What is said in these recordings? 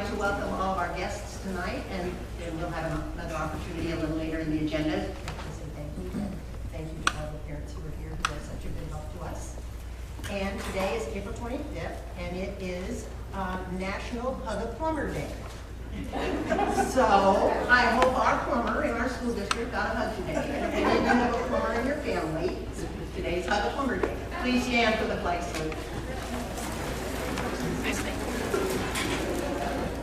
like to welcome all of our guests tonight, and then we'll have another opportunity a little later in the agenda to say thank you. And thank you to all the parents who are here who are such a good help to us. And today is April 25th, and it is National Hug a Plumber Day. So I hope our plumber in our school district got a hug today. And if you didn't have a plumber in your family, today's Hug a Plumber Day. Please stand for the flag salute.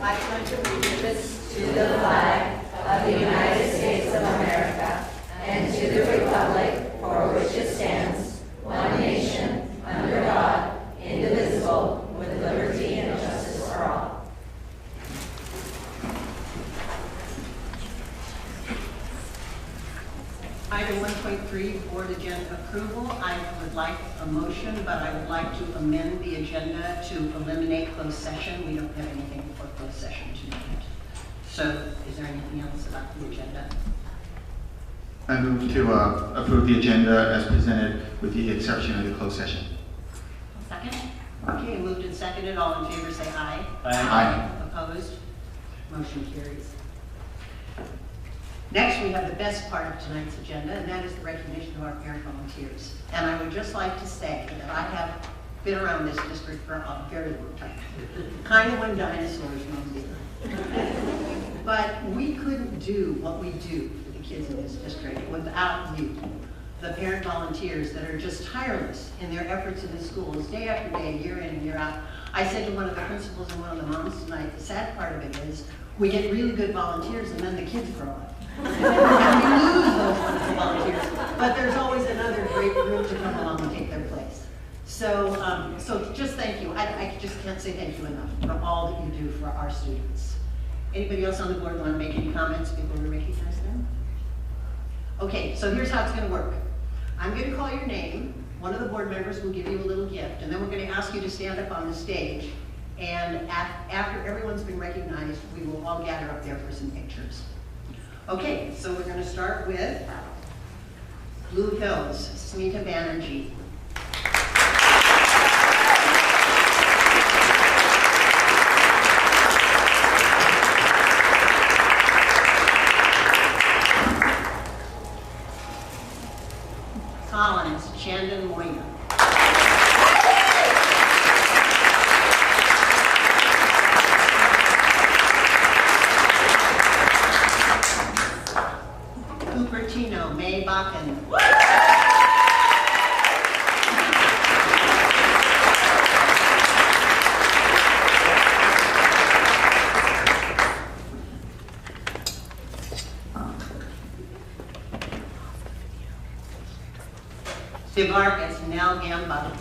I pledge allegiance to the flag of the United States of America and to the republic for which it stands, one nation, under God, indivisible, with liberty and justice for all. Item 1.3, board agenda approval. I would like a motion, but I would like to amend the agenda to eliminate closed session. We don't have anything for closed session tonight. So is there anything else about the agenda? I move to approve the agenda as presented with the exception of the closed session. Second. Okay, moved and seconded. All in favor say aye. Aye. Opposed? Motion carries. Next, we have the best part of tonight's agenda, and that is the recognition of our parent volunteers. And I would just like to say that I have been around this district for a very long time, kind of when dinosaurs roamed in. But we couldn't do what we do for the kids in this district without you, the parent volunteers that are just tireless in their efforts in the schools, day after day, year in and year out. I said to one of the principals and one of the moms tonight, the sad part of it is we get really good volunteers and then the kids grow up. And we lose those wonderful volunteers, but there's always another great group to come along and take their place. So, so just thank you. I just can't say thank you enough for all that you do for our students. Anybody else on the board want to make any comments before we recognize them? Okay, so here's how it's going to work. I'm going to call your name. One of the board members will give you a little gift, and then we're going to ask you to stand up on the stage. And after everyone's been recognized, we will all gather up there for some pictures. Okay, so we're going to start with Blue Hills, Smita Banerjee. Collins, Chandon Moyna. Cupertino, May Bakken. Sivarkas, Nell Gamba.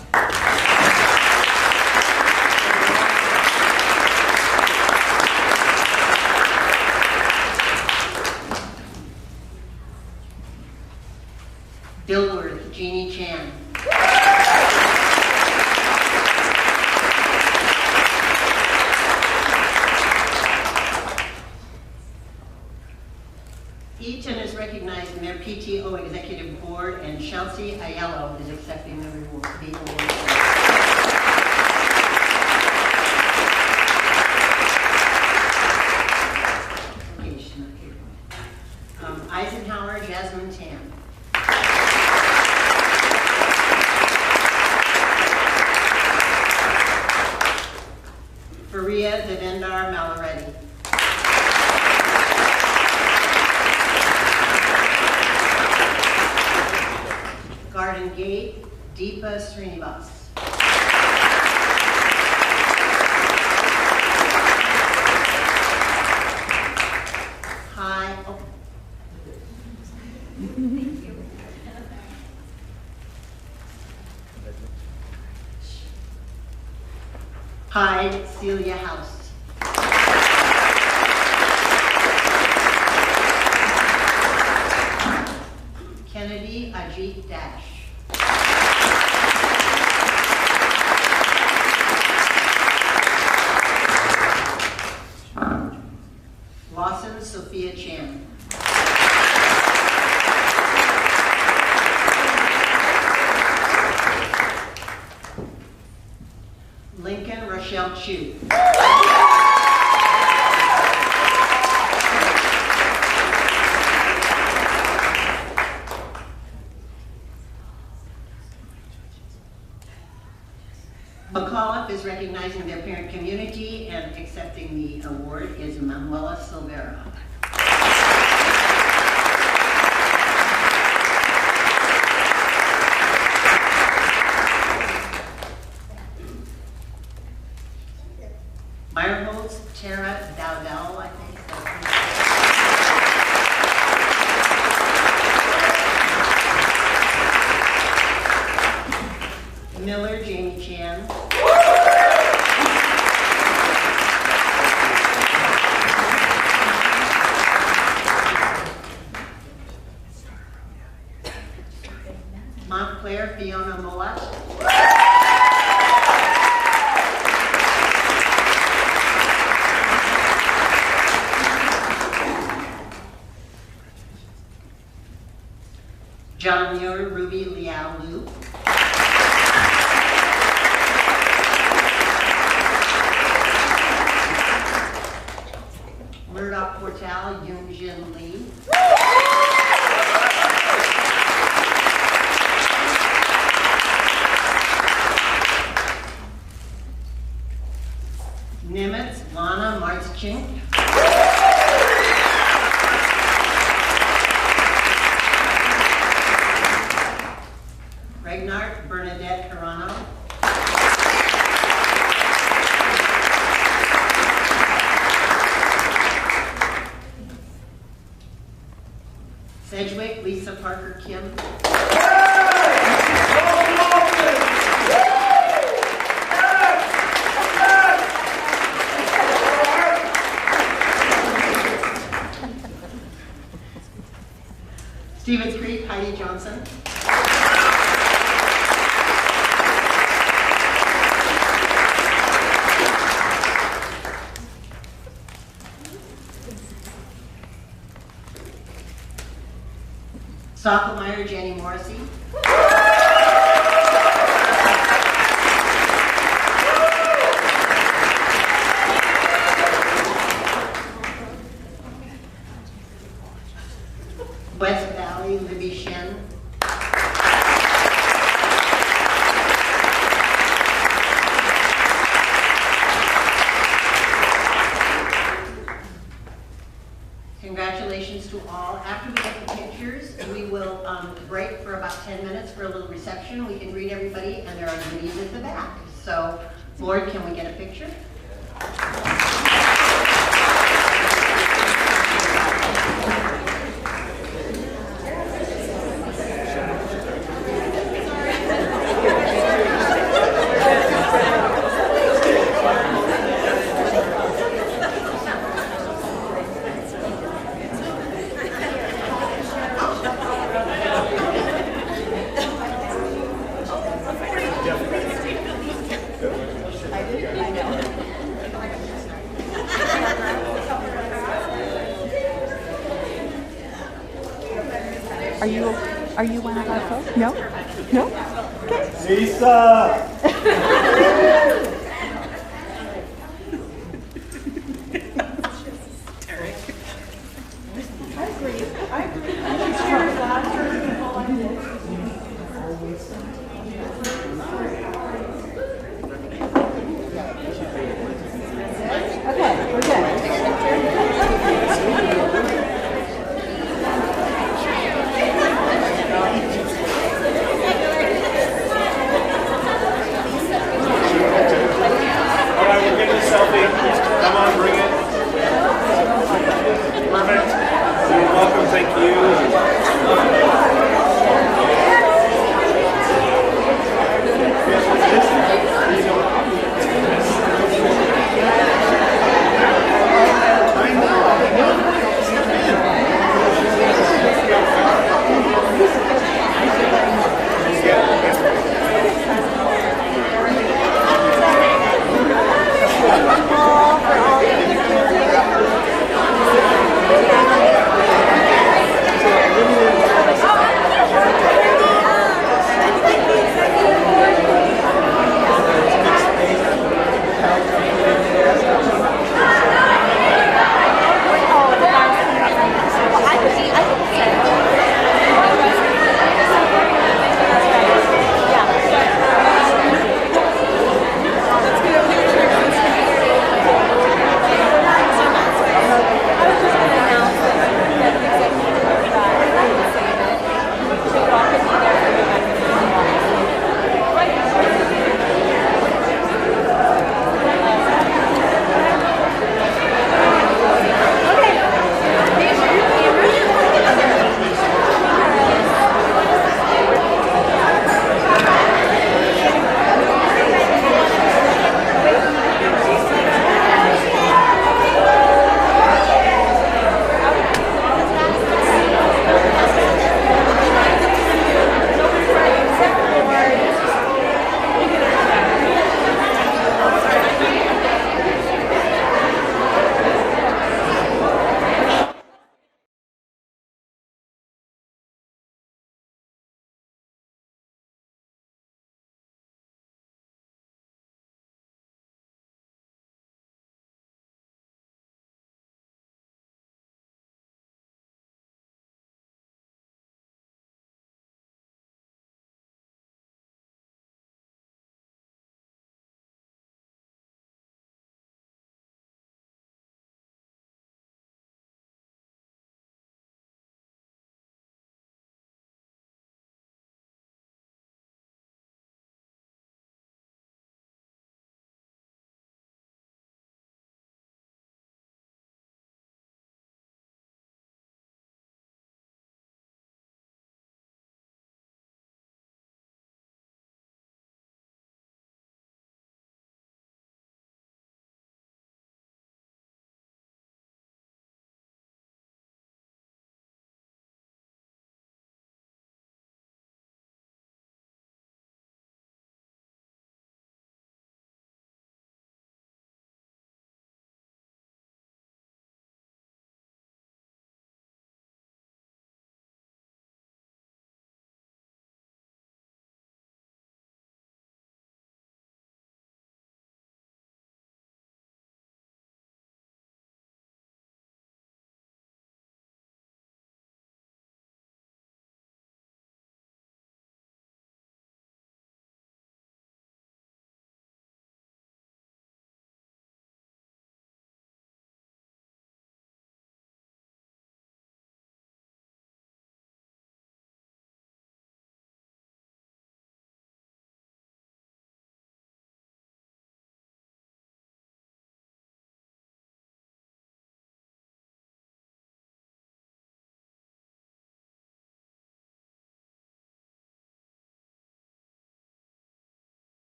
Dilworth, Jeannie Chan. Eaton is recognizing their PTO Executive Board, and Chelsea Aiello is accepting the award. Okay, she's not here. Eisenhower, Jasmine Tan. Faria Devendar Malareddy. Garden Gate, Deepa Srinivas. Hi. Oh. Hyde, Celia House. Kennedy, Ajit Dash. Lawson, Sophia Chan. Lincoln, Rochelle Chu. is recognizing their parent community and accepting the award is Manuela Silvera. Meyerholtz Tara Dowdell, I think. Miller Jamie Chan. Montclair Fiona Moat. John Muir Ruby Liao Lu. Murdoch Portal Yoon Jin Lee. Nimitz Lana Martschink. Regnart Bernadette Carano. Sedgwick Lisa Parker Kim. Stevens Creek Heidi Johnson. Stocklemeyer Jenny Morrissey. West Valley Libby Shen. Congratulations to all. After we get the pictures, we will break for about 10 minutes for a little reception. We can greet everybody, and there are goodies at the back. So, Lord, can we get a picture? Are you one of our folks? No? No? Okay. Lisa! Okay, we're good.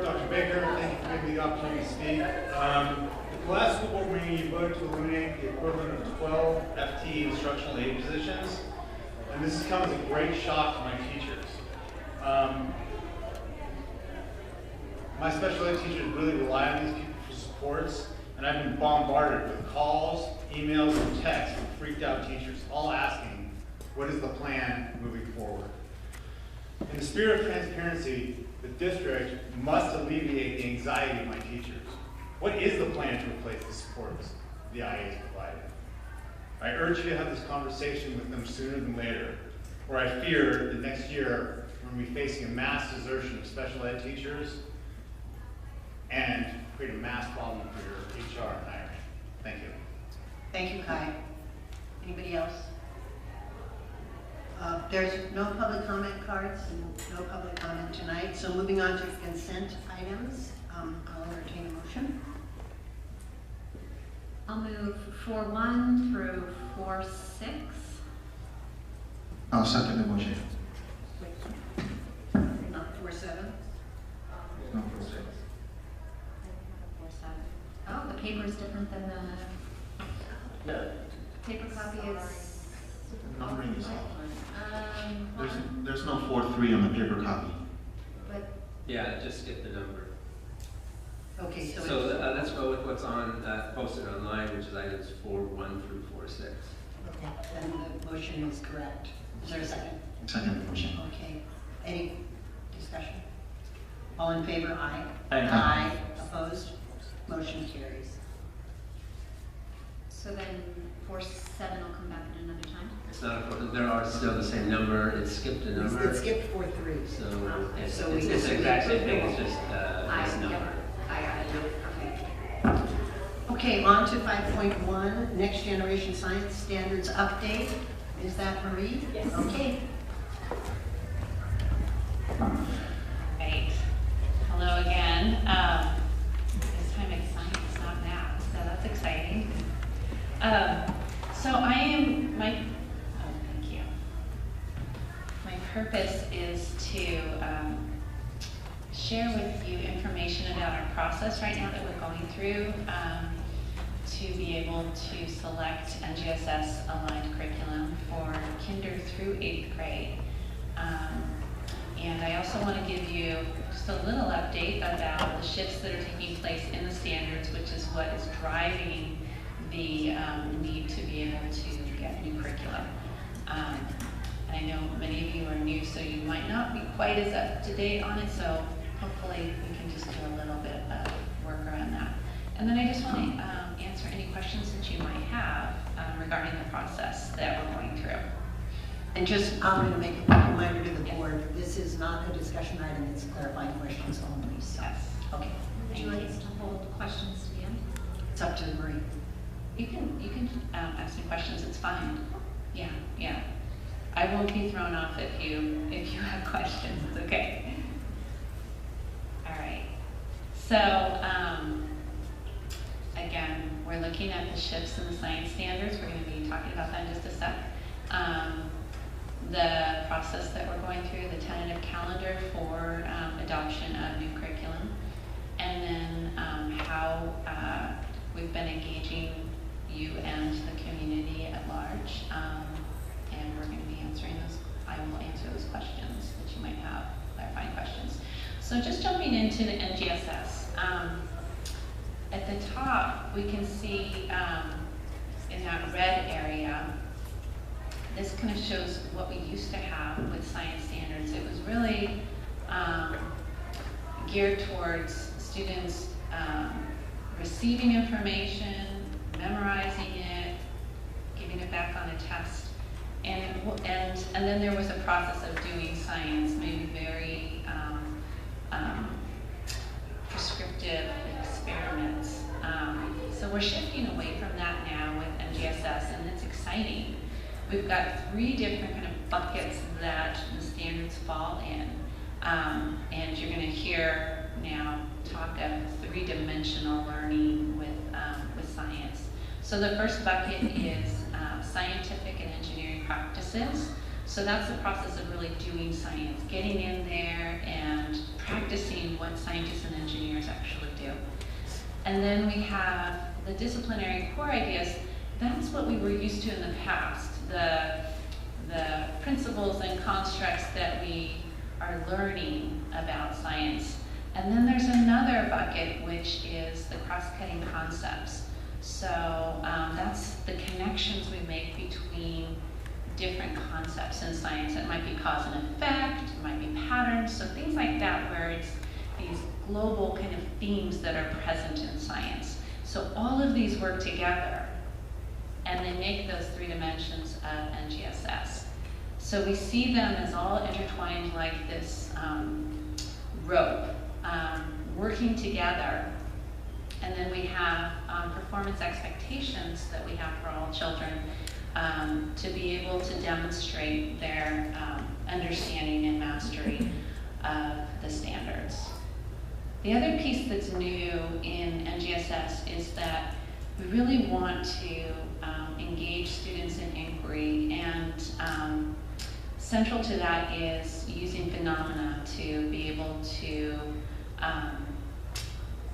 Dr. Baker. Thank you for giving me the opportunity to speak. At the last school board meeting, you voted to eliminate the equivalent of 12 FTE instructional aid positions, and this has come as a great shock to my teachers. My special ed teachers really rely on these people for supports, and I've been bombarded with calls, emails, and texts from freaked out teachers, all asking, what is the plan moving forward? In the spirit of transparency, the district must alleviate the anxiety of my teachers. What is the plan to replace the supports the IA is providing? I urge you to have this conversation with them sooner than later, or I fear that next year we're going to be facing a mass desertion of special ed teachers and create a mass problem for your HR and hiring. Thank you. Thank you, Kai. Anybody else? There's no public comment cards and no public comment tonight, so moving on to consent items, I'll entertain a motion. I'll move 4-1 through 4-6. I'll second the motion. Not 4-7? No, for six. 4-7. Oh, the paper is different than the paper copy is. Numbering is off. One, There's no 4-3 on the paper copy. but Yeah, just skip the number. Okay, so So it's, let's go with what's on posted online, which is items 4-1 through 4-6. okay, then the motion is correct. Is there a second? Second the motion. Okay, any discussion? All in favor, aye. Aye. Aye. Opposed? Motion carries. so then 4-7 will come back at another time. It's not important. There are still the same number. It skipped a number. It skipped 4-3. So it's, So it's, we- it's the exact same thing. It's just I this number. got it. Okay. Okay, on to 5.1, Next Generation Science Standards Update. Is that Marie? Yes. Okay. Right. Hello again. This time it's science, not math, so that's exciting. So I am, thank you. My purpose is to share with you information about our process right now that we're going through to be able to select NGSS aligned curriculum for kinder through 8th grade. And I also want to give you just a little update about the shifts that are taking place in the standards, which is what is driving the need to be able to get new curriculum. I know many of you are new, so you might not be quite as up to date on it, so hopefully we can just do a little bit of work around that. And then I just want to answer any questions that you might have regarding the process that we're going through. And just, I'm going to make a quick reminder to the board, this is not a discussion item, it's clarifying questions only, so. Yes. Okay, Would you like us to hold questions to the end? it's up to Marie. You can ask me questions, it's fine. Yeah. I won't be thrown off if you have questions, okay? All right. So, again, we're looking at the shifts in the science standards. We're going to be talking about that in just a sec. The process that we're going through, the tentative calendar for adoption of new curriculum, and then how we've been engaging you and the community at large, and we're going to be answering those. I will answer those questions that you might have, clarifying questions. So just jumping into the NGSS. At the top, we can see in that red area, this kind of shows what we used to have with science standards. It was really geared towards students receiving information, memorizing it, giving it back on a test, and then there was a process of doing science, maybe very prescriptive experiments. So we're shifting away from that now with NGSS, and it's exciting. We've got 3 different kind of buckets that the standards fall in, and you're going to hear now talk of 3-dimensional learning with science. So the first bucket is scientific and engineering practices. So that's the process of really doing science, getting in there and practicing what scientists and engineers actually do. And then we have the disciplinary core ideas. That's what we were used to in the past, the principles and constructs that we are learning about science. And then there's another bucket, which is the cross-cutting concepts. So that's the connections we make between different concepts in science. It might be cause and effect, it might be patterns, so things like that where it's these global kind of themes that are present in science. So all of these work together and they make those 3 dimensions of NGSS. So we see them as all intertwined like this rope, working together. And then we have performance expectations that we have for all children to be able to demonstrate their understanding and mastery of the standards. The other piece that's new in NGSS is that we really want to engage students in inquiry, and central to that is using phenomena to be able to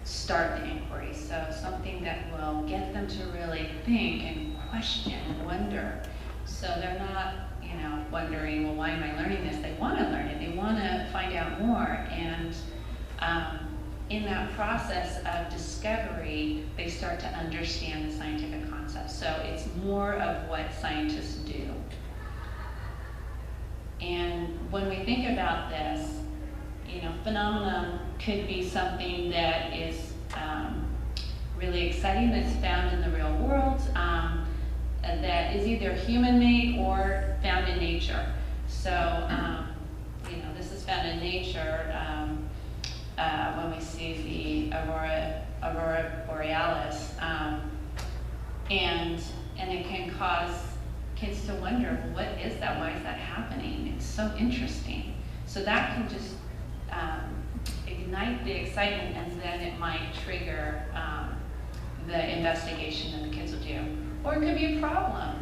start the inquiry. So something that will get them to really think and question and wonder. So they're not, wondering, well, why am I learning this? They want to learn it. They want to find out more. And in that process of discovery, they start to understand the scientific concepts. So it's more of what scientists do. And when we think about this, phenomenon could be something that is really exciting, that's found in the real world, that is either human-made or found in nature. So, this is found in nature when we see the aurora borealis, and it can cause kids to wonder, well, what is that? Why is that happening? It's so interesting. So that can just ignite the excitement, and then it might trigger the investigation that the kids will do. Or it could be a problem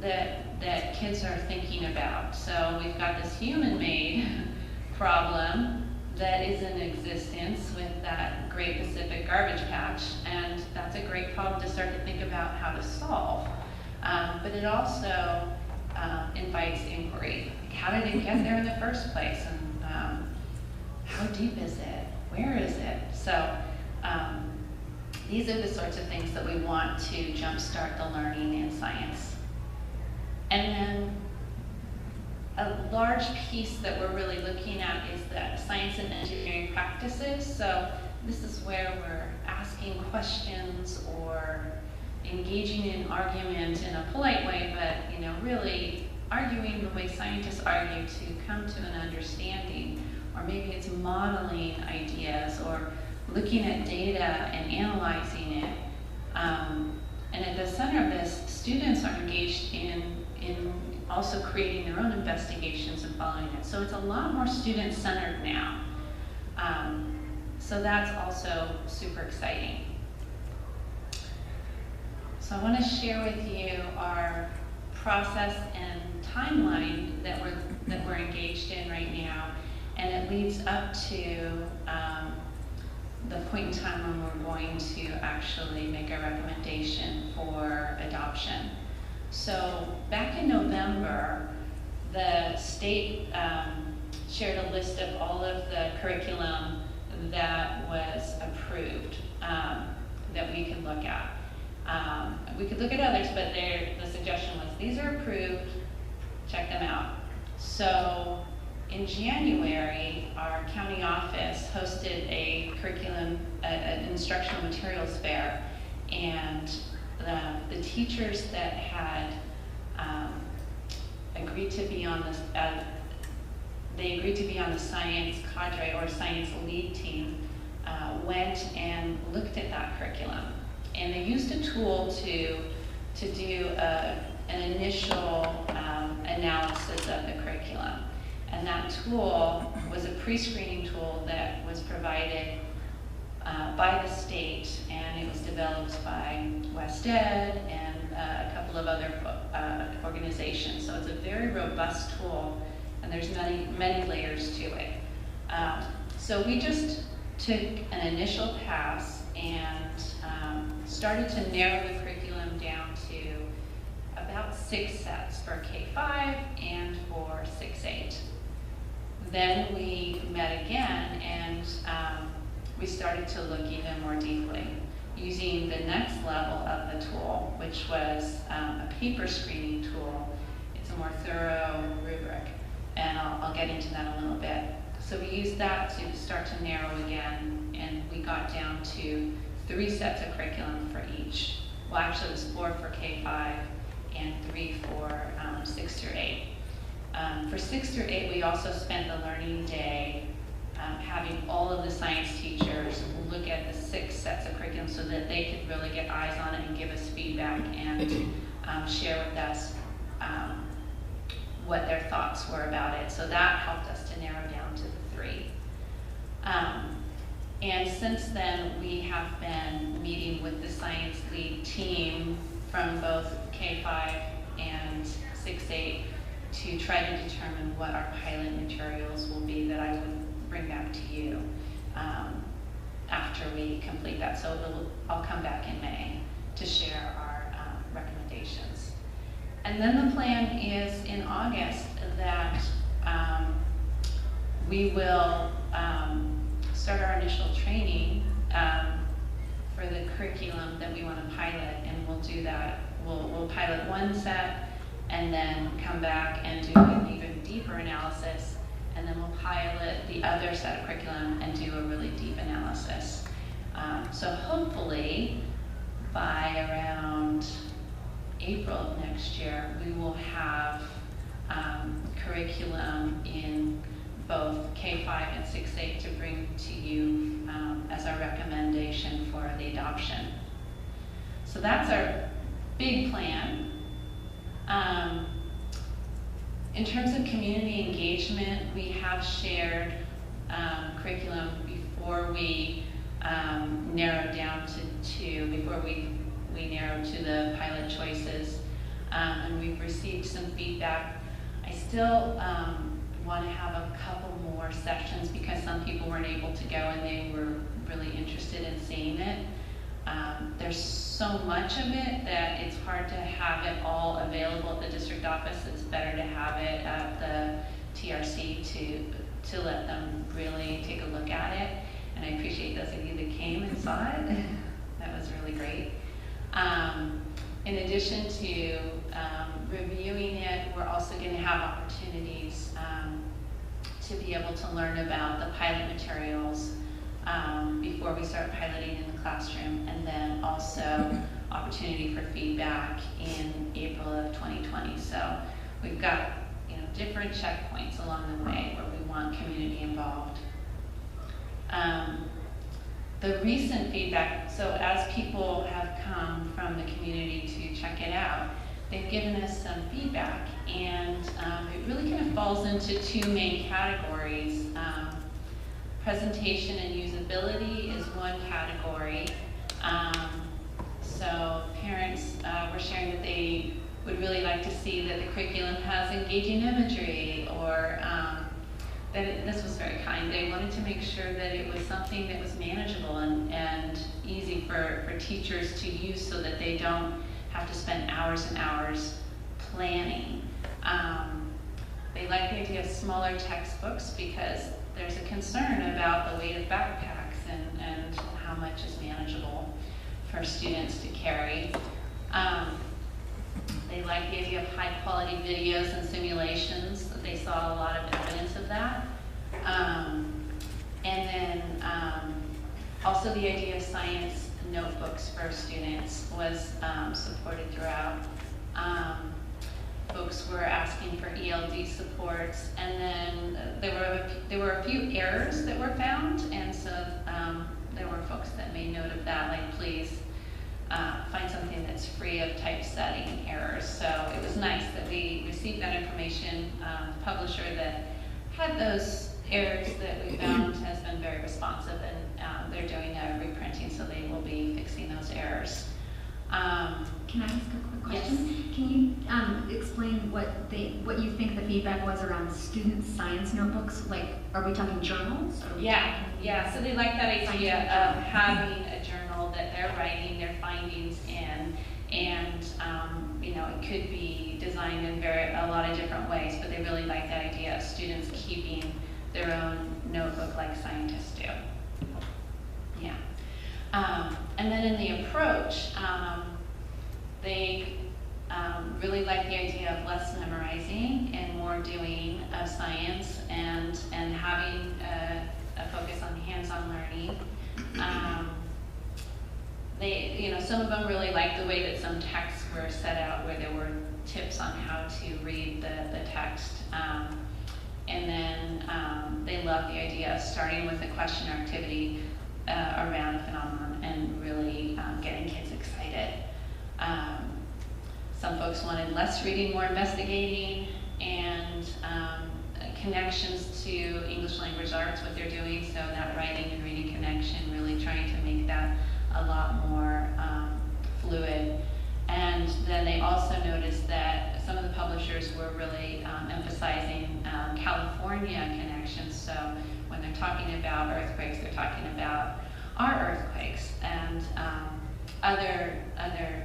that kids are thinking about. So we've got this human-made problem that is in existence with that Great Pacific Garbage Patch, and that's a great problem to start to think about how to solve. But it also invites inquiry. Like, how did it get there in the first place? And how deep is it? Where is it? So these are the sorts of things that we want to jumpstart the learning in science. And then a large piece that we're really looking at is the science and engineering practices. So this is where we're asking questions or engaging in argument in a polite way, but really arguing the way scientists argue to come to an understanding. Or maybe it's modeling ideas or looking at data and analyzing it. And at the center of this, students are engaged in also creating their own investigations and following it. So it's a lot more student-centered now. So that's also super exciting. So I want to share with you our process and timeline that we're engaged in right now. And it leads up to the point in time when we're going to actually make a recommendation for adoption. So back in November, the state shared a list of all of the curriculum that was approved that we could look at. We could look at others, but the suggestion was, these are approved, check them out. So in January, our county office hosted a an instructional materials fair, and the teachers that had agreed to be on this, they agreed to be on the science cadre or science lead team, went and looked at that curriculum. And they used a tool to do an initial analysis of the curriculum. And that tool was a pre-screening tool that was provided by the state, and it was developed by West Ed and a couple couple of other organizations. So it's a very robust tool, and there's many layers to it. So we just took an initial pass and started to narrow the curriculum down to about 6 sets for K-5 and for 6-8. Then we met again and we started to look even more deeply using the next level of the tool, which was a paper screening tool. It's a more thorough rubric, and I'll get into that a little bit. So we used that to start to narrow again, and we got down to 3 sets of curriculum for each. Well, actually it was 4 for K-5 and 3 for 6 through 8. For 6 through 8, we also spent the learning day having all of the science teachers look at the 6 sets of curriculum so that they could really get eyes on it and give us feedback and share with us what their thoughts were about it. So that helped us to narrow down to the 3. And since then, we have been meeting with the science lead team from both K-5 and 6-8 to try to determine what our pilot materials will be that I would bring back to you after we complete that. So I'll come back in May to share our recommendations. And then the plan is in August that we will start our initial training for the curriculum that we want to pilot, and we'll do that. We'll pilot 1 set and then come back and do an even deeper analysis, and then we'll pilot the other set of curriculum and do a really deep analysis. So hopefully by around April of next year, we will have curriculum in both K-5 and 6-8 to bring to you as our recommendation for the adoption. So that's our big plan. In terms of community engagement, we have shared curriculum before we narrowed down to 2, before we narrowed to the pilot choices, and we've received some feedback. I still want to have a couple more sessions because some people weren't able to go and they were really interested in seeing it. There's so much of it that it's hard to have it all available at the district office. It's better to have it at the TRC to let them really take a look at it. And I appreciate those of you that came and saw it. That was really great. In addition to reviewing it, we're also going to have opportunities to be able to learn about the pilot materials before we start piloting in the classroom, and then also opportunity for feedback in April of 2020. So we've got different checkpoints along the way where we want community involved. The recent feedback, so as people have come from the community to check it out, they've given us some feedback, and it really kind of falls into 2 main categories. Presentation and usability is one category. So parents were sharing that they would really like to see that the curriculum has engaging imagery, or this was very kind. They wanted to make sure that it was something that was manageable and easy for teachers to use so that they don't have to spend hours and hours planning. They like the idea of smaller textbooks because there's a concern about the weight of backpacks and how much is manageable for students to carry. They like the idea of high quality videos and simulations. They saw a lot of evidence of that. And then also the idea of science notebooks for students was supported throughout. Folks were asking for ELD supports, and then there were a few errors that were found, and so there were folks that made note of that, like please find something that's free of typesetting errors. So it was nice that we received that information. The publisher that had those errors that we found has been very responsive, and they're doing a reprinting, so they will be fixing those errors. Can I ask a quick question? Can you explain what you think the feedback was around student science notebooks? Like, are we talking journals? Yeah. So they like that idea of having a journal that they're writing their findings in, and it could be designed in a lot of different ways. But they really like that idea of students keeping their own notebook like scientists do. Yeah. And then in the approach, they really like the idea of less memorizing and more doing of science, and having a focus on hands-on learning. Some of them really liked the way that some texts were set out, where there were tips on how to read the text. And then they love the idea of starting with a question or activity around a phenomenon and really getting kids excited. Some folks wanted less reading, more investigating, and connections to English language arts, what they're doing, so that writing and reading connection, really trying to make that a lot more fluid. And then they also noticed that some of the publishers were really emphasizing California connections. So when they're talking about earthquakes, they're talking about our earthquakes, and other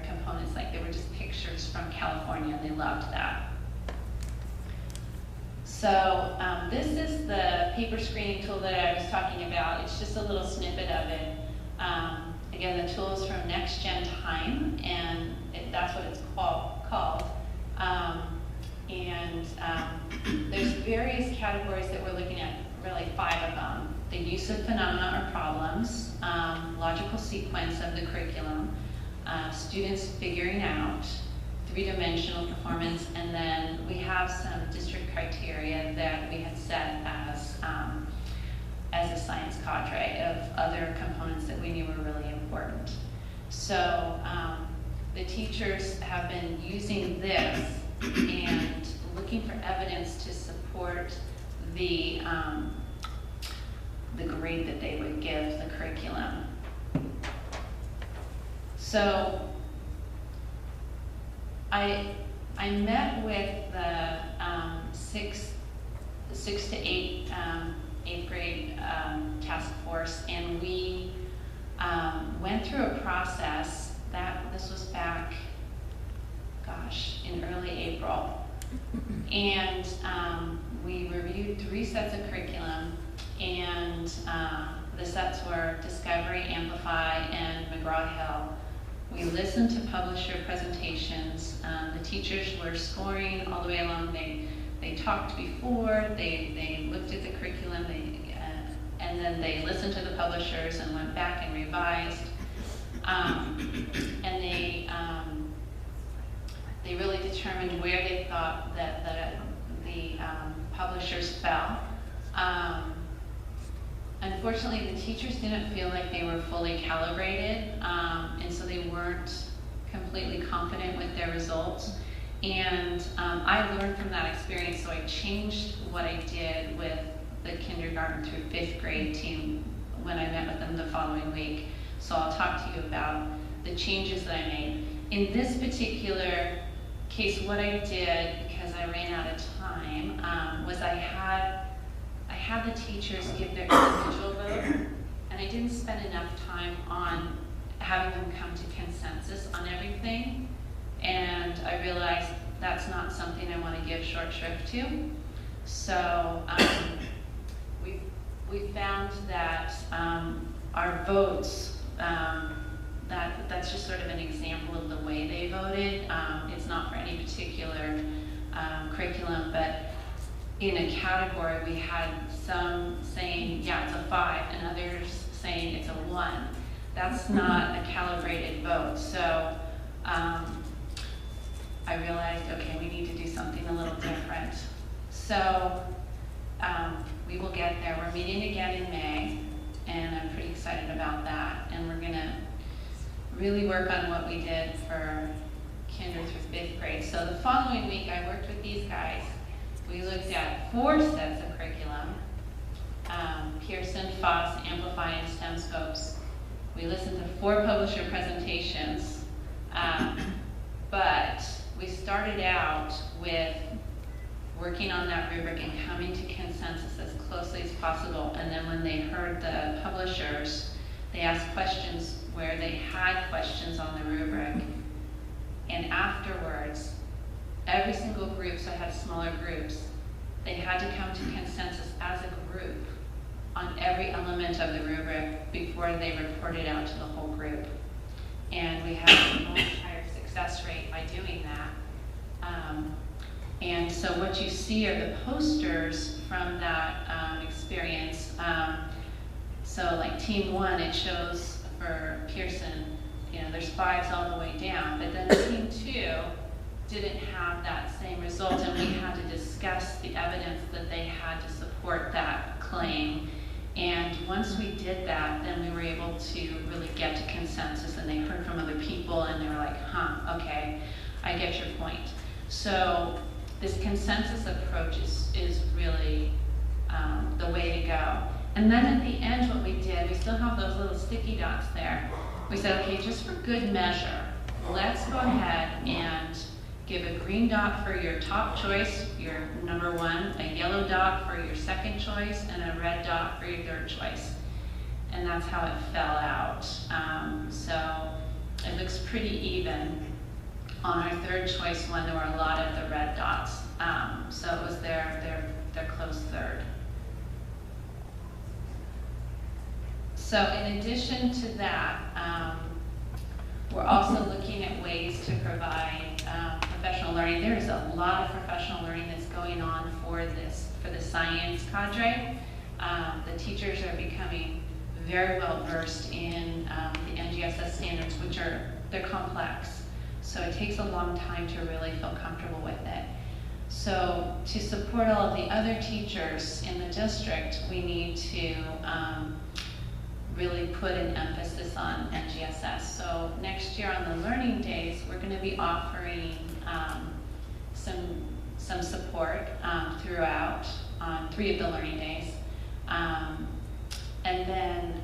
components, like they were just pictures from California, and they loved that. So this is the paper screening tool that I was talking about. It's just a little snippet of it. Again, the tool is from Next Gen Time, and that's what it's called. There's various categories that we're looking at, really 5 of them. The use of phenomena or problems, logical sequence of the curriculum, students figuring out, 3-dimensional performance, and then we have some district criteria that we had set as a science cadre of other components that we knew were really important. So the teachers have been using this and looking for evidence to support the grade that they would give the curriculum. So I met with the 6 to 8 8th grade task force, and we went through a process this was back, in early April, and we reviewed 3 sets of curriculum, and the sets were Discovery, Amplify, and McGraw-Hill. We listened to publisher presentations. The teachers were scoring all the way along. They talked before, they looked at the curriculum, and then they listened to the publishers and went back and revised. And they really determined where they thought that the publishers fell. Unfortunately, the teachers didn't feel like they were fully calibrated, and so they weren't completely confident with their results. And I learned from that experience, so I changed what I did with the kindergarten through 5th grade team when I met with them the following week. So I'll talk to you about the changes that I made. In this particular case, what I did, because I ran out of time, was I had the teachers give their individual vote, and I didn't spend enough time on having them come to consensus on everything. And I realized that's not something I want to give short shrift to. So we found that our votes, that's just sort of an example of the way they voted. It's not for any particular curriculum, but in a category we had some saying, yeah, it's a 5, and others saying it's a 1. That's not a calibrated vote. So I realized, okay, we need to do something a little different. So we will get there. We're meeting again in May, and I'm pretty excited about that. And we're gonna really work on what we did for kinder through 5th grade. So the following week, I worked with these guys. We looked at 4 sets of curriculum, Pearson, Foss, Amplify, and STEM Scopes. We listened to 4 publisher presentations. But we started out with working on that rubric and coming to consensus as closely as possible. And then when they heard the publishers, they asked questions where they had questions on the rubric. And afterwards, every single group, so I had smaller groups, they had to come to consensus as a group on every element of the rubric before they reported out to the whole group. And we had a much higher success rate by doing that. And so what you see are the posters from that experience. So like team 1, it shows for Pearson, you know, there's 5s all the way down, but then team 2 didn't have that same result, and we had to discuss the evidence that they had to support that claim. And once we did that, then we were able to really get to consensus, and they heard from other people, and they were like, huh, okay, I get your point. So this consensus approach is really the way to go. And then at the end, what we did, we still have those little sticky dots there. We said, okay, just for good measure, let's go ahead and give a green dot for your top choice, your number 1, a yellow dot for your second choice, and a red dot for your third choice. And that's how it fell out. So it looks pretty even. On our third choice one, there were a lot of the red dots. So it was their close third. So in addition to that, we're also looking at ways to provide professional learning. There is a lot of professional learning that's going on for the science cadre. The teachers are becoming very well versed in the NGSS standards, which they're complex. So it takes a long time to really feel comfortable with it. So to support all of the other teachers in the district, we need to really put an emphasis on NGSS. So next year on the learning days, we're going to be offering some support throughout on 3 of the learning days. And then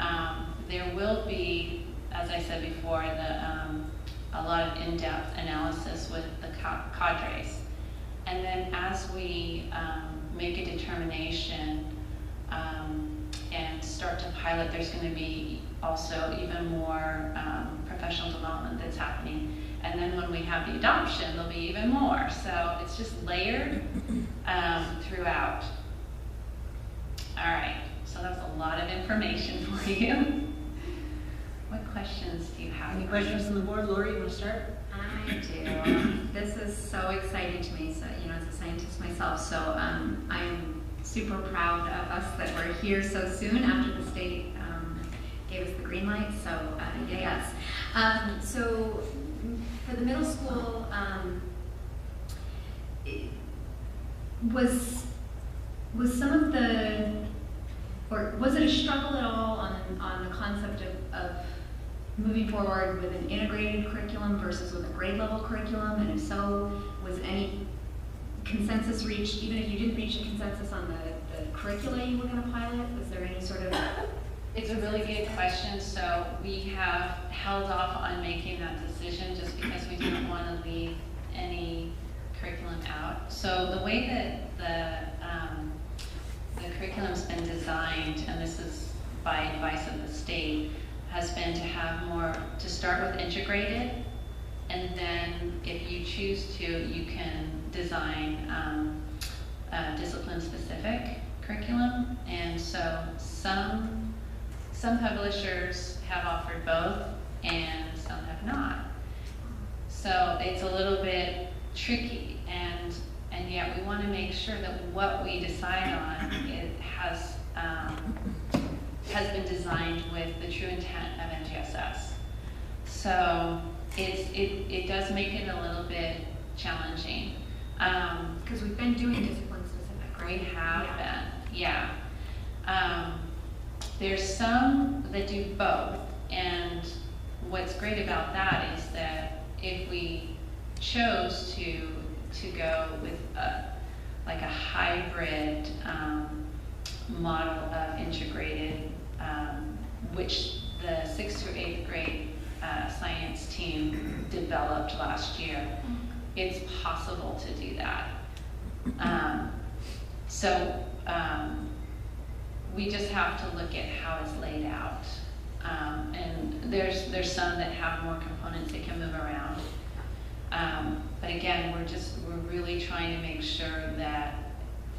there will be, as I said before, a lot of in-depth analysis with the cadres. And then as we make a determination and start to pilot, there's going to be also even more professional development that's happening. And then when we have the adoption, there'll be even more. So it's just layered throughout. All right, so that's a lot of information for you. What questions do you have? Any questions from the board? Lori, you want to start? I do. This is so exciting to me, so, you know, as a scientist myself, so I'm super proud of us that we're here so soon after the state gave us the green light, so yes. So for the middle school, was some of the, or was it a struggle at all on the concept of moving forward with an integrated curriculum versus with a grade level curriculum? And if so, was any consensus reached, even if you didn't reach a consensus on the curricula you were going to pilot? Was there any sort of... It's a really good question. So we have held off on making that decision just because we didn't want to leave any curriculum out. So the way that the curriculum's been designed, and this is by advice of the state, has been to have more, to start with integrated, and then if you choose to, you can design discipline-specific curriculum. And so some publishers have offered both, and some have not. So it's a little bit tricky, and yet we want to make sure that what we decide on has been designed with the true intent of NGSS. So it does make it a little bit challenging. Because we've been doing discipline specific, right? We have been, yeah. There's some that do both, and what's great about that is that if we chose to go with like a hybrid model of integrated, which the 6th through 8th grade science team developed last year. It's possible to do that. We just have to look at how it's laid out. And there's some that have more components that can move around. But again, we're really trying to make sure that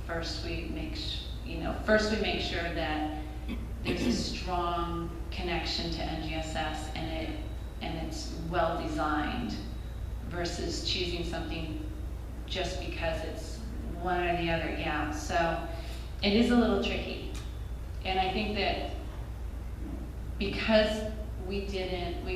first we make sure that there's a strong connection to NGSS and it's well designed versus choosing something just because it's one or the other. Yeah, so it is a little tricky. And I think that because we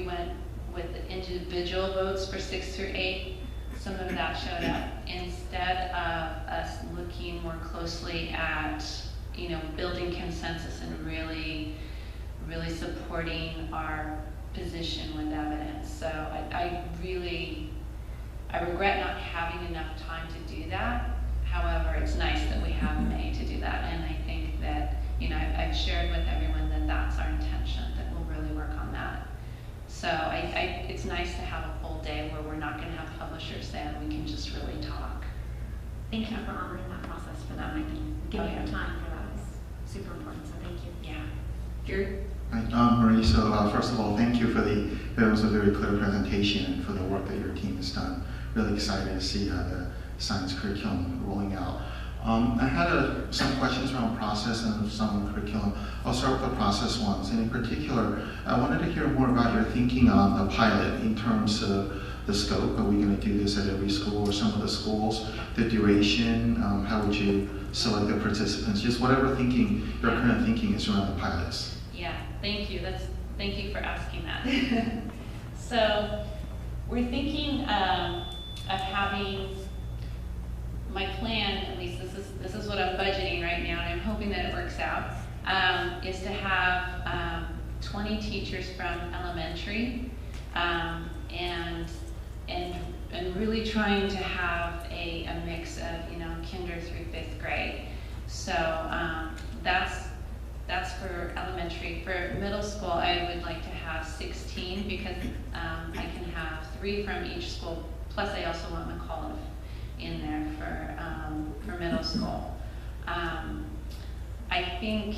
went with the individual votes for 6 through 8, some of that showed up instead of us looking more closely at, building consensus and really supporting our position with evidence. So I regret not having enough time to do that. However, it's nice that we have May to do that, and I think that, I've shared with everyone that that's our intention, that we'll really work on that. So it's nice to have a full day where we're not going to have publishers there and we can just really talk. Thank you for honoring that process for them. I think giving you time for that is super important, so thank you. Yeah. Gary? Right, Marie, so first of all, thank you that was a very clear presentation and for the work that your team has done. Really excited to see the science curriculum rolling out. I had some questions around process and some on curriculum. I'll start with the process ones. And in particular, I wanted to hear more about your thinking on the pilot in terms of the scope. Are we going to do this at every school or some of the schools? The duration, how would you select the participants? Just whatever your current thinking is around the pilots. Yeah, thank you. Thank you for asking that. So we're thinking of having, my plan, at least this is what I'm budgeting right now, and I'm hoping that it works out, is to have 20 teachers from elementary, and really trying to have a mix of kinder through 5th grade. So that's for elementary. For middle school, I would like to have 16 because I can have 3 from each school. Plus, I also want McAuliffe in there for middle school. I think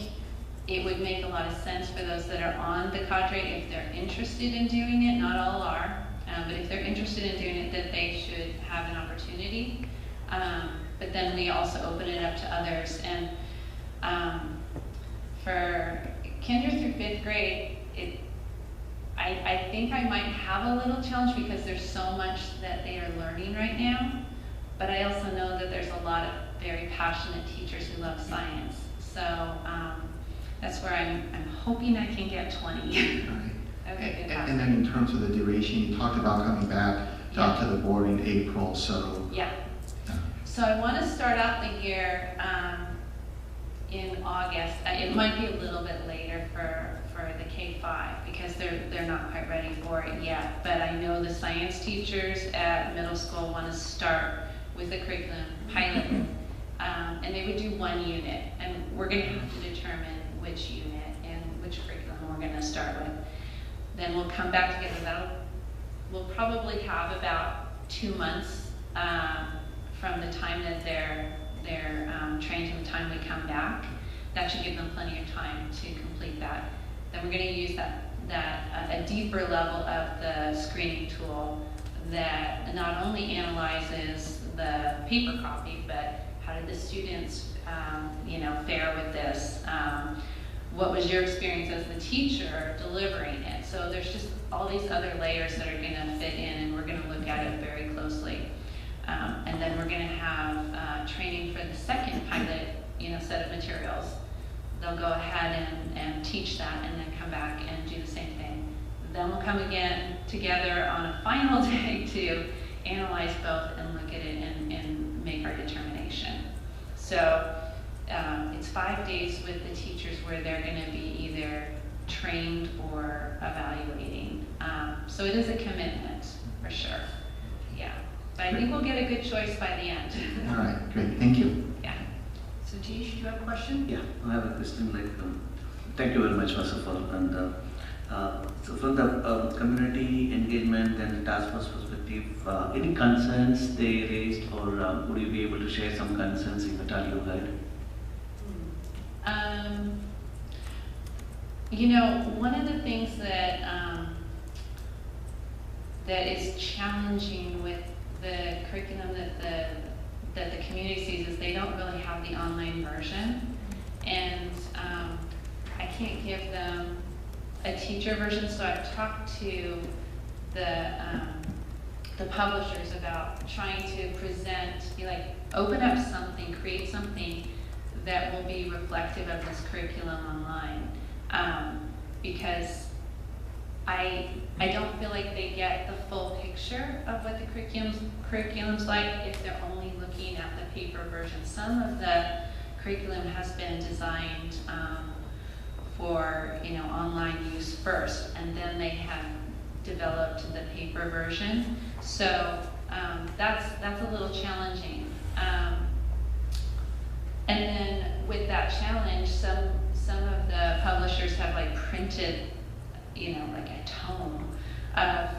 it would make a lot of sense for those that are on the cadre if they're interested in doing it. Not all are, but if they're interested in doing it, that they should have an opportunity. But then we also open it up to others. And for kinder through 5th grade, I think I might have a little challenge because there's so much that they are learning right now. But I also know that there's a lot of very passionate teachers who love science. So that's where I'm hoping I can get 20. Okay, and then in terms of the duration, you talked about coming back to the board in April, so. Yeah. So I want to start out the year in August. It might be a little bit later for the K-5 because they're not quite ready for it yet. But I know the science teachers at middle school want to start with the curriculum pilot, and they would do 1 unit, and we're going to have to determine which unit and which curriculum we're going to start with. Then we'll come back together. We'll probably have about 2 months from the time that they're trained to the time we come back. That should give them plenty of time to complete that. Then we're going to use a deeper level of the screening tool that not only analyzes the paper copy, but how did the students, fare with this? What was your experience as the teacher delivering it? So there's just all these other layers that are going to fit in, and we're going to look at it very closely. And then we're going to have training for the second pilot, set of materials. They'll go ahead and teach that, and then come back and do the same thing. Then we'll come again together on a final day to analyze both and look at it and make our determination. So it's 5 days with the teachers where they're going to be either trained or evaluating. So it is a commitment, for sure. Yeah. But I think we'll get a good choice by the end. All right, great, thank you. Yeah. Satish, do you have a question? Yeah, I have a question. Thank you very much, first of all. And so from the community engagement and the task force perspective, any concerns they raised, or would you be able to share some concerns if at all you had? You know, one of the things that that is challenging with the curriculum that the community sees is they don't really have the online version, and I can't give them a teacher version. So I've talked to the publishers about trying to present, open up something, create something that will be reflective of this curriculum online, because I don't feel like they get the full picture of what the curriculum's like if they're only looking at the paper version. Some of the curriculum has been designed for online use first, and then they have developed the paper version. So that's a little challenging. And then with that challenge, some of the publishers have printed, a tome of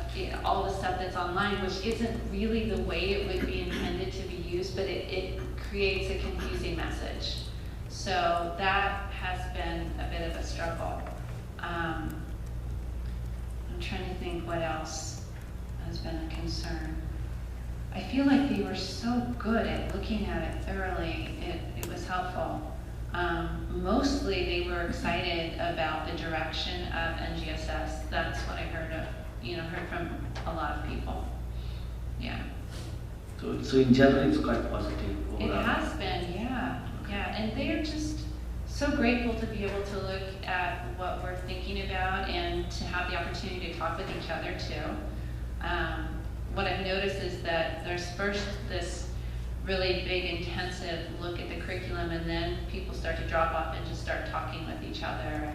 all the stuff that's online, which isn't really the way it would be intended to be used, but it creates a confusing message. So that has been a bit of a struggle. I'm trying to think what else has been a concern. I feel like they were so good at looking at it thoroughly. It was helpful. Mostly they were excited about the direction of NGSS. That's what I heard from a lot of people. Yeah. So in general, it's quite positive overall. It has been, yeah. And they're just so grateful to be able to look at what we're thinking about and to have the opportunity to talk with each other too. What I've noticed is that there's first this really big intensive look at the curriculum, and then people start to drop off and just start talking with each other,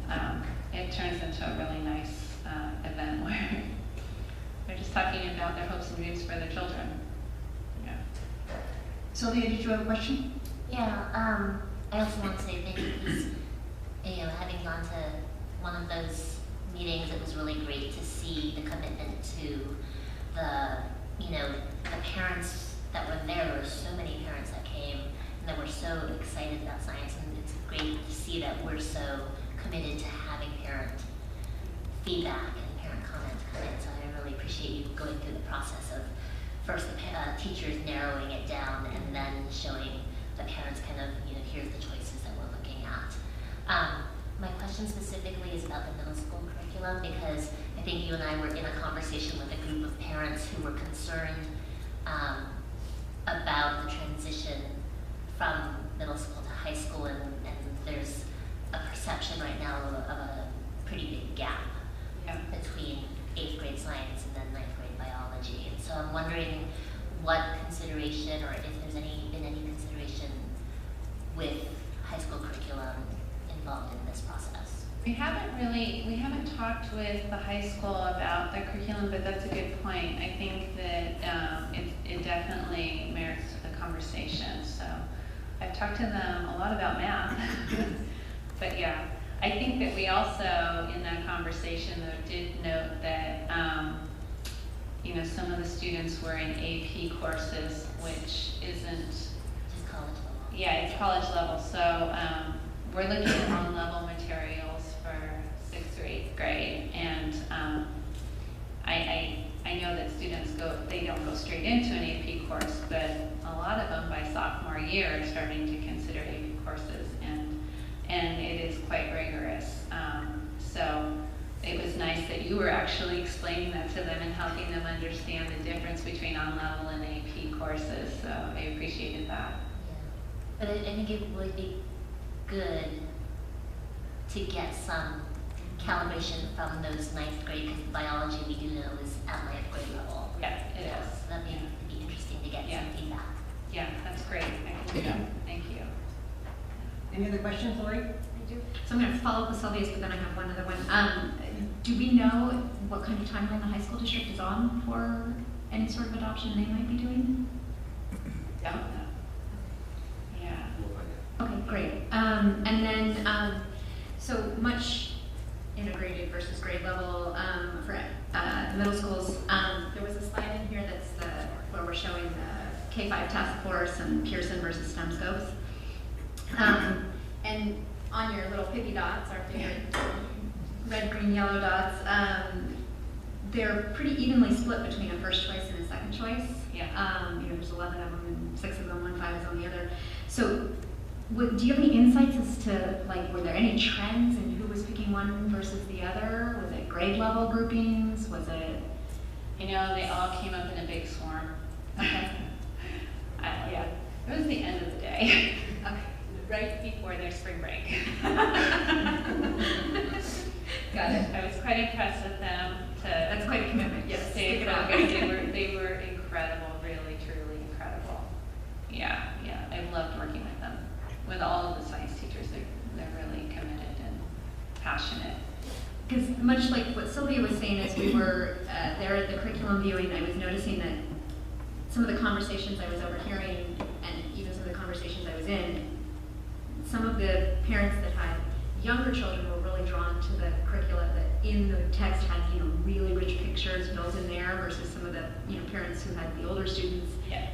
and it turns into a really nice event where they're just talking about their hopes and dreams for their children. Yeah. Sylvia, did you have a question? Yeah, I also want to say thank you, because having gone to one of those meetings, it was really great to see the commitment to the parents that were there. There were so many parents that came and that were so excited about science, and it's great to see that we're so committed to having parent feedback and parent comment come in. So I really appreciate you going through the process of first the teachers narrowing it down, and then showing the parents here's the choices that we're looking at. My question specifically is about the middle school curriculum, because I think you and I were in a conversation with a group of parents who were concerned about the transition from middle school to high school, and there's a perception right now of a pretty big gap between 8th grade science and then 9th grade biology. And so I'm wondering what consideration, or if there's been any consideration with high school curriculum involved in this process. We haven't talked with the high school about the curriculum, but that's a good point. I think that it definitely merits a conversation. So I've talked to them a lot about math, but yeah, I think that we also, in that conversation, though, did note that some of the students were in AP courses, which isn't just college level. Yeah, it's college level. So we're looking at on-level materials for 6th through 8th grade, and I know that students they don't go straight into an AP course, but a lot of them by sophomore year are starting to consider AP courses, and it is quite rigorous. So it was nice that you were actually explaining that to them and helping them understand the difference between on-level and AP courses. So I appreciated that. Yeah. But I think it would be good to get some calibration from those 9th grade, because biology we do know is at 9th grade level. Yeah, it is. So that'd be interesting to get some feedback. Yeah, that's great. Thank you. Any other questions, Lori? I do. So I'm going to follow up with Sylvia's, but then I have one other one. Do we know what kind of timeline the high school district is on for any sort of adoption they might be doing? Don't know. Yeah. Okay, great. And then, so much integrated versus grade level for middle schools. There was a slide in here that's where we're showing the K-5 task force and Pearson versus STEM scopes. And on your little piggy dots, our favorite red, green, yellow dots, they're pretty evenly split between a first choice and a second choice. Yeah. There's 11 of them and 6 of them, 5 is on the other. So do you have any insights as to, like, were there any trends in who was picking one versus the other? Was it grade level groupings? Was it? They all came up in a big swarm. Okay. Yeah, it was the end of the day. Okay. Right before their spring break. Got it. I was quite impressed with them. That's quite a commitment, yes. Stay Stick it out. focused. They were incredible, really, truly incredible. Yeah, I loved working with them. With all of the science teachers, they're really committed and passionate. Because much like what Sylvia was saying, as we were there at the curriculum viewing, I was noticing that some of the conversations I was overhearing, and even some of the conversations I was in, some of the parents that had younger children were really drawn to the curricula that in the text had, really rich pictures built in there versus some of the, parents who had the older students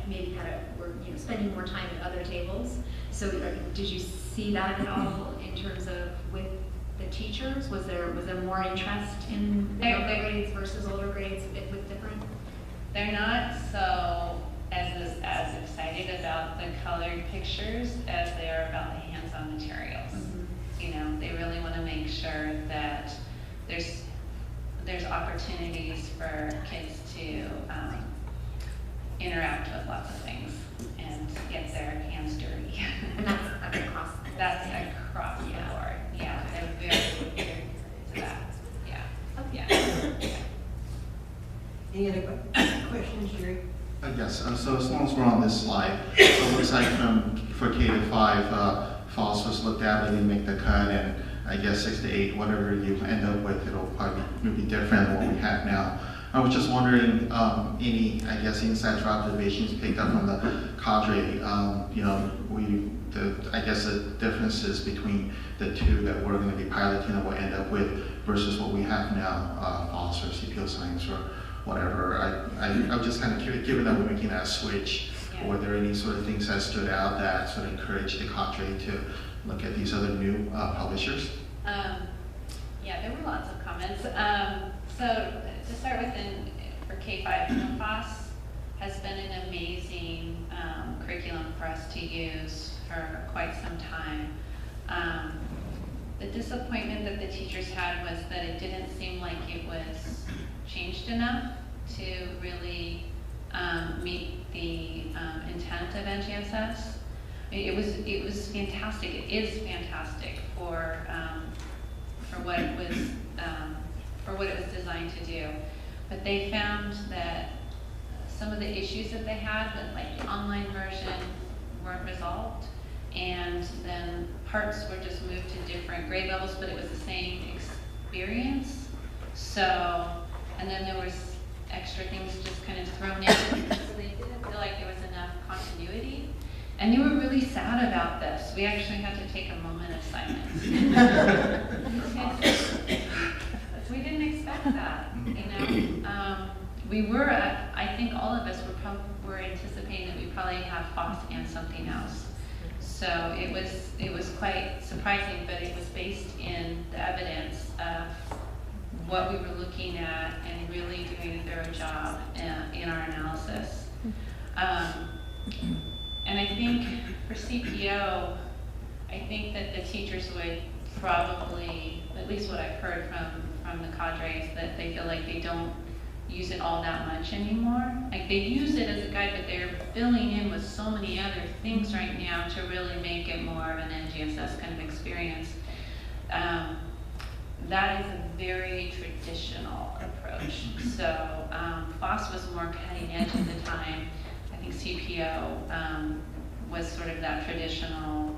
maybe were, spending more time at other tables. So did you see that at all in terms of with the teachers? Was there more interest in the younger grades versus older grades with different? They're not so as excited about the colored pictures as they are about the hands-on materials. Mm-hmm. They really want to make sure that there's opportunities for kids to interact with lots of things and get their hands dirty. And that's across. That's across the board. Yeah, they're very committed to that. Yeah. Any other questions, Jerry? Yes, so as long as we're on this slide, so it looks like for K to 5, FOSS was looked at, but didn't make the cut, and I guess 6 to 8, whatever you end up with, it'll probably be different than what we have now. I was just wondering, any, I guess, insights or observations picked up from the cadre, I guess the differences between the two that we're going to be piloting and what end up with versus what we have now, FOSS or CPO science or whatever. I'm just kind of curious, given that we're making that switch, were there any sort of things that stood out that sort of encouraged the cadre to look at these other new publishers? There were lots of comments. So to start with, for K-5, FOSS has been an amazing curriculum for us to use for quite some time. The disappointment that the teachers had was that it didn't seem like it was changed enough to really meet the intent of NGSS. It was fantastic. It is fantastic for what it was designed to do. But they found that some of the issues that they had with like the online version weren't resolved, and then parts were just moved to different grade levels, but it was the same experience. So, and then there was extra things just kind of thrown in, so they didn't feel like there was enough continuity. And they were really sad about this. We actually had to take a moment of silence. We didn't expect that, we were, I think all of us were anticipating that we probably have FOSS and something else. So it was quite surprising, but it was based in the evidence of what we were looking at and really doing a thorough job in our analysis. And I think for CPO, I think that the teachers would probably, at least what I've heard from the cadres, that they feel like they don't use it all that much anymore. Like they use it as a guide, but they're filling in with so many other things right now to really make it more of an NGSS kind of experience. That is a very traditional approach. So FOSS was more cutting edge at the time. I think CPO was sort of that traditional,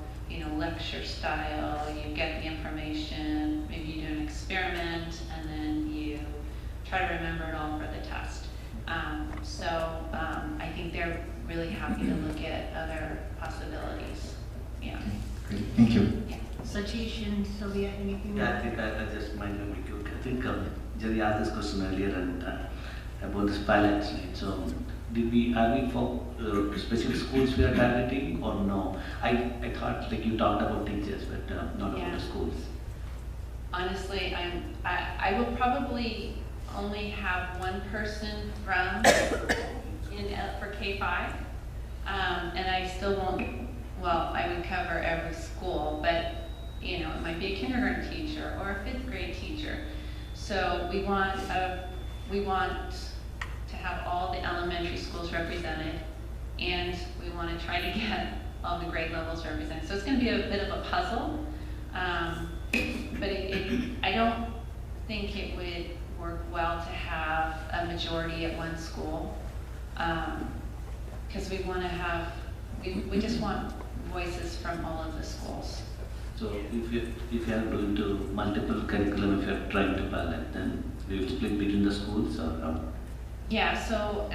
lecture style. You get the information, maybe you do an experiment, and then you try to remember it all for the test. I think they're really happy to look at other possibilities. Yeah. Great, thank you. Yeah. Satish and Sylvia, anything? Yeah, I think I just might have to. I think Jerry asked this question earlier and about this pilots, right? So are we for specific schools we are targeting or no? I thought like you talked about teachers, but not about the schools. Honestly, I will probably only have one person from for K-5, and I still won't. Well, I would cover every school, but it might be a kindergarten teacher or a 5th grade teacher. So we want to have all the elementary schools represented, and we want to try to get all the grade levels represented. So it's going to be a bit of a puzzle, but I don't think it would work well to have a majority at one school, because we want to have, we just want voices from all of the schools. So if you are going to multiple curriculum, if you are trying to balance, then we will split between the schools or Yeah, so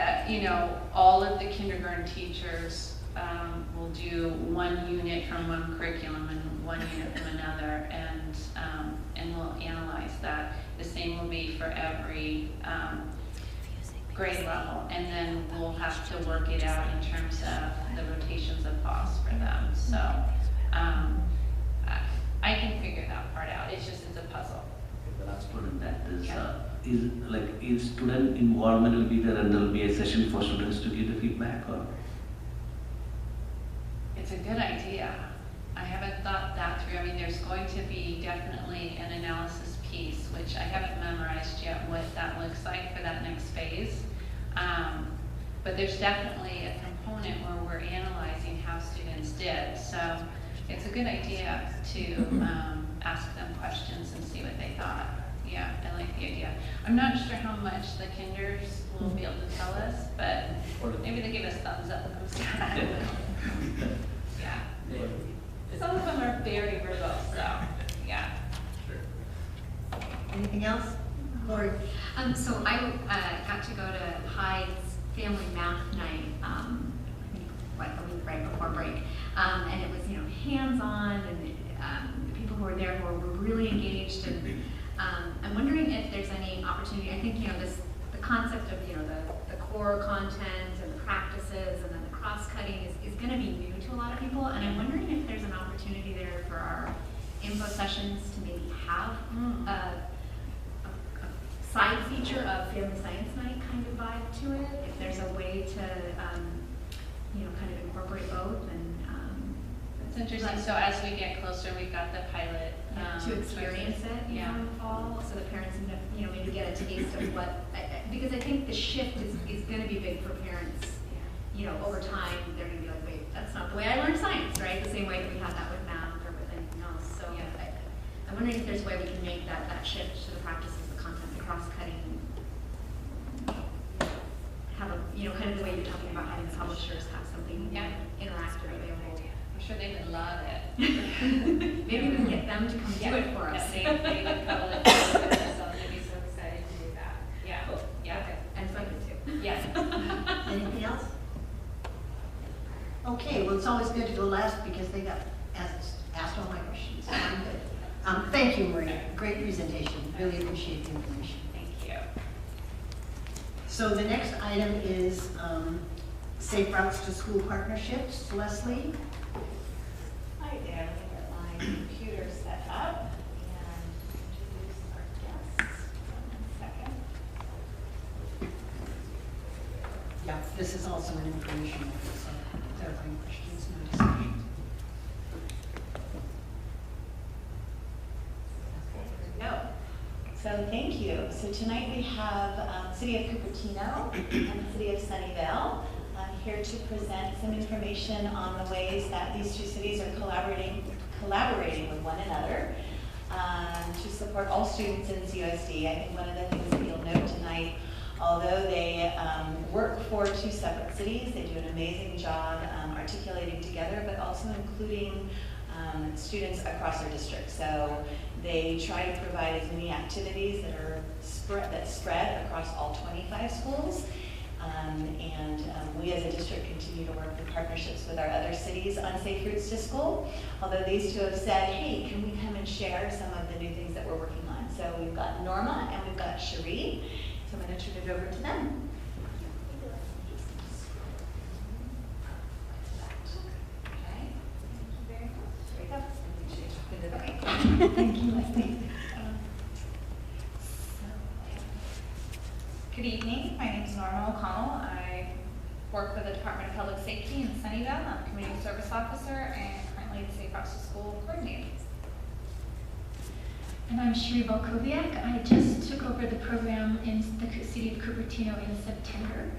all of the kindergarten teachers will do one unit from one curriculum and one unit from another, and we'll analyze that. The same will be for every grade level, and then we'll have to work it out in terms of the rotations of costs for them. So I can figure that part out. It's a puzzle. The last part of that is student involvement will be there, and there will be a session for students to give the feedback, or? It's a good idea. I haven't thought that through. I mean, there's going to be definitely an analysis piece, which I haven't memorized yet what that looks like for that next phase. But there's definitely a component where we're analyzing how students did. So it's a good idea to ask them questions and see what they thought. Yeah, I like the idea. I'm not sure how much the kinders will be able to tell us, but maybe they give us thumbs up. Yeah. Some of them are very verbose, so yeah. Anything else? Lori? So I got to go to Hyde's family math night, I think like a week right before break, and it was hands-on, and the people who were there were really engaged, and I'm wondering if there's any opportunity. I think the concept of the core content and the practices and then the cross-cutting is going to be new to a lot of people, and I'm wondering if there's an opportunity there for our info sessions to maybe have a side feature of Family Science Night kind of vibe to it. If there's a way to kind of incorporate both, and It's interesting. So as we get closer, we've got the pilot to experience it in the fall, so the parents maybe get a taste of what, because I think the shift is going to be big for parents. Over time, they're going to be like, wait, that's not the way I learned science, right? The same way that we had that with math or with anything else. So I'm wondering if there's a way we can make that shift to the practices, the content, the cross-cutting, have a, kind of the way you're talking about having the publishers have something interactive available. I'm sure they would love it. Maybe we can get them to come do it for us. They would probably they'd be so excited to do that. Yeah. Cool. Yeah. Okay. And funded too. Yeah. Anything else? Okay, well, it's always good to go last because they got asked all my questions. So I'm good. Thank you, Maria. Great presentation. Really appreciate the information. Thank you. So the next item is Safe Routes to School Partnerships. Leslie? Hi there, let me get my computer set up and introduce our guests. 1 second. Yeah, this is also an informational, so clarifying questions, no discussion. No. So thank you. So tonight we have City of Cupertino and the City of Sunnyvale here to present some information on the ways that these two cities are collaborating with one another to support all students in CUSD. I think one of the things that you'll note tonight, although they work for two separate cities, they do an amazing job articulating together, but also including students across our district. So they try to provide as many activities that spread across all 25 schools. We as a district continue to work in partnerships with our other cities on Safe Routes to School, although these two have said, hey, can we come and share some of the new things that we're working on? So we've got Norma and we've got Cherie. So I'm going to turn it over to them. Okay. Thank you very much. There you go. Make sure you talk into the mic. Thank you, Leslie. Good evening. My name is Norma O'Connell. I work for the Department of Public Safety in Sunnyvale. I'm a community service officer and currently the Safe Routes to School coordinator. And I'm Cherie Volkoviak. I just took over the program in the city of Cupertino in September,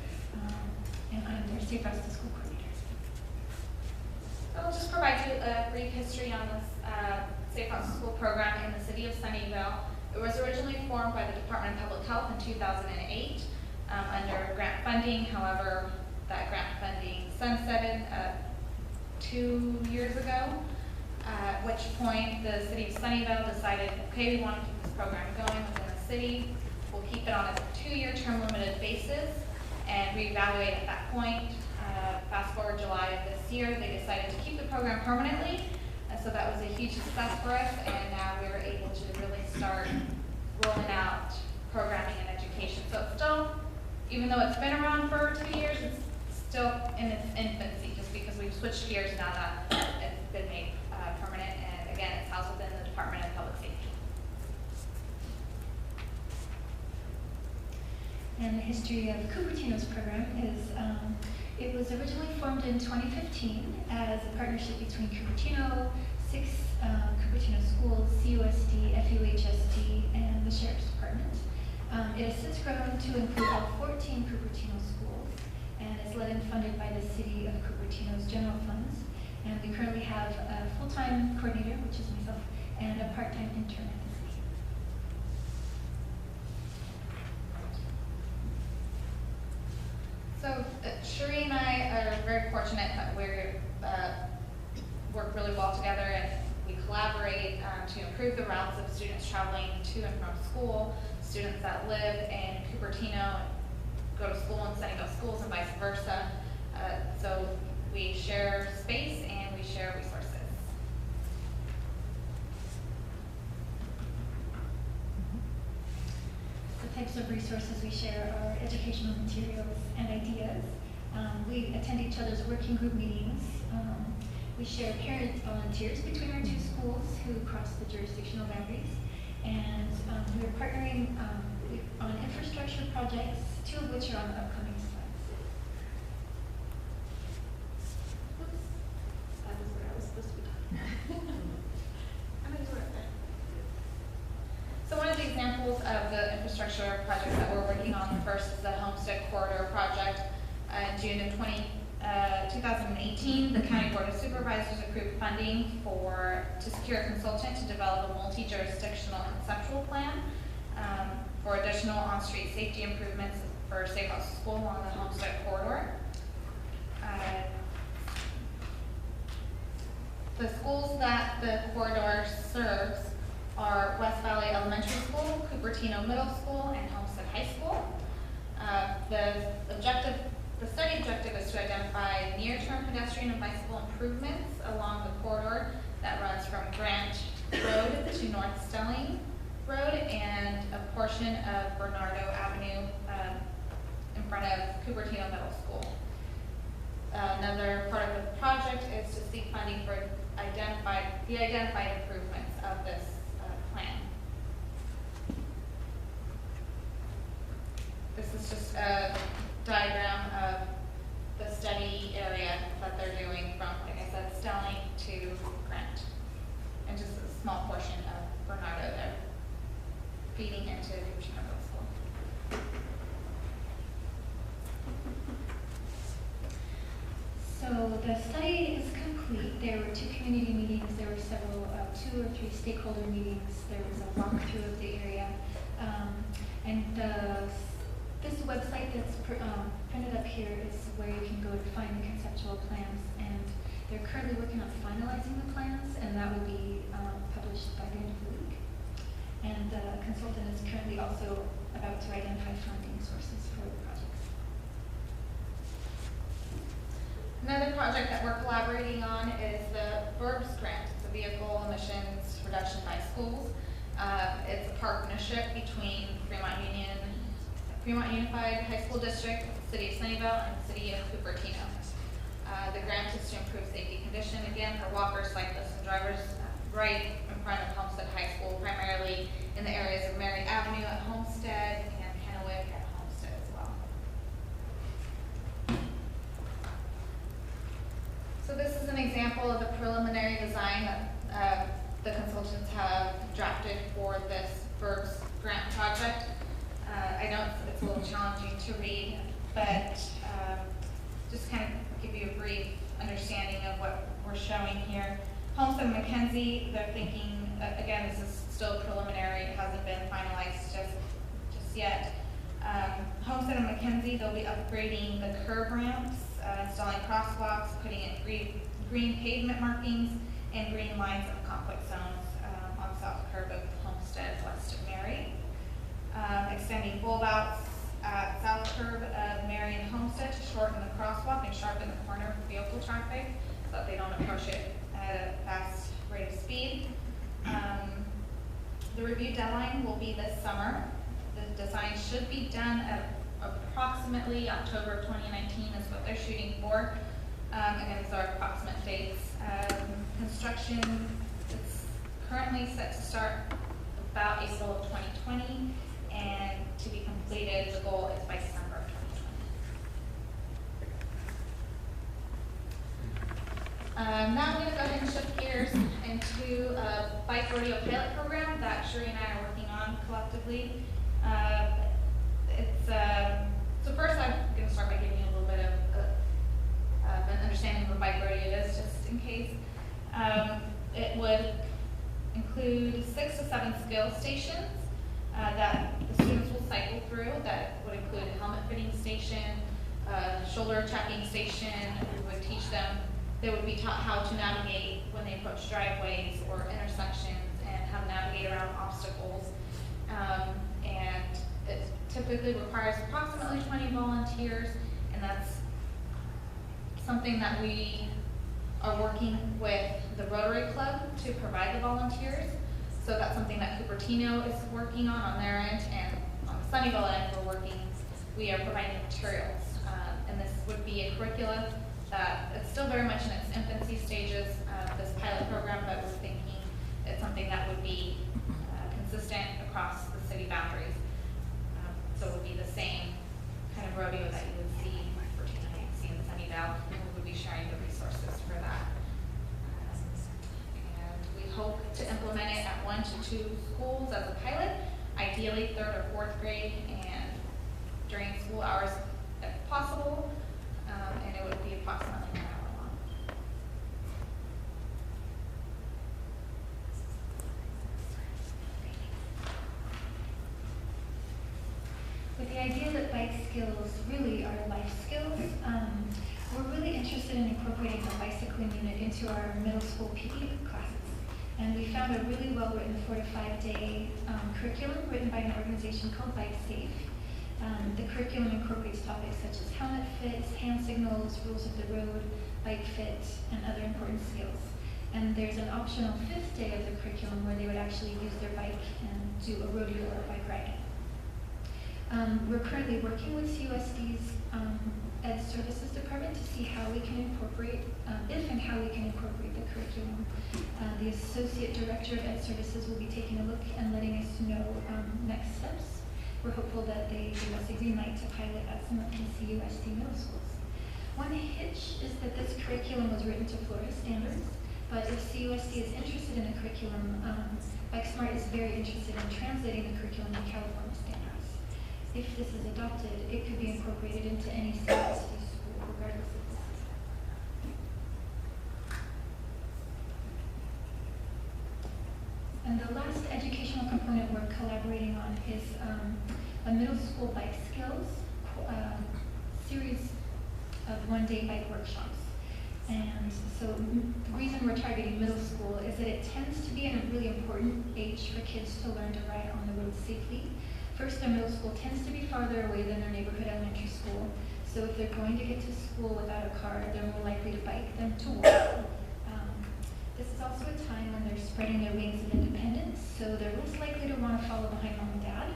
and I'm their Safe Routes to School coordinator. I'll just provide you a brief history on this Safe Routes to School program in the city of Sunnyvale. It was originally formed by the Department of Public Health in 2008 under grant funding. However, that grant funding sunsetted 2 years ago, at which point the city of Sunnyvale decided, okay, we want to keep this program going within the city. We'll keep it on a 2-year term limited basis and reevaluate at that point. Fast forward July of this year, they decided to keep the program permanently. So that was a huge success for us, and now we're able to really start rolling out programming and education. So it's still, even though it's been around for 2 years, it's still in its infancy, just because we've switched gears now that it's been made permanent, and again, it's housed within the Department of Public Safety. And the history of Cupertino's program is, it was originally formed in 2015 as a partnership between Cupertino, 6 Cupertino schools, CUSD, FUHSD, and the Sheriff's Department. It has since grown to include all 14 Cupertino schools and is led and funded by the City of Cupertino's general funds. And we currently have a full-time coordinator, which is myself, and a part-time intern at the city. So Cherie and I are very fortunate that we work really well together, and we collaborate to improve the routes of students traveling to and from school, students that live in Cupertino go to school in Sunnyvale schools and vice versa. So we share space and we share resources. The types of resources we share are educational materials and ideas. We attend each other's working group meetings. We share parent volunteers between our 2 schools who cross the jurisdictional boundaries. And we're partnering on infrastructure projects, 2 of which are on the upcoming slides. Oops, that is where I was supposed to be talking. I'm going to do it there. So one of the examples of the infrastructure projects that we're working on, the first is the Homestead Corridor project. In June of 2018, the County Board of Supervisors approved funding to secure a consultant to develop a multi-jurisdictional conceptual plan for additional on-street safety improvements for Safe Routes to School along the Homestead Corridor. The schools that the corridor serves are West Valley Elementary School, Cupertino Middle School, and Homestead High School. The study objective is to identify near-term pedestrian and bicycle improvements along the corridor that runs from Grant Road to North Stelling Road and a portion of Bernardo Avenue in front of Cupertino Middle School. Another part of the project is to seek funding for the identified improvements of this plan. This is just a diagram of the study area that they're doing from, like I said, Stelling to Grant, and just a small portion of Bernardo there, feeding into Cupertino Middle School. So the study is complete. There were 2 community meetings. There were several, 2 or 3 stakeholder meetings. There was a walkthrough of the area. And this website that's printed up here is where you can go to find the conceptual plans. And they're currently working on finalizing the plans, and that will be published by the end of the week. And the consultant is currently also about to identify funding sources for the projects. Another project that we're collaborating on is the VERBS grant, the Vehicle Emissions Reduction by Schools. It's a partnership between Fremont Unified High School District, City of Sunnyvale, and City of Cupertino. The grant is to improve safety condition, again, for walkers, cyclists, and drivers right in front of Homestead High School, primarily in the areas of Mary Avenue at Homestead and Kennewick at Homestead as well. So this is an example of the preliminary design that the consultants have drafted for this FERB's grant project. I know it's a little challenging to read, but just kind of give you a brief understanding of what we're showing here. Homestead and Mackenzie, they're thinking, again, this is still preliminary, it hasn't been finalized just yet. Homestead and Mackenzie, they'll be upgrading the curb ramps, installing crosswalks, putting in green pavement markings, and green lines of conflict zones on the south curb of Homestead west of Mary. Extending bulb outs at south curb of Mary and Homestead to shorten the crosswalk and sharpen the corner for vehicle traffic so that they don't approach it at a fast rate of speed. The review deadline will be this summer. The design should be done at approximately October 2019 is what they're shooting for. Again, these are approximate dates. Construction is currently set to start about April of 2020, and to be completed, the goal is by December of 2020. Now I'm going to go ahead and shift gears into a bike rodeo pilot program that Shuri and I are working on collectively. So first I'm going to start by giving you a little bit of an understanding of what a bike rodeo is, just in case. It would include 6 to 7 skill stations that the students will cycle through. That would include a helmet fitting station, shoulder checking station. We would teach them. They would be taught how to navigate when they approach driveways or intersections and how to navigate around obstacles. And it typically requires approximately 20 volunteers, and that's something that we are working with the Rotary Club to provide the volunteers. So that's something that Cupertino is working on their end, and on the Sunnyvale end, we are providing materials. And this would be a curricula that it's still very much in its infancy stages, this pilot program, but we're thinking it's something that would be consistent across the city boundaries. So it would be the same kind of rodeo that you would see in Sunnyvale, and we would be sharing the resources for that. And we hope to implement it at 1 to 2 schools as a pilot, ideally 3rd or 4th grade, and during school hours if possible, and it would be approximately 1 hour long. With the idea that bike skills really are life skills, we're really interested in incorporating the bicycling unit into our middle school PE classes. And we found a really well-written 4 to 5 day curriculum written by an organization called Bike Safe. The curriculum incorporates topics such as helmet fits, hand signals, rules of the road, bike fit, and other important skills. And there's an optional 5th day of the curriculum where they would actually use their bike and do a rodeo or a bike ride. We're currently working with CUSD's Ed Services Department to see how we can incorporate, if and how we can incorporate the curriculum. The Associate Director of Ed Services will be taking a look and letting us know next steps. We're hopeful that they give us a green light to pilot at some of the CUSD middle schools. One hitch is that this curriculum was written to Florida standards, but if CUSD is interested in the curriculum, BikeSmart is very interested in translating the curriculum to California standards. If this is adopted, it could be incorporated into any CUSD school, regardless of the system. And the last educational component we're collaborating on is a middle school bike skills series of 1-day bike workshops. And so the reason we're targeting middle school is that it tends to be a really important age for kids to learn to ride on the road safely. First, their middle school tends to be farther away than their neighborhood elementary school. So if they're going to get to school without a car, they're more likely to bike than to walk. This is also a time when they're spreading their wings of independence, so they're less likely to want to follow behind mom and dad.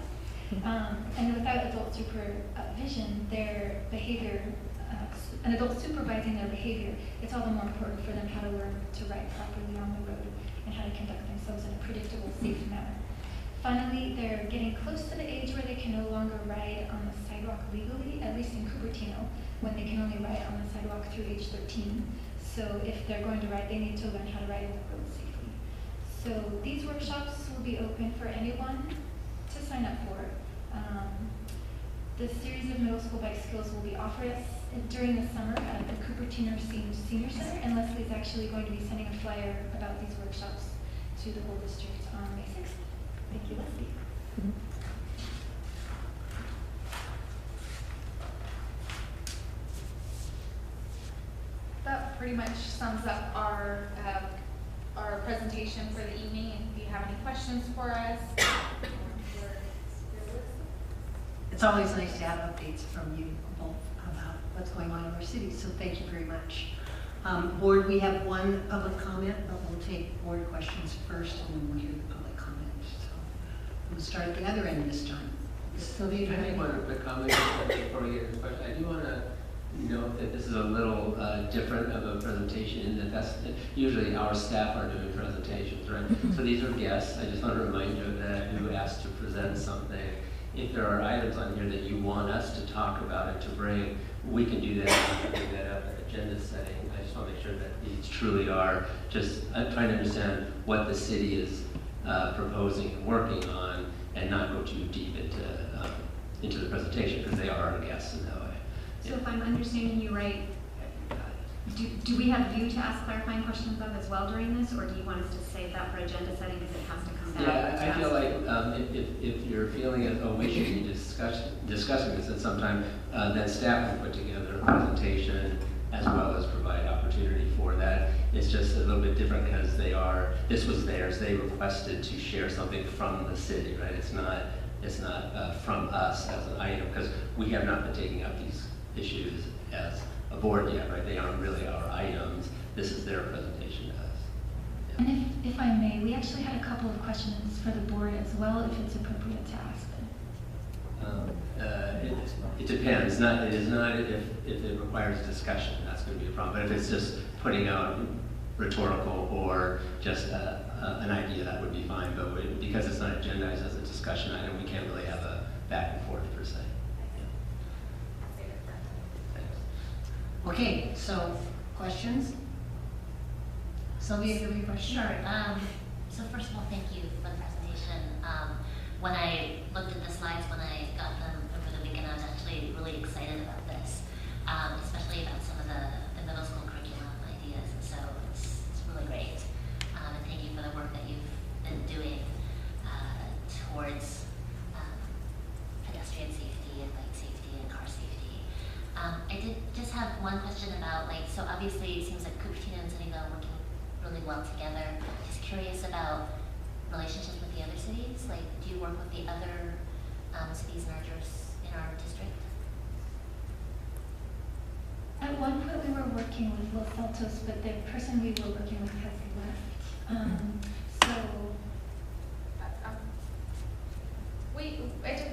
And without adult supervision, their behavior, an adult supervising their behavior, it's all the more important for them how to learn to ride properly on the road and how to conduct themselves in a predictable, safe manner. Finally, they're getting close to the age where they can no longer ride on the sidewalk legally, at least in Cupertino, when they can only ride on the sidewalk through age 13. So if they're going to ride, they need to learn how to ride on the road safely. So these workshops will be open for anyone to sign up for. The series of middle school bike skills will be offered during the summer at the Cupertino Senior Center, and Leslie's actually going to be sending a flyer about these workshops to the whole district on May 6th. Thank you, Leslie. That pretty much sums up our presentation for the evening. If you have any questions for us, It's always nice to have updates from you both about what's going on in our city, so thank you very much. Board, we have one public comment, but we'll take board questions first, and then we'll hear the public comment. So we'll start at the other end this time. Sylvia, do you I have make any? one quick comment before we get into the question. I do want to note that this is a little different of a presentation in that that's usually our staff are doing presentations, right? So these are guests. I just want to remind you of that, who asked to present something. If there are items on here that you want us to talk about and to bring, we can do that. We can bring that up at agenda setting. I just want to make sure that these truly are just trying to understand what the city is proposing and working on, and not go too deep into the presentation, because they are our guests in that way. So if I'm understanding you right, do we have you to ask clarifying questions of as well during this, or do you want us to save that for agenda setting because it has to come back? Yeah, I feel like if you're feeling as though we should be discussing this at some time, then staff can put together a presentation as well as provide opportunity for that. It's just a little bit different because this was theirs. They requested to share something from the city, right? It's not from us as an item, because we have not been taking up these issues as a board yet, right? They aren't really our items. This is their presentation to us. Yeah. And if I may, we actually had a couple of questions for the board as well, if it's appropriate to ask them. It depends. It is not if it requires discussion, that's going to be a problem. But if it's just putting out rhetorical or just an idea, that would be fine. But because it's not agendized as a discussion item, we can't really have a back and forth per se. Okay, so questions? Sylvia, do you have any questions? Sure. So first of all, thank you for the presentation. When I looked at the slides, when I got them over the weekend, I was actually really excited about this, especially about some of the middle school curriculum ideas. And so it's really great. And thank you for the work that you've been doing towards pedestrian safety and bike safety and car safety. I did just have one question about, so obviously it seems like Cupertino and Sunnyvale are working really well together. Just curious about relationships with the other cities. Do you work with the other cities in our district? At one point, we were working with Los Altos, but the person we were working with has left.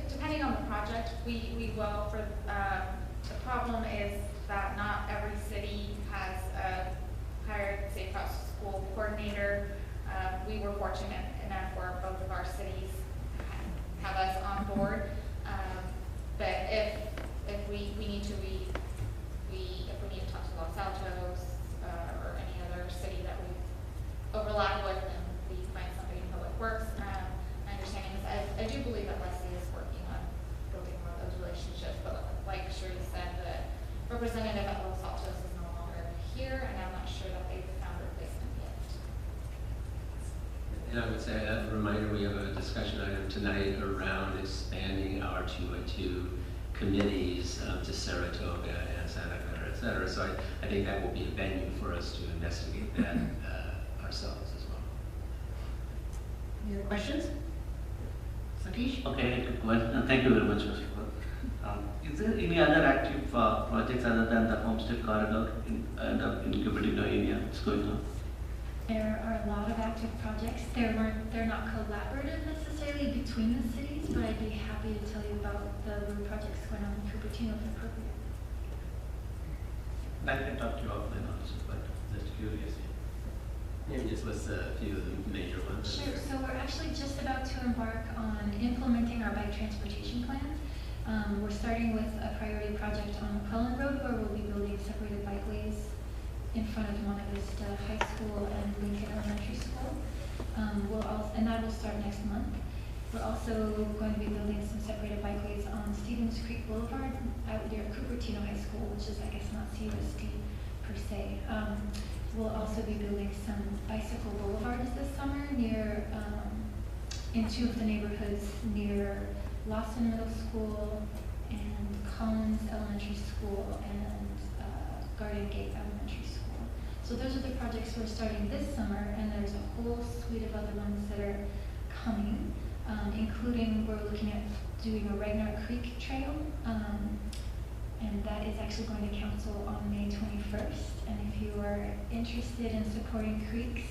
Depending on the project, we will. For the problem is that not every city has a hired safe routes to school coordinator. We were fortunate enough where both of our cities have us on board. But if we need to, if we need to talk to Los Altos or any other city that we overlap with, and we find somebody in Public Works. My understanding is I do believe that Leslie is working on building more of those relationships. But like Shirley said, the representative at Los Altos is no longer here, and I'm not sure that they've found a replacement yet. And I would say, as a reminder, we have a discussion item tonight around expanding our 202 committees to Saratoga and Santa Clara, et cetera. So I think that will be a venue for us to investigate that ourselves as well. Any other questions? Satish? Okay, well, thank you very much, Mr. Paul. Is there any other active projects other than the Homestead Corridor in Cupertino area that's going on? There are a lot of active projects. They're not collaborative necessarily between the cities, but I'd be happy to tell you about the road projects going on in Cupertino if appropriate. I can talk to you offline also, but just curious. Maybe just list a few of the major ones. Sure. So we're actually just about to embark on implementing our bike transportation plan. We're starting with a priority project on McClellan Road where we'll be building separated bikeways in front of Monte Vista High School and Lincoln Elementary School. And that will start next month. We're also going to be building some separated bikeways on Stevens Creek Boulevard out near Cupertino High School, which is, I guess, not CUSD per se. We'll also be building some bicycle boulevards this summer in two of the neighborhoods near Lawson Middle School and Collins Elementary School and Garden Gate Elementary School. So those are the projects we're starting this summer, and there's a whole suite of other ones that are coming, including we're looking at doing a Ragnar Creek Trail, and that is actually going to council on May 21st. And if you are interested in supporting creeks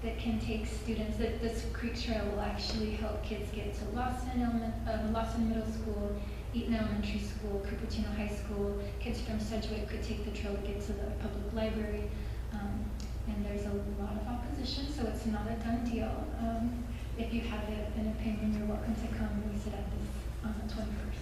that can take students, this creek trail will actually help kids get to Lawson Middle School, Eaton Elementary School, Cupertino High School. Kids from Sedgwick could take the trail to get to the public library. And there's a lot of opposition, so it's not a done deal. If you have an opinion, you're welcome to come and visit at this on the 21st.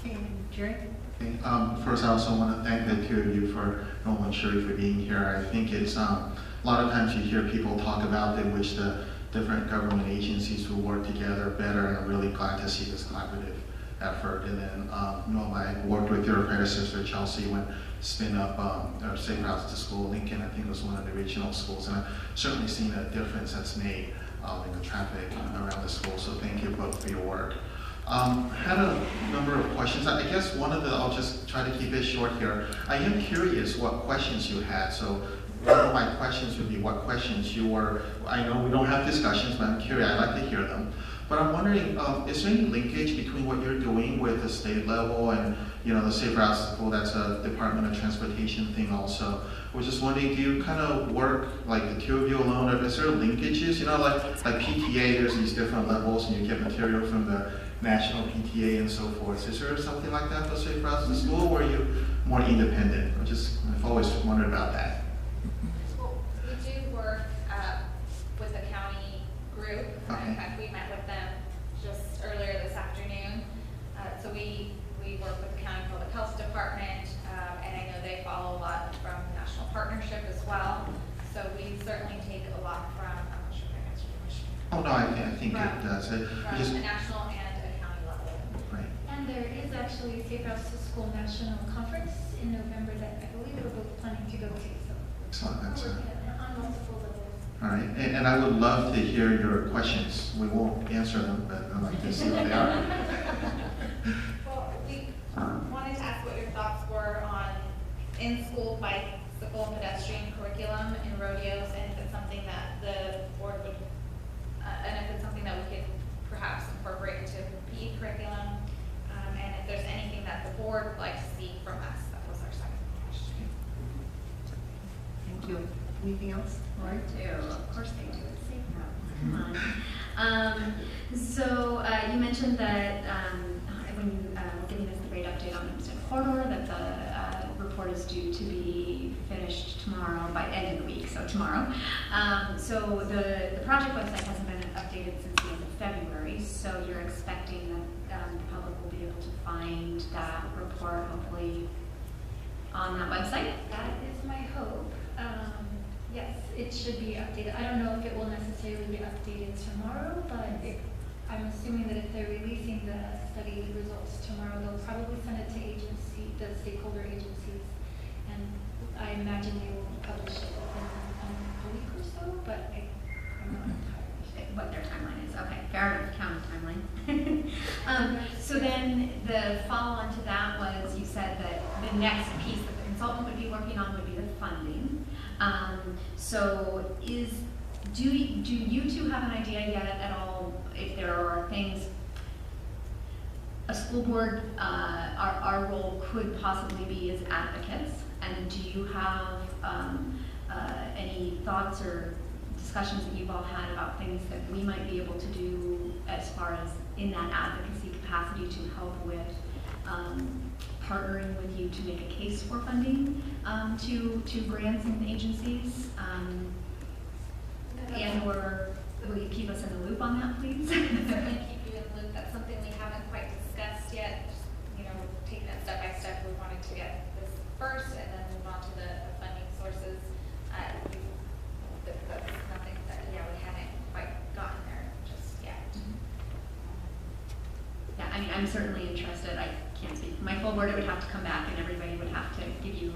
Okay, Jerry? Okay, first, I also want to thank the two of you for Noel and Sherry for being here. I think it's a lot of times you hear people talk about they wish the different government agencies would work together better, and I'm really glad to see this collaborative effort. And then, Noel, I worked with your predecessor, Chelsea, when spin up Safe Routes to School. Lincoln, I think, was one of the regional schools, and I've certainly seen a difference that's made in the traffic around the school. So thank you both for your work. Had a number of questions. I guess I'll just try to keep it short here. I am curious what questions you had. So one of my questions would be what questions I know we don't have discussions, but I'm curious, I'd like to hear them. But I'm wondering, is there any linkage between what you're doing with the state level and, the Safe Routes to School, that's a Department of Transportation thing also? I was just wondering, do you kind of work like the two of you alone, or is there linkages? Like PTA, there's these different levels and you get material from the national PTA and so forth. Is there something like that for Safe Routes to School, or are you more independent? I've always wondered about that. Well, we do work with the county group. Okay. In fact, we met with them just earlier this afternoon. So we work with the county public health department, and I know they follow a lot from national partnership as well. So we certainly take a lot from, I'm not sure if I answered your question. Oh no, I think it does. From a national and a county level. Right. And there is actually a Safe Routes to School National Conference in November that I believe we're both planning to go to. So Excellent. That's we're working on multiple levels. all right. And I would love to hear your questions. We won't answer them, but I'd like to see what they are. Well, we wanted to ask what your thoughts were on in-school bicycle and pedestrian curriculum in rodeos, and if it's something that the board would, and if it's something that we could perhaps incorporate into PE curriculum, and if there's anything that the board would like to see from us. That was our second question. Thank you. Anything else? Or do. Of course they do. It's Safe Routes. Come on. So you mentioned that when you were giving us the great update on Hempstead Corridor, that the report is due to be finished tomorrow, by end of the week, so tomorrow. So the project website hasn't been updated since the end of February, so you're expecting that the public will be able to find that report hopefully on that website? That is my hope. Yes, it should be updated. I don't know if it will necessarily be updated tomorrow, but I'm assuming that if they're releasing the study results tomorrow, they'll probably send it to the stakeholder agencies, and I imagine they will publish it within a week or so, but I'm not entirely sure What their timeline is. Okay, fair enough, county timeline. So then the follow-on to that was, you said that the next piece that the consultant would be working on would be the funding. So do you two have an idea yet at all if there are things a school board, our role could possibly be as advocates, and do you have any thoughts or discussions that you've all had about things that we might be able to do as far as in that advocacy capacity to help with partnering with you to make a case for funding to grants and agencies, and or will you keep us in the loop on that, please? Certainly keep you in the loop. That's something we haven't quite discussed yet. Just, taking it step by step. We wanted to get this first and then move on to the funding sources. That's nothing that we haven't quite gotten there just yet. Yeah, I mean, I'm certainly interested. I can't speak for my full board. It would have to come back and everybody would have to give you,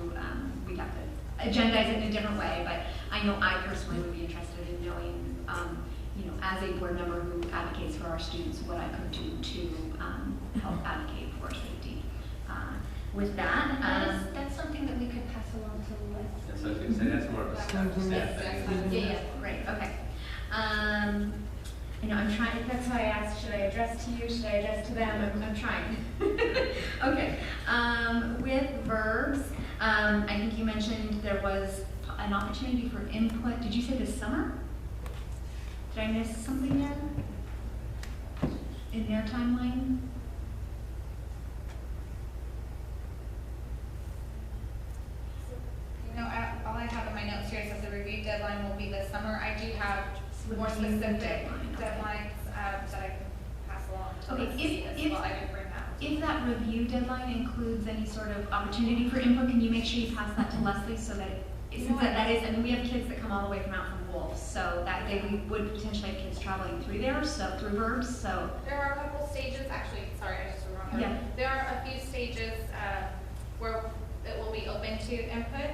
we'd have to agendize it in a different way, but I know I personally would be interested in knowing, as a board member who advocates for our students, what I could do to help advocate for safety. With that, That's something that we could pass along to Liz. That's what I was going to say, that's more of a staff thing. yeah, great, okay. I'm trying, that's why I asked, should I address to you, should I address to them? I'm trying. Okay, with verbs, I think you mentioned there was an opportunity for input. Did you say this summer? Did I miss something there? In their timeline? All I have in my notes here says the review deadline will be this summer. I do have more specific deadlines that I can pass along to Okay, Liz as well. I did bring that. If that review deadline includes any sort of opportunity for input, can you make sure you pass that to Leslie so that, since that is, I mean, we have kids that come all the way from out from Wolf, so that day we would potentially have kids traveling through there, so through verbs, so. There are a couple stages, actually, sorry, I just remembered. Yeah. There are a few stages where it will be open to input.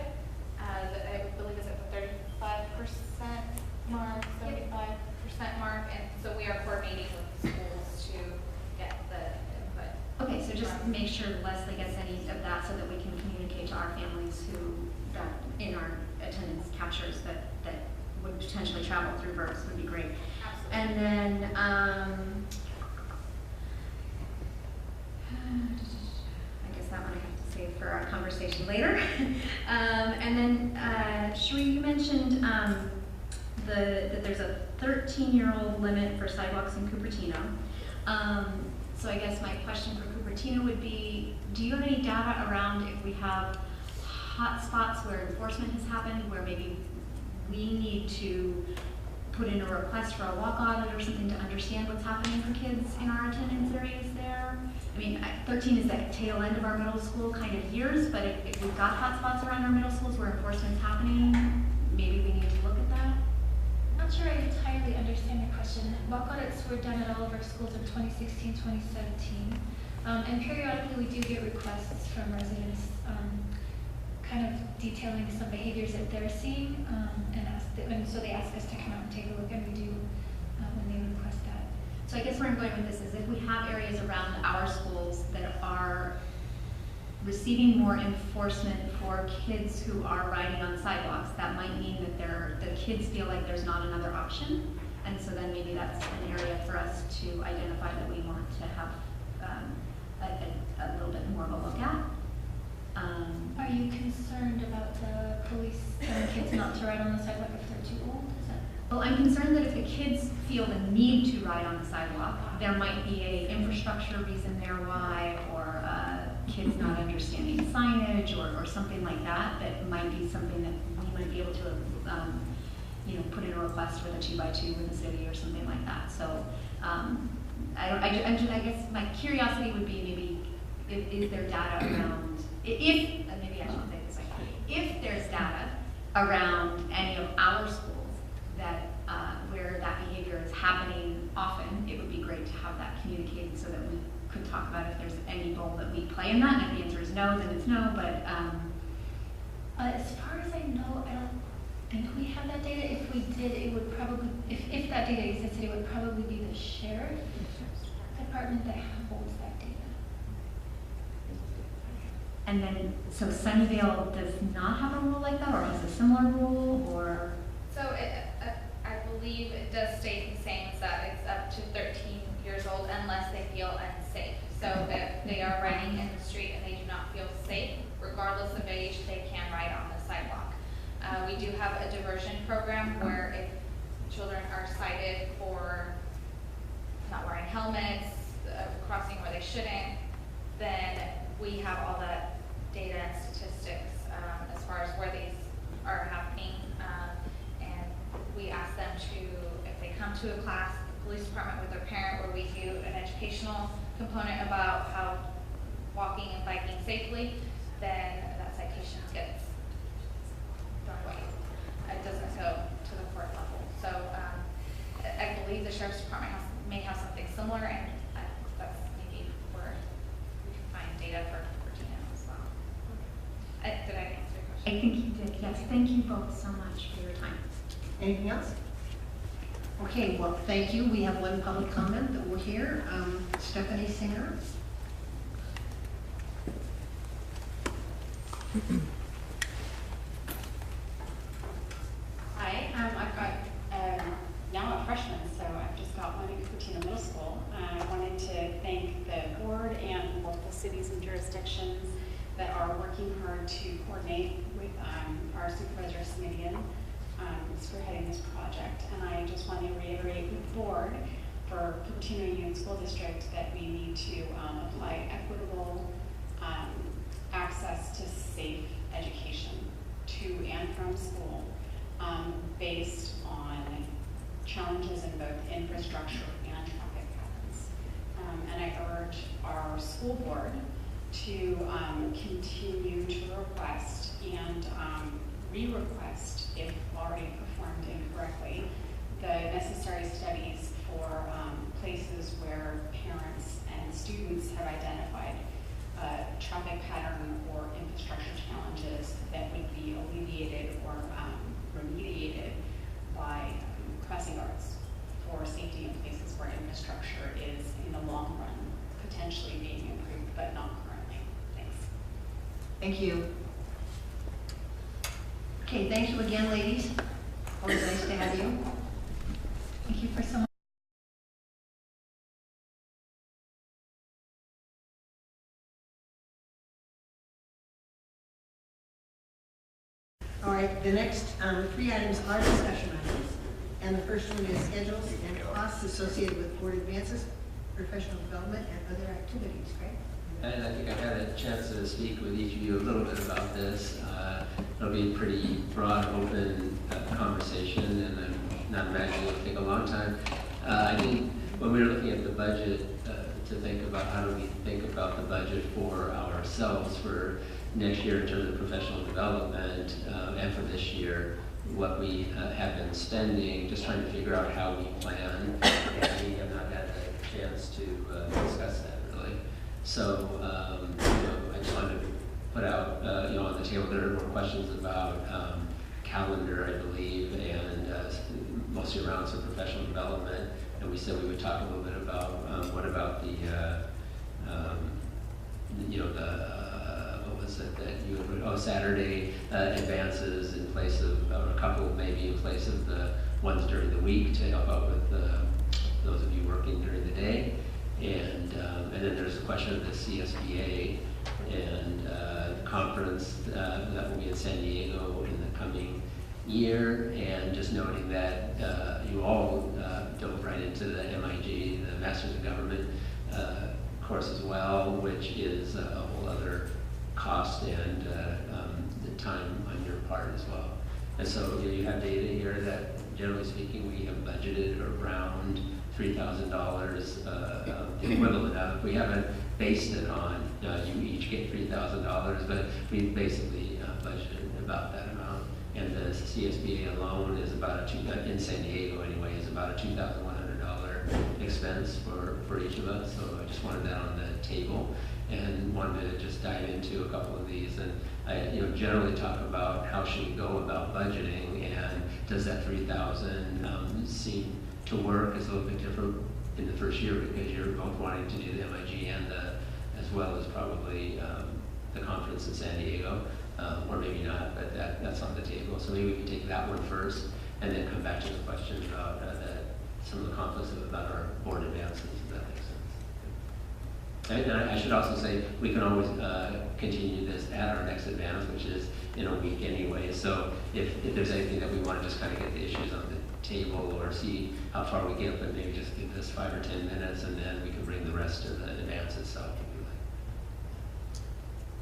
I believe is at the 35% mark, 75% mark, and so we are coordinating with the schools to get the input. Okay, so just make sure Leslie gets any of that so that we can communicate to our families who, that in our attendance captures that would potentially travel through verbs would be great. Absolutely. And then, I guess that one I have to save for our conversation later. And then, Sheree, you mentioned that there's a 13-year-old limit for sidewalks in Cupertino. So I guess my question for Cupertino would be, do you have any data around if we have hot spots where enforcement has happened, where maybe we need to put in a request for a walk audit or something to understand what's happening for kids in our attendance areas there? I mean, 13 is that tail end of our middle school kind of years, but if we've got hot spots around our middle schools where enforcement's happening, maybe we need to look at that. Not sure I entirely understand your question. Walk audits were done at all of our schools in 2016, 2017. And periodically we do get requests from residents kind of detailing some behaviors that they're seeing, and so they ask us to come out and take a look, and we do when they request that. So I guess where I'm going with this is if we have areas around our schools that are receiving more enforcement for kids who are riding on sidewalks, that might mean that the kids feel like there's not another option. And so then maybe that's an area for us to identify that we want to have a little bit more of a look at. Are you concerned about the police telling kids not to ride on the sidewalk if they're too old? Is that? Well, I'm concerned that if the kids feel the need to ride on the sidewalk, there might be a infrastructure reason there why, or kids not understanding signage or something like that, that might be something that we might be able to, put in a request with a 2x2 with the city or something like that. So I guess my curiosity would be maybe is there data around, maybe I should say it this way, if there's data around any of our schools that where that behavior is happening often, it would be great to have that communicated so that we could talk about if there's any role that we play in that. And if the answer is no, then it's no, but as far as I know, I don't think we have that data. If we did, it would probably, if that data existed, it would probably be the sheriff department that holds that data. and then, so Sunnyvale does not have a rule like that, or has a similar rule, or? So I believe it does state the same, is that it's up to 13 years old unless they feel unsafe. So if they are riding in the street and they do not feel safe, regardless of age, they can ride on the sidewalk. We do have a diversion program where if children are cited for not wearing helmets, crossing where they shouldn't, then we have all that data and statistics as far as where these are happening. And we ask them to, if they come to a class, the police department with their parent, where we do an educational component about how walking and biking safely, then that citation gets thrown away. It doesn't go to the court level. So I believe the sheriff's department may have something similar, and that's maybe where we can find data for Tino as well. Did I answer your question? I think you did, yes. Thank you both so much for your time. Anything else? Okay, well, thank you. We have one public comment that we'll hear. Stephanie Singer. Hi, I've got now a freshman, so I've just got one in Cupertino Middle School. I wanted to thank the board and local cities and jurisdictions that are working hard to coordinate with our supervisor, Smithian, spearheading this project. And I just want to reiterate with the board for Cupertino Union School District that we need to apply equitable access to safe education to and from school based on challenges in both infrastructure and traffic patterns. And I urge our school board to continue to request and re-request, if already performed incorrectly, the necessary studies for places where parents and students have identified traffic pattern or infrastructure challenges that would be alleviated or remediated by crossing guards for safety in places where infrastructure is, in the long run, potentially being improved, but not currently. Thanks. Thank you. Okay, thank you again, ladies. Always nice to have you. Thank you for so much. All right, the next 3 items are discussion items. And the first one is schedules and costs associated with board advances, professional development, and other activities, right? And I think I had a chance to speak with each of you a little bit about this. It'll be a pretty broad, open conversation, and I'm not imagining it'll take a long time. I think when we were looking at the budget, to think about how do we think about the budget for ourselves for next year in terms of professional development, and for this year, what we have been spending, just trying to figure out how we plan. And we have not had a chance to discuss that really. So, I just wanted to put out, on the table, there were questions about calendar, I believe, and mostly around some professional development. And we said we would talk a little bit about what about the, what was it that you would, Saturday advances in place of, or a couple maybe in place of the ones during the week to help out with those of you working during the day. And then there's the question of the CSBA and the conference that will be in San Diego in the coming year, and just noting that you all dove right into the MIG, the Masters of Government course as well, which is a whole other cost and the time on your part as well. And so you have data here that, generally speaking, we have budgeted around $3,000 the equivalent of. We haven't based it on you each get $3,000, but we basically budgeted about that amount. And the CSBA alone is about in San Diego anyway, is about a $2,100 expense for each of us. So I just wanted that on the table and wanted to just dive into a couple of these. And I generally talk about how should we go about budgeting, and does that $3,000 seem to work? Is a little bit different in the first year because you're both wanting to do the MIG and as well as probably the conference in San Diego. Or maybe not, but that's on the table. So maybe we can take that one first, and then come back to the question about some of the conflicts about our board advances, if that makes sense. And I should also say, we can always continue this at our next advance, which is in a week anyway. So if there's anything that we want to just kind of get the issues on the table or see how far we get, but maybe just give this 5 or 10 minutes and then we can bring the rest to the advance itself.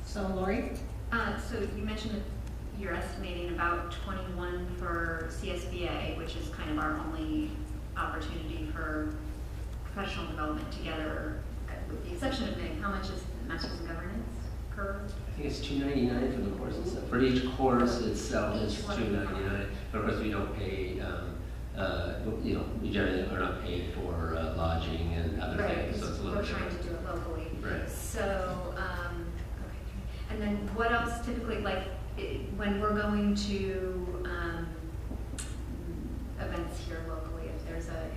So Lori? So you mentioned that you're estimating about 21 for CSBA, which is kind of our only opportunity for professional development together, with the exception of MIG. How much is Masters in Governance per? I think it's $299 for the course itself. For each course itself, it's $299. But of course, we don't pay. We generally are not paid for lodging and other things, so it's a little we're different. trying to do it locally. Right. So, okay. And then what else typically, like, when we're going to events here locally, if there's a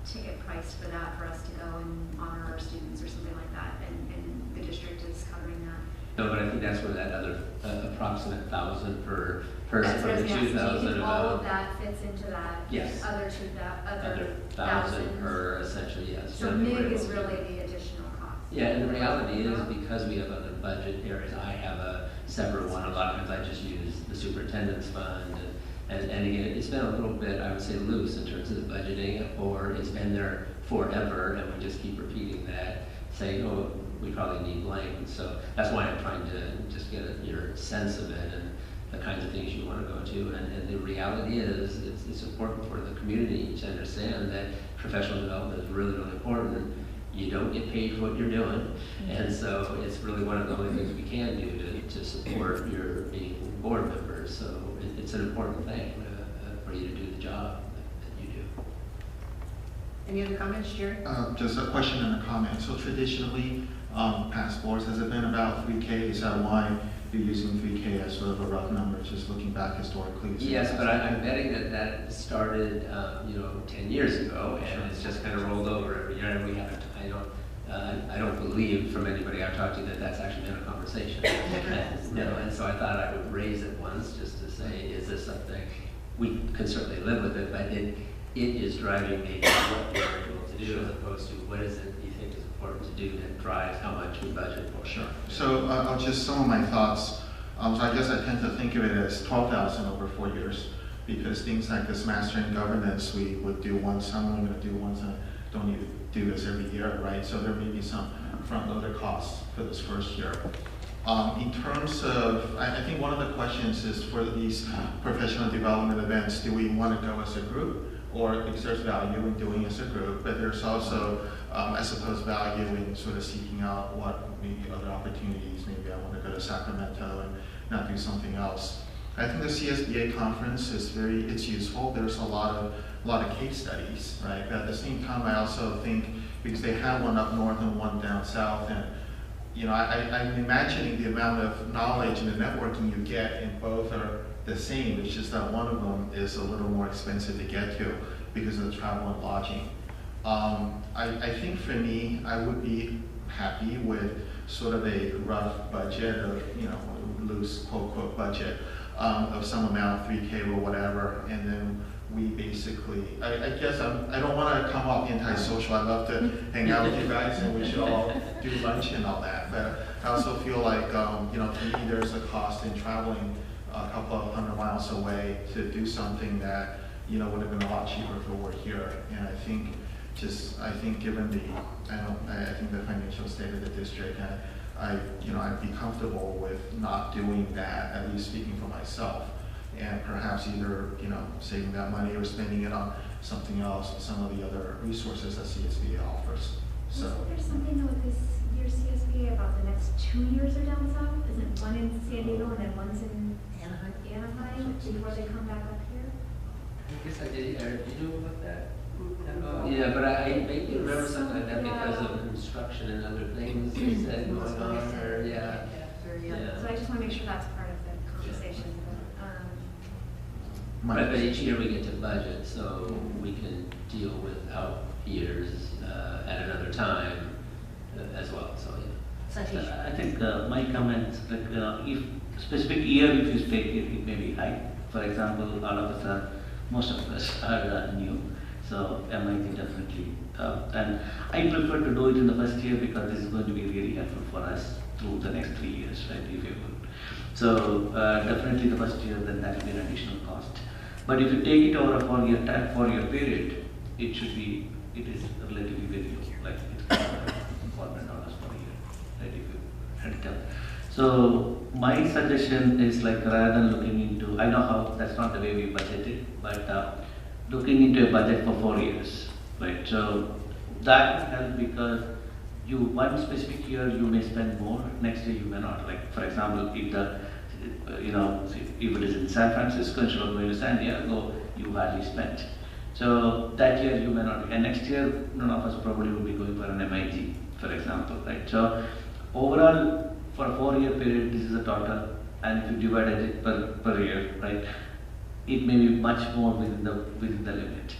ticket price for that, for us to go and honor our students or something like that, and the district is covering that? No, but I think that's where that other approximate 1,000 per person, That's what I or was the asking. 2,000 Do you think all above. of that fits into that? Yes. Other Other 1,000 per, essentially, yes. So Then we're MIG is able to- really the additional cost? Yeah, and the reality is, because we have other budget areas, I have a separate one. A lot of times I just use the superintendent's fund. And again, it's been a little bit, I would say, loose in terms of the budgeting, or it's been there forever, and we just keep repeating that, saying, oh, we probably need blank. And so that's why I'm trying to just get your sense of it and the kinds of things you want to go to. And the reality is, it's important for the community to understand that professional development is really, really important. You don't get paid for what you're doing, and so it's really one of the only things we can do to support your being board members. So it's an important thing for you to do the job that you do. Any other comments, Jerry? Just a question and a comment. So traditionally, past boards, has it been about 3K? Is that why you're using 3K as sort of a rough number, just looking back historically? Yes, but I'm betting that started, 10 years ago, and it's just kind of rolled over every year, and we haven't, I don't believe from anybody I've talked to that that's actually been a conversation. And so I thought I would raise it once just to say, is this something, we can certainly live with it, but it is driving me what we're able to do as opposed to what is it you think is important to do that drives how much we budget for. Sure. So I'll just, some of my thoughts. So I guess I tend to think of it as 12,000 over 4 years, because things like this Master in Governance, we would do once, I'm only going to do once, and I don't need to do this every year, right? So there may be some front-loaded costs for this first year. In terms of, I think one of the questions is for these professional development events, do we want to go as a group? Or because there's value in doing as a group, but there's also, I suppose, value in sort of seeking out what maybe other opportunities. Maybe I want to go to Sacramento and not do something else. I think the CSBA conference is it's useful. There's a lot of case studies, right? But at the same time, I also think, because they have one up north and one down south, and I'm imagining the amount of knowledge and the networking you get in both are the same. It's just that one of them is a little more expensive to get to because of the travel and lodging. I think for me, I would be happy with sort of a rough budget of, loose quote budget of some amount, 3K or whatever, and then we basically, I guess I don't want to come off antisocial. I love to hang out with you guys, and we should all do lunch and all that. But I also feel like, to me, there's a cost in traveling a couple of 100 miles away to do something that, would have been a lot cheaper if it were here. And I think given I think the financial state of the district, I'd be comfortable with not doing that, at least speaking for myself. And perhaps either, saving that money or spending it on something else, some of the other resources that CSBA offers. So. Isn't there something though with this year's CSBA about the next 2 years are down south? Isn't one in San Diego and then one's in Anaheim before they come back up here? I guess I did. Eric, did you know about that? Yeah, but I vaguely remember something like that because of construction and other things they said going on. Or, yeah. So I just want to make sure that's part of the conversation. But each year we get to budget, so we can deal with out years at another time as well. So yeah. I think my comments, like if specific year if you take it may be high. For example, all of us most of us are new, so MIT definitely And I prefer to do it in the first year because this is going to be really helpful for us through the next 3 years, right, if you would. So definitely the first year, then that will be an additional cost. But if you take it over a 4-year period, it is relatively very low, like it's $400 per year, right, if you add it up. So my suggestion is like rather than looking into, I know how that's not the way we budgeted, but looking into a budget for 4 years, right? So that will help because one specific year you may spend more, next year you may not. Like for example, if if it is in San Francisco instead of going to San Diego, you hardly spent. So that year you may not, and next year none of us probably will be going for an MIT, for example, right? So overall, for a 4-year period, this is a total, and if you divided it per year, right, it may be much more within the limit.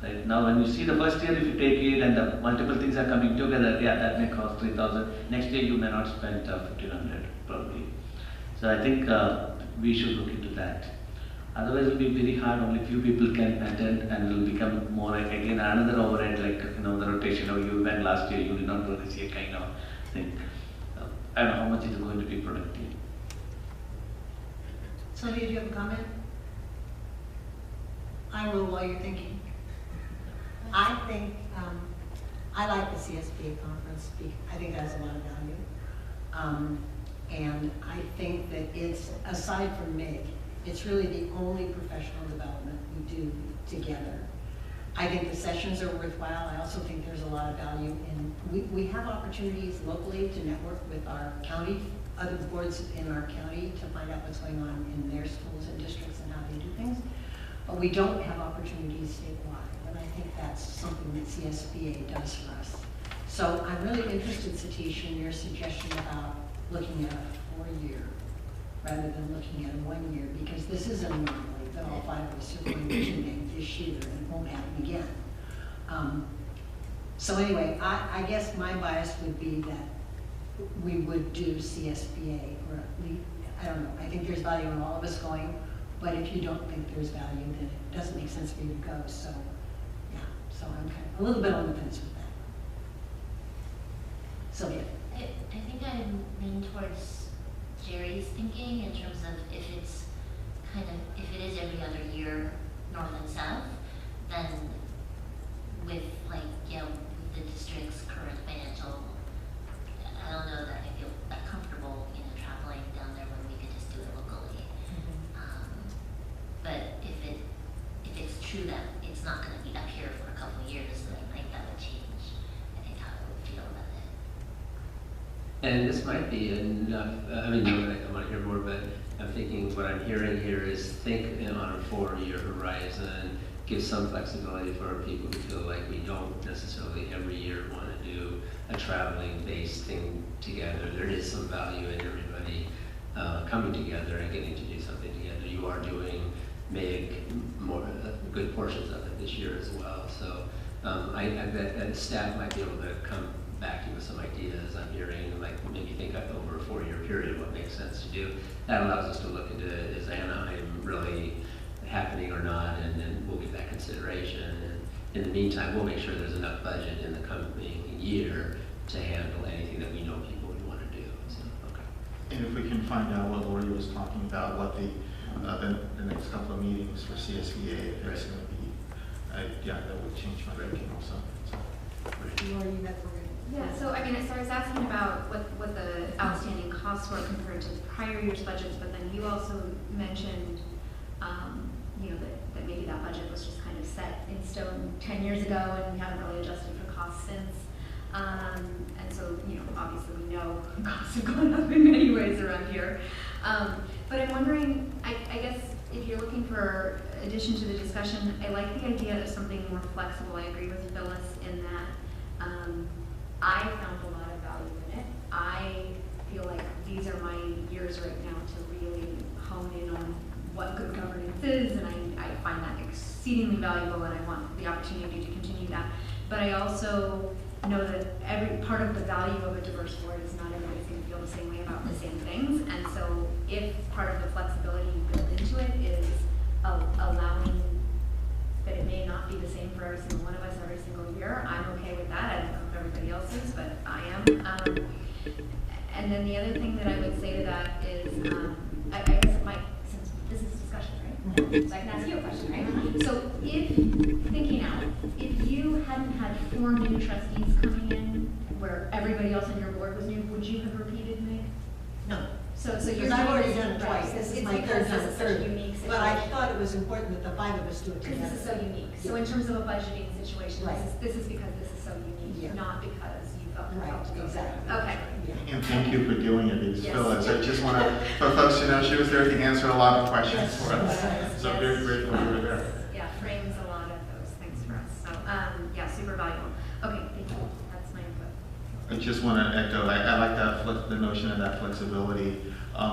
Right? Now, when you see the first year, if you take it and the multiple things are coming together, yeah, that may cost 3,000. Next year, you may not spend 1,500 probably. So I think we should look into that. Otherwise, it will be very hard. Only few people can attend, and it will become more again another overhead, like the rotation of you went last year, you did not go this year, kind of thing. I don't know how much it is going to be productive. Sylvia, do you have a comment? I will while you're thinking. I think, I like the CSBA conference. I think that has a lot of value. And I think that it's, aside from MIG, it's really the only professional development we do together. I think the sessions are worthwhile. I also think there's a lot of value in, we have opportunities locally to network with our county, other boards in our county to find out what's going on in their schools and districts and how they do things. But we don't have opportunities statewide, and I think that's something that CSBA does for us. So I'm really interested, Satish, in your suggestion about looking at a 4-year rather than looking at a 1 year, because this is an anomaly that all 5 of us are going to make this year, and it won't happen again. So anyway, I guess my bias would be that we would do CSBA, or at least, I don't know, I think there's value in all of us going, but if you don't think there's value, then it doesn't make sense for you to go. So, yeah, so I'm kind of a little bit on the fence with that. Sylvia. I think I lean towards Jerry's thinking in terms of if it is every other year, north and south, then with the district's current financial, I don't know that I feel that comfortable, traveling down there when we could just do it locally. But if it's true that it's not going to be up here for a couple of years, then I think that would change, I think, how I would feel about it. And this might be enough, I want to hear more, but I'm thinking what I'm hearing here is think on a 4-year horizon, give some flexibility for people who feel like we don't necessarily every year want to do a traveling-based thing together. There is some value in everybody coming together and getting to do something together. You are doing more good portions of it this year as well. So I bet that staff might be able to come back to you with some ideas. I'm hearing, like maybe think up over a 4-year period what makes sense to do. That allows us to look into, is Anaheim really happening or not, and then we'll give that consideration. And in the meantime, we'll make sure there's enough budget in the coming year to handle anything that we know people would want to do. So, okay. And if we can find out what Lori was talking about, what the next couple of meetings for CSBA, if it's going to be, yeah, that would change my ranking also. So. Lori, you have a Yeah, so I was asking about what the outstanding costs were compared to prior year's budgets, but then you also mentioned, that maybe that budget was just kind of set in stone 10 years ago, and we haven't really adjusted for costs since. And so, obviously we know costs have gone up in many ways around here. But I'm wondering, I guess if you're looking for addition to the discussion, I like the idea of something more flexible. I agree with Phyllis in that I found a lot of value in it. I feel like these are my years right now to really hone in on what good governance is, and I find that exceedingly valuable, and I want the opportunity to continue that. But I also know that every part of the value of a diverse board is not everybody's going to feel the same way about the same things, and so if part of the flexibility you build into it is allowing that it may not be the same for every single one of us every single year. I'm okay with that. I don't know if everybody else is, but I am. And then the other thing that I would say to that is, I guess it might, since this is discussion, right? So I can ask you a question, right? So if, thinking out, if you hadn't had 4 new trustees coming in, where everybody else on your board was new, would you have repeated, Meg? No. So you're Because I've doing already this- done it right, twice. This is it's my because third time, this is such a third. unique But I situation. thought it was important that the 5 of us do it Because together. this is so unique. So in terms of a budgeting situation, Right. this is because this is so unique, Yeah. not because you felt Right, compelled to go. exactly. Okay. And thank you for doing it, because Yes. Phyllis, I just want to, for folks to know, she was there to answer a lot of questions Yes. for us. Yes. So very grateful you were there. Yeah, frames a lot of those things for us. So, yeah, super valuable. Okay, thank you. That's my input. I just want to echo, I like that the notion of that flexibility,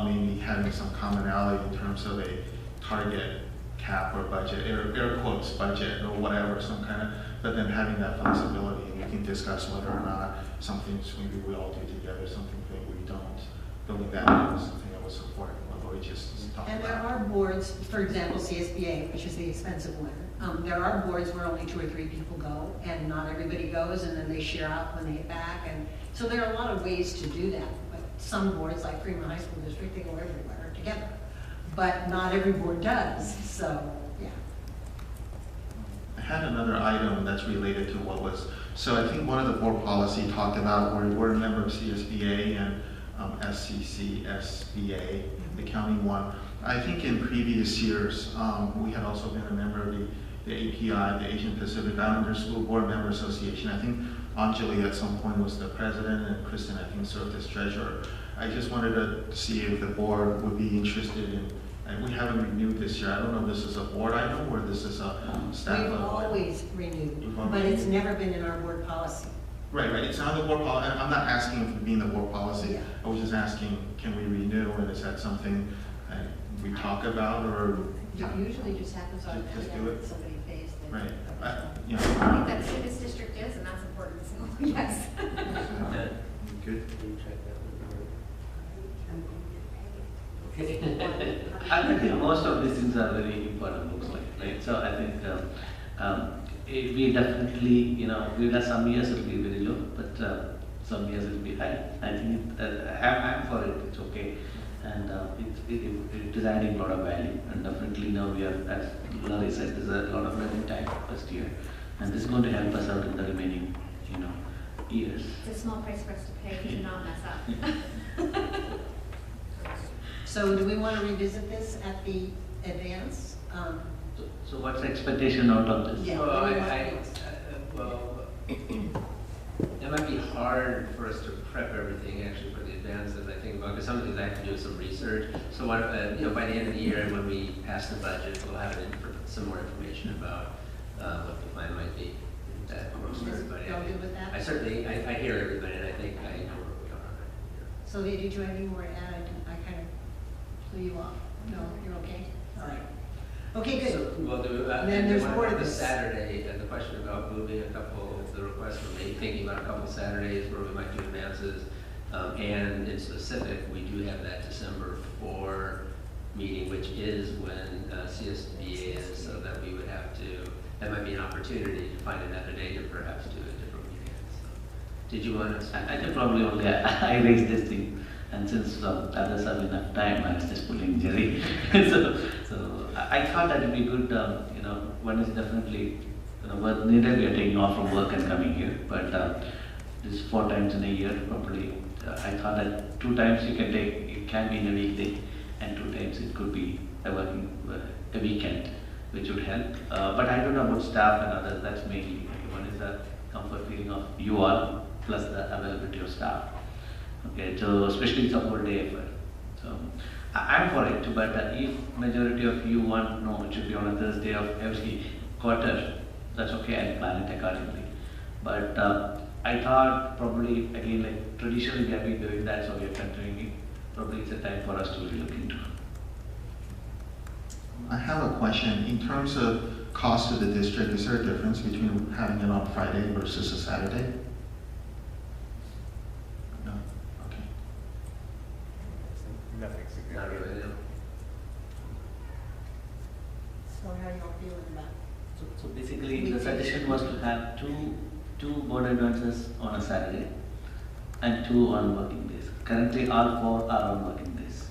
maybe having some commonality in terms of a target cap or budget, air quotes budget or whatever, some kind of, but then having that flexibility, and we can discuss whether or not some things maybe we all do together, something maybe we don't. Building that in is something I would support, what Lori just talked And there about. are boards, for example, CSBA, which is the expensive one. There are boards where only 2 or 3 people go, and not everybody goes, and then they share out when they get back. And so there are a lot of ways to do that. But some boards, like Fremont High School District, they go everywhere together. But not every board does, so, yeah. I had another item that's related to what was, so I think one of the board policy talked about where we're a member of CSBA and SCCSBA, the county one. I think in previous years, we had also been a member of the API, the Asian Pacific Islander School Board Member Association. I think Anjali at some point was the president, and Kristen, I think, served as treasurer. I just wanted to see if the board would be interested in, and we haven't renewed this year. I don't know if this is a board item or this is a staff We've level item. always renewed, We've always but it's renewed. never been in our board policy. Right, it's not the board policy. I'm not asking for being the board policy. Yeah. I was just asking, can we renew, and is that something we talk about, or? It usually just happens Just automatically do it. when somebody pays. the- Right. You I know. think that's who this district is, and that's important. So, yes. Good. I think most of these things are very important, looks like, right? So I think we definitely, we've got some years it'll be very low, but some years it'll be high. I think I'm for it, it's okay. And it is adding a lot of value. And definitely now we are, as Larry said, there's a lot of learning time first year. And this is going to help us out in the remaining, years. It's a small price for us to pay to not mess up. So do we want to revisit this at the advance? So what's the expectation out of this? Yeah. Well, what do we want? it might be hard for us to prep everything actually for the advances I think about, because some of these I have to do some research. So what, by the end of the year, when we pass the budget, we'll have some more information about what the plan might be. That works for everybody. Y'all good with that? I certainly, I hear everybody, and I think I know where we are. Sylvia, did you have any more to add? I kind of blew you off. No, you're okay? All right. Okay, good. So we'll do, And then there's one more to about this. Saturday, and the question about moving a couple, the request for me, thinking about a couple Saturdays where we might do advances. And in specific, we do have that December 4 meeting, which is when CSBA is, so that we would have to, that might be an opportunity to find another day to perhaps do a different meeting. So, did you want to? I can probably only, I raised this thing, and since others have enough time, I was just pulling Jerry. so I thought that would be good, one is definitely, neither we are taking off from work and coming here, but this 4 times in a year, probably, I thought that 2 times you can take, it can be in a weekday, and 2 times it could be a weekend, which would help. But I don't know about staff and others, that's mainly, one is the comfort feeling of you all, plus the availability of staff. Okay, so especially it's a whole day effort. So I'm for it, but if majority of you want, no, it should be on a Thursday of every quarter, that's okay, I'll plan it accordingly. But I thought probably, again, like traditionally we have been doing that, so we are continuing it. Probably it's a time for us to really look into. I have a question. In terms of cost to the district, is there a difference between having it on Friday versus a Saturday? No? Okay. Nothing significant. Not really, no. So how y'all feeling about So basically, the suggestion was to have two board advances on a Saturday and 2 on working days. Currently, all 4 are on working days.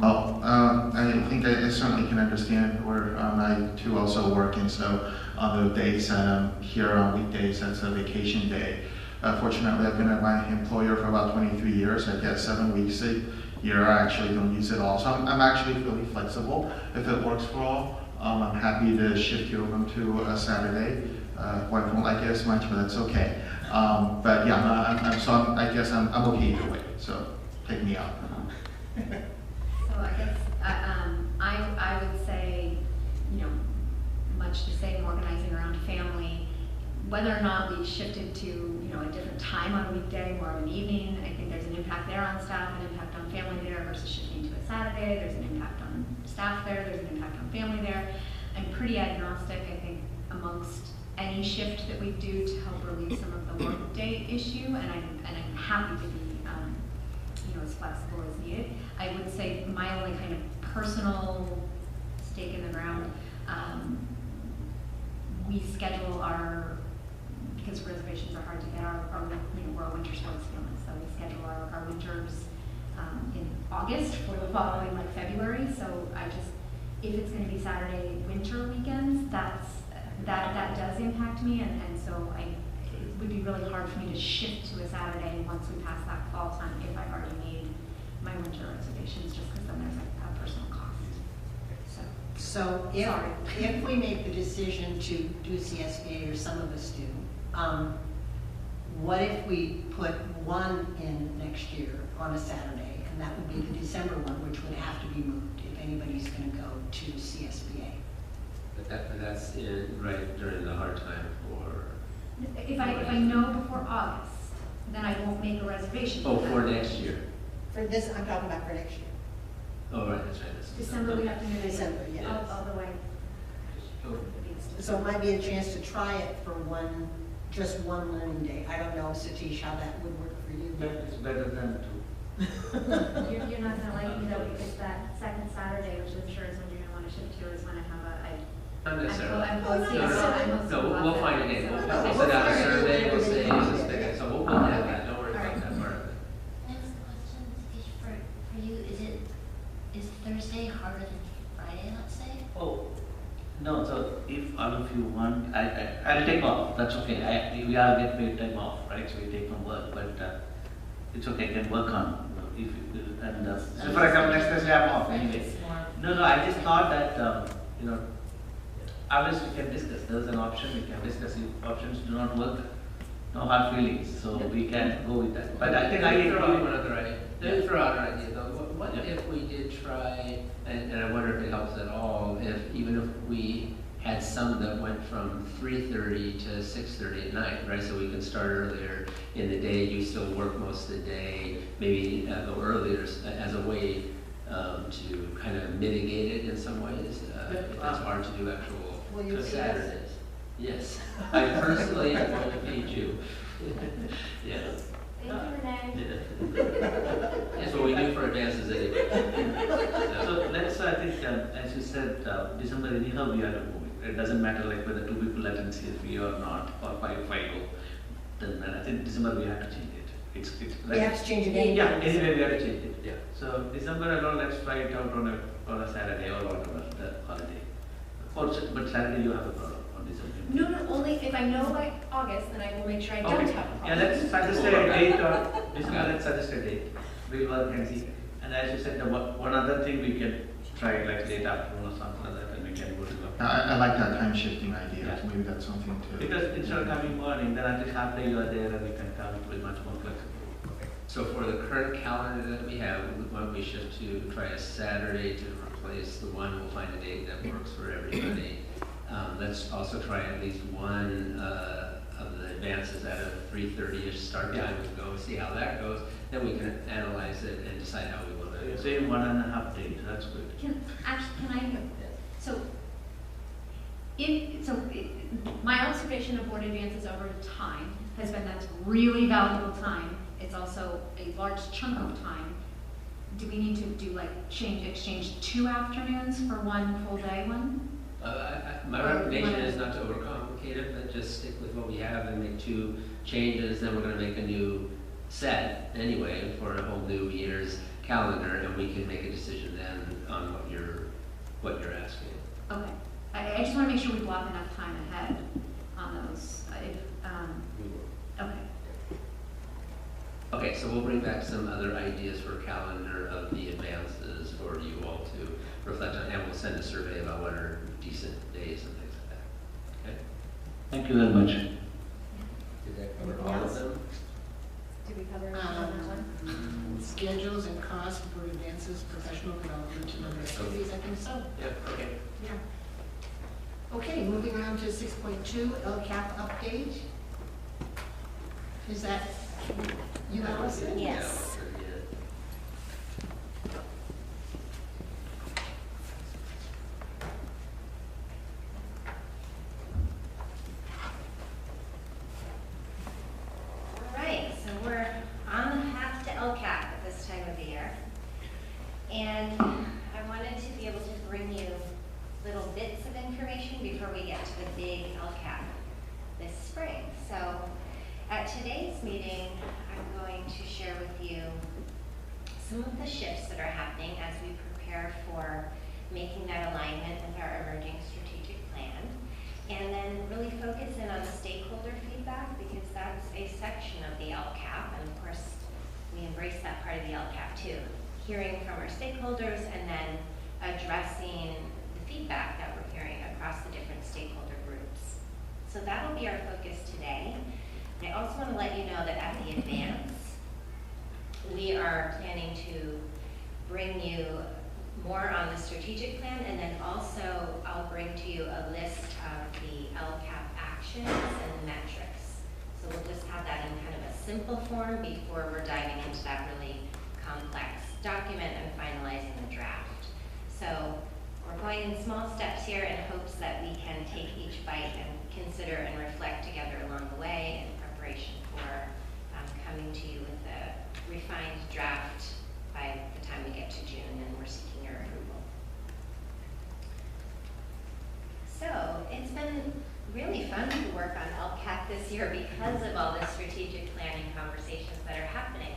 I think I certainly can understand where I too also work, and so on the days here on weekdays, that's a vacation day. Fortunately, I've been at my employer for about 23 years. I get 7 weeks a year. I actually don't use it all, so I'm actually really flexible. If it works for all, I'm happy to shift you over to a Saturday. Wife won't like it as much, but that's okay. But yeah, I guess I'm okay either way. So take me out. So I guess I would say, you know, much the same, organizing around family. Whether or not we shifted to, you know, a different time on a weekday, more of an evening, I think there's an impact there on staff, an impact on family there versus shifting to a Saturday. There's an impact on staff there, there's an impact on family there. I'm pretty agnostic, I think, amongst any shift that we do to help relieve some of the workday issue, and I'm happy to be, you know, as flexible as needed. I would say my only kind of personal stake in the ground, we schedule our, because reservations are hard to get, you know, we're a winter sports family, so we schedule our winters in August for the following, like, February. So if it's going to be Saturday winter weekends, that does impact me, and so it would be really hard for me to shift to a Saturday once we pass that fall time if I already made my winter reservations, just because then there's a personal cost. So if we make the decision to do CSBA, or some of us do, what if we put one in next year on a Saturday, and that would be the December one, which would have to be moved if anybody's going to go to CSBA? But that's right during the hard time for. If I know before August, then I won't make a reservation. Oh, for next year. For this, I'm talking about for next year. Oh, right, that's right. December, we have to move it. December, yeah. All the way. Oh. So it might be a chance to try it for just one learning day. I don't know, Satish, how that would work for you. But it's better than 2. You're not gonna like me though, because that second Saturday, which I'm sure is when you're gonna wanna shift to, is when I have Not necessarily. I'm hosting. No, we'll find a day. We'll send out a survey, we'll say, so we'll have that, don't worry about that part of it. Next question, Satish, for you, is Thursday harder than Friday, let's say? Oh, no, so if all of you want, I'll take off, that's okay. We all get paid time off, right? So we take from work, but it's okay, I can work on. So for example, next Thursday I'm off anyway. No, I just thought that, you know, obviously we can discuss. There's an option, we can discuss. If options do not work, no hard feelings, so we can go with that. But I think I agree. Let me throw out an idea though. What if we did try, and I wonder if it helps at all, even if we had some that went from 3:30 to 6:30 at night, right? So we can start earlier in the day, you still work most of the day, maybe go earlier as a way to kind of mitigate it in some ways. If it's hard to do actual Saturdays. Yes, I personally am going to feed you. Yes. Thank you, Renee. That's what we do for advances anyway. So let's, I think, as you said, December anyhow we are moving. It doesn't matter like whether 2 people attend CSB or not, or 5 go. Then I think December we have to change it. It's like, We have to change it anyway. Yeah, anyway we have to change it. Yeah. So December alone, let's try it out on a Saturday or whatever the holiday. But Saturday you have a problem on December. No, only if I know by August, then I will make sure I don't have a problem. Yeah, let's suggest a date or December, let's suggest a date. We'll work and see. And as you said, one other thing we can try like late afternoon or something like that, and we can go to the. I like that time shifting idea. Yeah. Maybe that's something to. Because instead of coming morning, then at least half day you are there and we can come with much more flexible. So for the current calendar that we have, why don't we shift to try a Saturday to replace the one, we'll find a date that works for everybody. Let's also try at least one of the advances at a 3:30-ish start time and go see how that goes. Then we can analyze it and decide how we want to. Say 1.5 days, that's good. My observation of board advances over time has been that's really valuable time. It's also a large chunk of time do we need to do like exchange 2 afternoons for 1 full day one? My recommendation is not to overcomplicate it, but just stick with what we have and make 2 changes. Then we're going to make a new set anyway for a whole new year's calendar, and we can make a decision then on what you're asking. Okay. I just want to make sure we block enough time ahead on those. We will. Okay. Okay, so we'll bring back some other ideas for a calendar of the advances for you all to reflect on, and we'll send a survey about what are decent days and things like that. Okay? Thank you very much. Did that cover Anything all else? of them? Did we cover anything on that one? Schedules and costs for advances, professional development, and other activities, I think so. Yeah, okay. Yeah. Okay, moving on to 6.2, LCAP update. Is that you, Allison? Yes. All right, so we're on the path to LCAP at this time of the year. And I wanted to be able to bring you little bits of information before we get to the big LCAP this spring. So at today's meeting, I'm going to share with you some of the shifts that are happening as we prepare for making that alignment with our emerging strategic plan. And then really focus in on the stakeholder feedback, because that's a section of the LCAP, and of course, we embrace that part of the LCAP too. Hearing from our stakeholders and then addressing the feedback that we're hearing across the different stakeholder groups. So that'll be our focus today. And I also want to let you know that at the advance, we are planning to bring you more on the strategic plan, and then also I'll bring to you a list of the LCAP actions and metrics. So we'll just have that in kind of a simple form before we're diving into that really complex document and finalizing the draft. So we're going in small steps here in hopes that we can take each bite and consider and reflect together along the way in preparation for coming to you with a refined draft by the time we get to June, and we're seeking your approval. So it's been really fun to work on LCAP this year because of all the strategic planning conversations that are happening.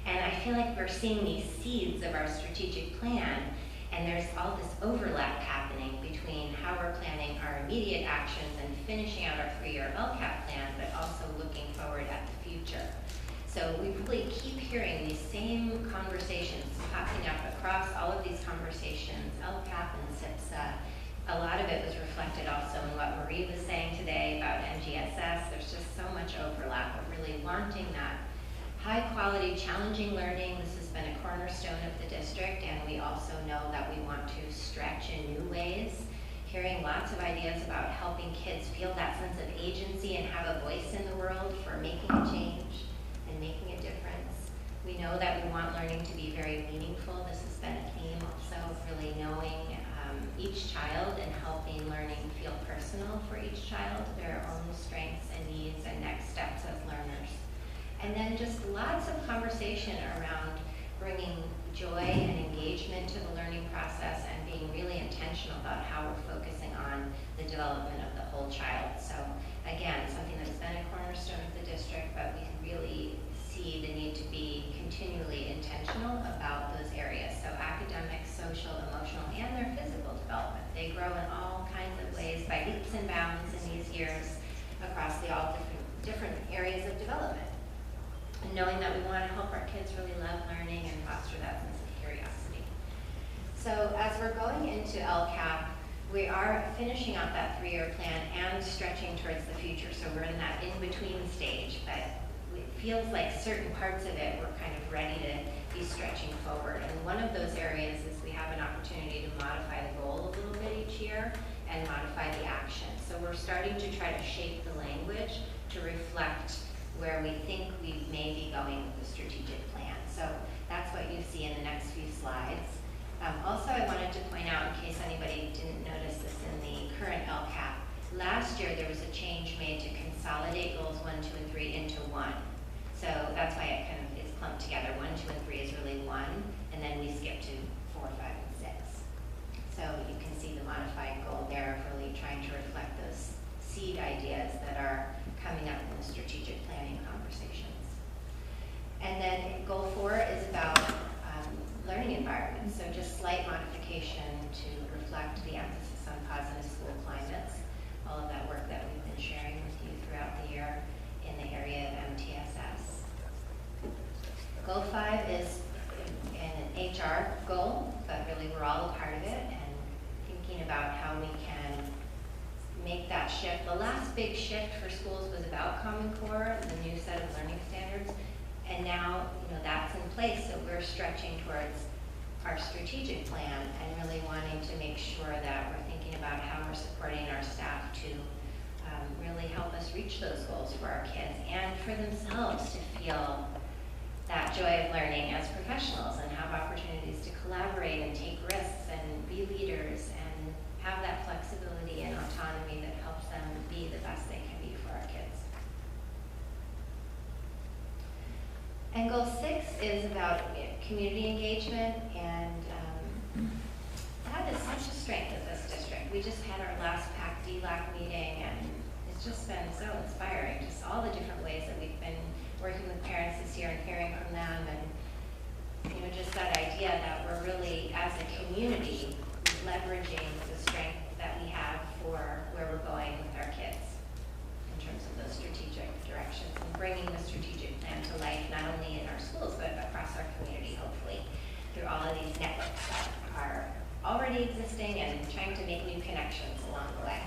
And I feel like we're seeing these seeds of our strategic plan, and there's all this overlap happening between how we're planning our immediate actions and finishing out our 3-year LCAP plan, but also looking forward at the future. So we really keep hearing these same conversations popping up across all of these conversations, LCAP and CIPSA. A lot of it was reflected also in what Marie was saying today about NGSS. There's just so much overlap of really wanting that high quality, challenging learning. This has been a cornerstone of the district, and we also know that we want to stretch in new ways. Hearing lots of ideas about helping kids feel that sense of agency and have a voice in the world for making a change and making a difference. We know that we want learning to be very meaningful. This has been a theme also, really knowing each child and helping learning feel personal for each child, their own strengths and needs and next steps as learners. And then just lots of conversation around bringing joy and engagement to the learning process and being really intentional about how we're focusing on the development of the whole child. So again, something that's been a cornerstone of the district, but we can really see the need to be continually intentional about those areas. So academic, social, emotional, and their physical development. They grow in all kinds of ways by leaps and bounds in these years across all different areas of development. And knowing that we want to help our kids really love learning and foster that sense of curiosity. So as we're going into LCAP, we are finishing out that 3-year plan and stretching towards the future. So we're in that in-between stage, but it feels like certain parts of it we're kind of ready to be stretching forward. And one of those areas is we have an opportunity to modify the goal a little bit each year and modify the action. So we're starting to try to shape the language to reflect where we think we may be going with the strategic plan. So that's what you see in the next few slides. Also, I wanted to point out, in case anybody didn't notice this in the current LCAP, last year there was a change made to consolidate goals 1, 2, and 3 into one. So that's why it kind of is clumped together. 1, 2, and 3 is really one, and then we And then goal 4 is about learning environments, so just slight modification to reflect the emphasis on positive school climates, all of that work that we've been sharing with you throughout the year in the area of MTSS. Goal 5 is an HR goal, but really we're all a part of it, and thinking about how we can make that shift. The last big shift for schools was about Common Core, the new set of learning standards, and now that's in place, so we're stretching towards our strategic plan and really wanting to make sure that we're thinking about how we're supporting our staff to really help us reach those goals for our kids and for themselves to feel that joy of learning as professionals and have opportunities to collaborate and take risks and be leaders and have that flexibility and autonomy that helps them be the best they can be for our kids. And goal 6 is about community engagement, and that is such a strength of this district. We just had our last PAC DLAC meeting, and it's just been so inspiring, just all the different ways that we've been working with parents this year and hearing from them, and just that idea that we're really, as a community, leveraging the strength that we have for where we're going with our kids in terms of those strategic directions and bringing the strategic plan to life, not only in our schools, but across our community, hopefully, through all of these networks that are already existing and trying to make new connections along the way.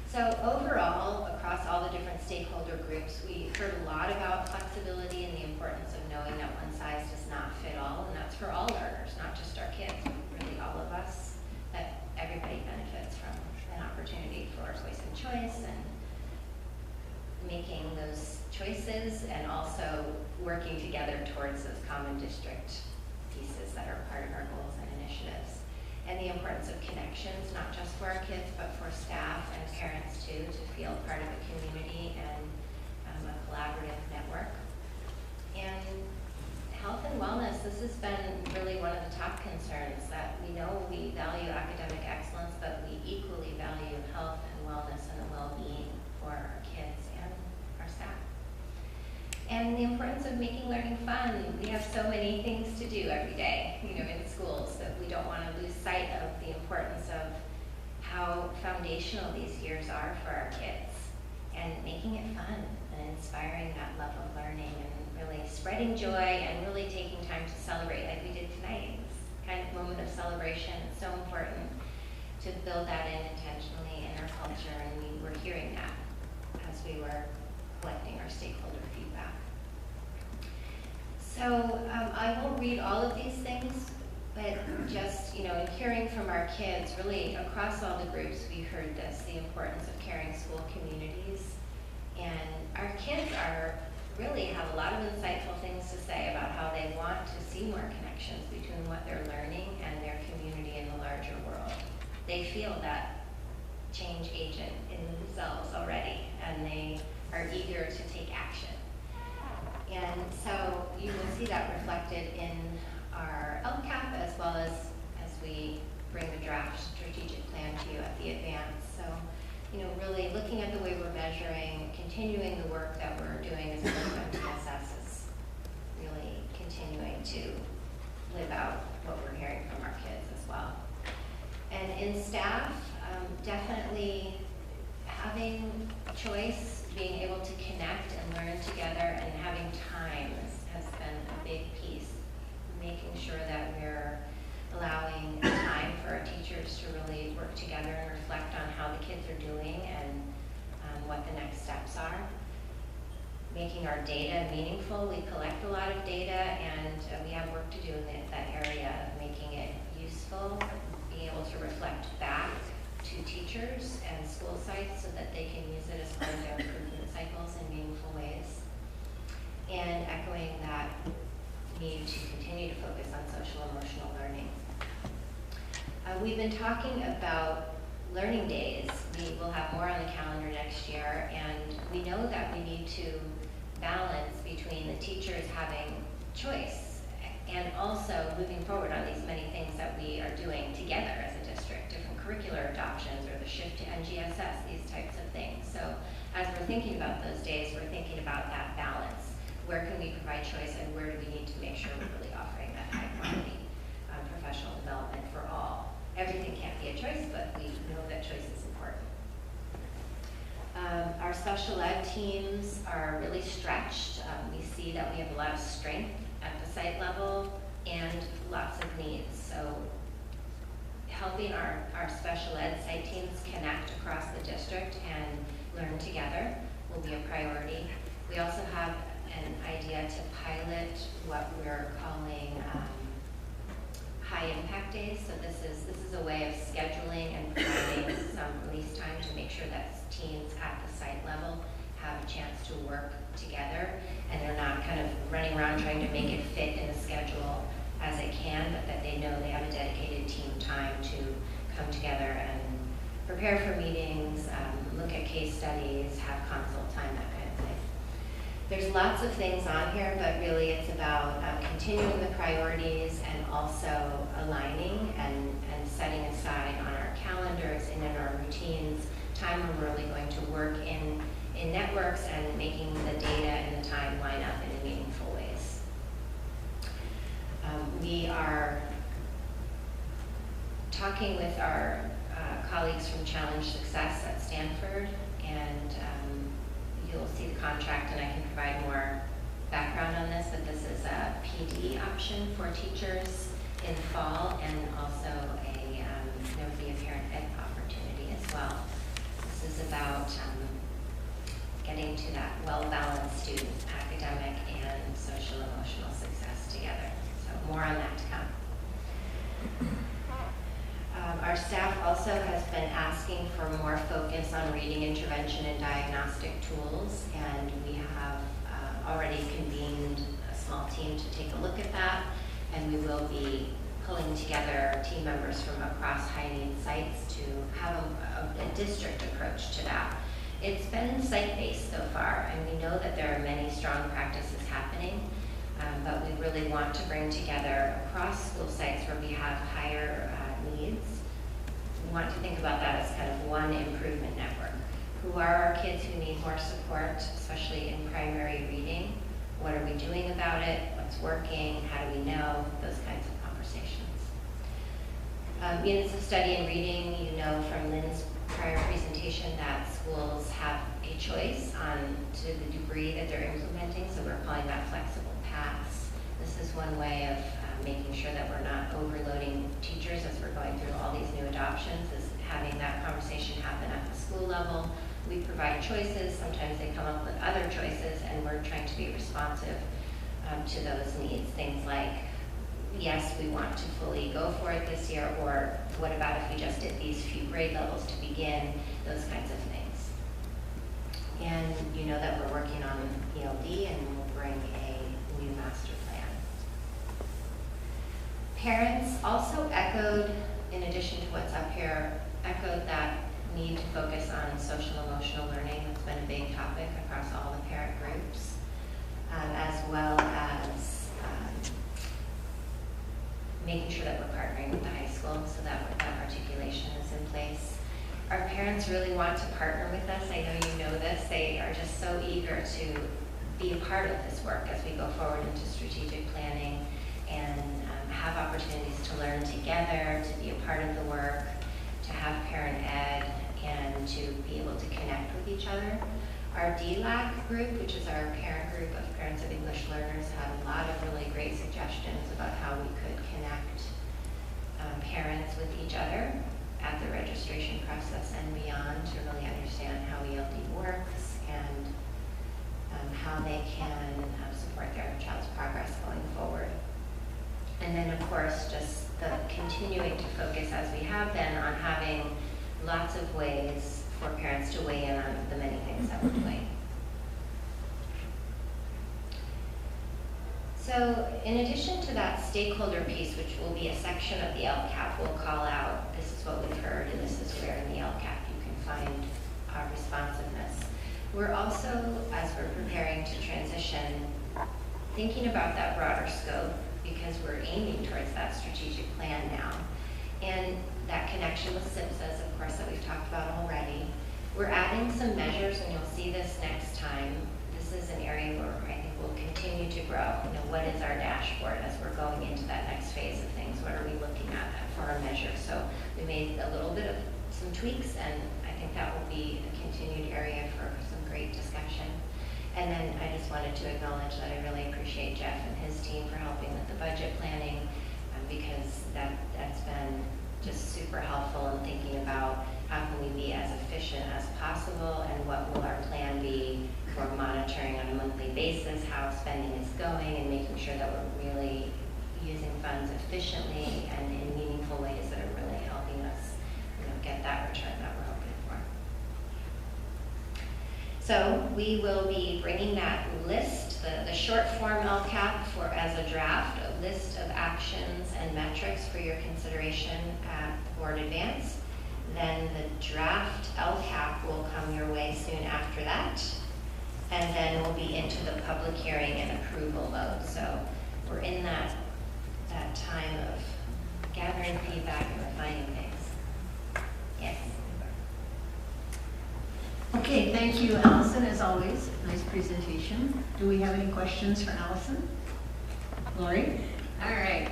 So overall, across all the different stakeholder groups, we heard a lot about flexibility and the importance of knowing that one size does not fit all, and that's for all learners, not just our kids, but really all of us, that everybody benefits from an opportunity for voice and choice and making those choices and also working together towards those common district pieces that are part of our goals and initiatives. And the importance of connections, not just for our kids, but for staff and parents too, to feel part of a community and a collaborative network. And health and wellness, this has been really one of the top concerns, that we know we value academic excellence, but we equally value health and wellness and the well-being for our kids and our staff. And the importance of making learning fun. We have so many things to do every day, in schools, that we don't want to lose sight of the importance of how foundational these years are for our kids, and making it fun and inspiring that love of learning and really spreading joy and really taking time to celebrate like we did tonight. This kind of moment of celebration is so important to build that in intentionally in our culture, and we were hearing that as we were collecting our stakeholder feedback. So I won't read all of these things, but just, in hearing from our kids, really across all the groups, we heard this, the importance of caring school communities. And our kids really have a lot of insightful things to say about how they want to see more connections between what they're learning and their community in the larger world. They feel that change agent in themselves already, and they are eager to take action. And so you will see that reflected in our LCAP as well as we bring the draft strategic plan to you at the advance. So, really looking at the way we're measuring, continuing the work that we're doing as part of MTSS is really continuing to live out what we're hearing from our kids as well. And in staff, definitely having choice, being able to connect and learn together, and having time has been a big piece. Making sure that we're allowing time for our teachers to really work together and reflect on how the kids are doing and what the next steps are. Making our data meaningful. We collect a lot of data, and we have work to do in that area of making it useful, being able to reflect back to teachers and school sites so that they can use it as part of their improvement cycles in meaningful ways. And echoing that need to continue to focus on social emotional learning. We've been talking about learning days. We will have more on the calendar next year, and we know that we need to balance between the teachers having choice and also moving forward on these many things that we are doing together as a district, different curricular adoptions or the shift to NGSS, these types of things. So as we're thinking about those days, we're thinking about that balance, where can we provide choice and where do we need to make sure we're really offering that high quality professional development for all. Everything can't be a choice, but we know that choice is important. Our special ed teams are really stretched. We see that we have a lot of strength at the site level and lots of needs. So helping our special ed site teams connect across the district and learn together will be a priority. We also have an idea to pilot what we're calling high impact days. So this is a way of scheduling and providing some release time to make sure that teams at the site level have a chance to work together and they're not kind of running around trying to make it fit in the schedule as it can, but that they know they have a dedicated team time to come together and prepare for meetings, look at case studies, have consult time, that kind of thing. There's lots of things on here, but really it's about continuing the priorities and also aligning and setting aside on our calendars and in our routines time when we're really going to work in networks and making the data and the time line up in meaningful ways. We are talking with our colleagues from Challenge Success at Stanford, and you'll see the contract and I can provide more background on this, but this is a PD option for teachers in fall and also there will be a parent ed opportunity as well. This is about getting to that well-balanced student, academic and social emotional success together. So more on that to come. Our staff also has been asking for more focus on reading intervention and diagnostic tools, and we have already convened a small team to take a look at that, and we will be pulling together team members from across high-need sites to have a district approach to that. It's been site-based so far, and we know that there are many strong practices happening, but we really want to bring together across school sites where we have higher needs. We want to think about that as kind of one improvement network. Who are our kids who need more support, especially in primary reading? What are we doing about it? What's working? How do we know? Those kinds of conversations. Units of study and reading, you know from Lynn's prior presentation that schools have a choice on to the degree that they're implementing, so we're calling that flexible paths. This is one way of making sure that we're not overloading teachers as we're going through all these new adoptions, is having that conversation happen at the school level. We provide choices, sometimes they come up with other choices, and we're trying to be responsive to those needs. Things like, yes, we want to fully go for it this year, or what about if we just did these few grade levels to begin, those kinds of things. And you know that we're working on ELD, and we'll bring a new master plan. Parents also echoed, in addition to what's up here, echoed that need to focus on social emotional learning. That's been a big topic across all the parent groups, as well as making sure that we're partnering with the high school so that articulation is in place. Our parents really want to partner with us. I know you know this. They are just so eager to be a part of this work as we go forward into strategic planning and have opportunities to learn together, to be a part of the work, to have parent ed, and to be able to connect with each other. Our DLAC group, which is our parent group of parents of English learners, had a lot of really great suggestions about how we could connect parents with each other at the registration process and beyond to really understand how ELD works and how they can support their child's progress going forward. And then, of course, just the continuing to focus, as we have been, on having lots of ways for parents to weigh in on the many things that we're doing. So in addition to that stakeholder piece, which will be a section of the LCAP, we'll call out, this is what we've heard, and this is where in the LCAP you can find our responsiveness. We're also, as we're preparing to transition, thinking about that broader scope, because we're aiming towards that strategic plan now. And that connection with SIPSAs, of course, that we've talked about already. We're adding some measures, and you'll see this next time. This is an area where I think we'll continue grow. What is our dashboard as we're going into that next phase of things? What are we looking at for our measure? So we made a little bit of some tweaks, and I think that will be a continued area for some great discussion. And then I just wanted to acknowledge that I really appreciate Jeff and his team for helping with the budget planning, because that's been just super helpful in thinking about how can we be as efficient as possible, and what will our plan be for monitoring on a monthly basis how spending is going, and making sure that we're really using funds efficiently and in meaningful ways that are really helping us get that return that we're hoping for. So we will be bringing that list, the short form LCAP as a draft, a list of actions and metrics for your consideration at board advance. Then the draft LCAP will come your way soon after that. And then we'll be into the public hearing and approval mode. So we're in that time of gathering feedback and refining things. Yes. Okay, thank you, Allison, as always. Nice presentation. Do we have any questions for Allison? Lori? All right.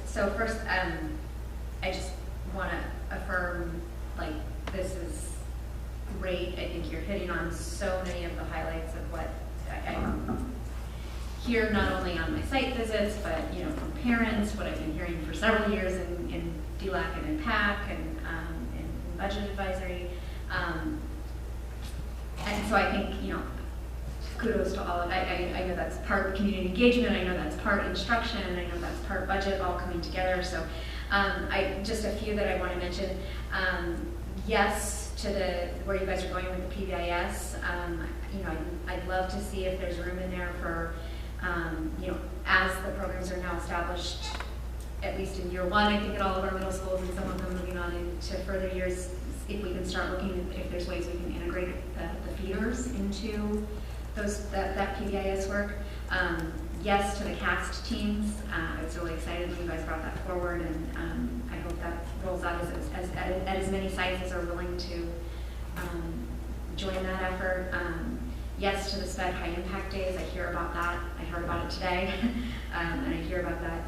So first, I just want to affirm, this is great. I think you're hitting on so many of the highlights of what I hear, not only on my site visits, but from parents, what I've been hearing for several years in DLAC and in PAC and in budget advisory. And so I think, kudos to all of I know that's part community engagement, I know that's part instruction, and I know that's part budget all coming together. So just a few that I want to mention. Yes to where you guys are going with the PBIS. I'd love to see if there's room in there for, as the programs are now established, at least in year one, I think at all of our middle schools, and some of them moving on into further years, if we can start looking if there's ways we can integrate the feeders into that PBIS work. Yes to the CAST teams. I was really excited when you guys brought that forward, and I hope that rolls out at as many sites as are willing to join that effort. Yes to the SPED high impact days. I hear about that. I heard about it today, and I hear about that.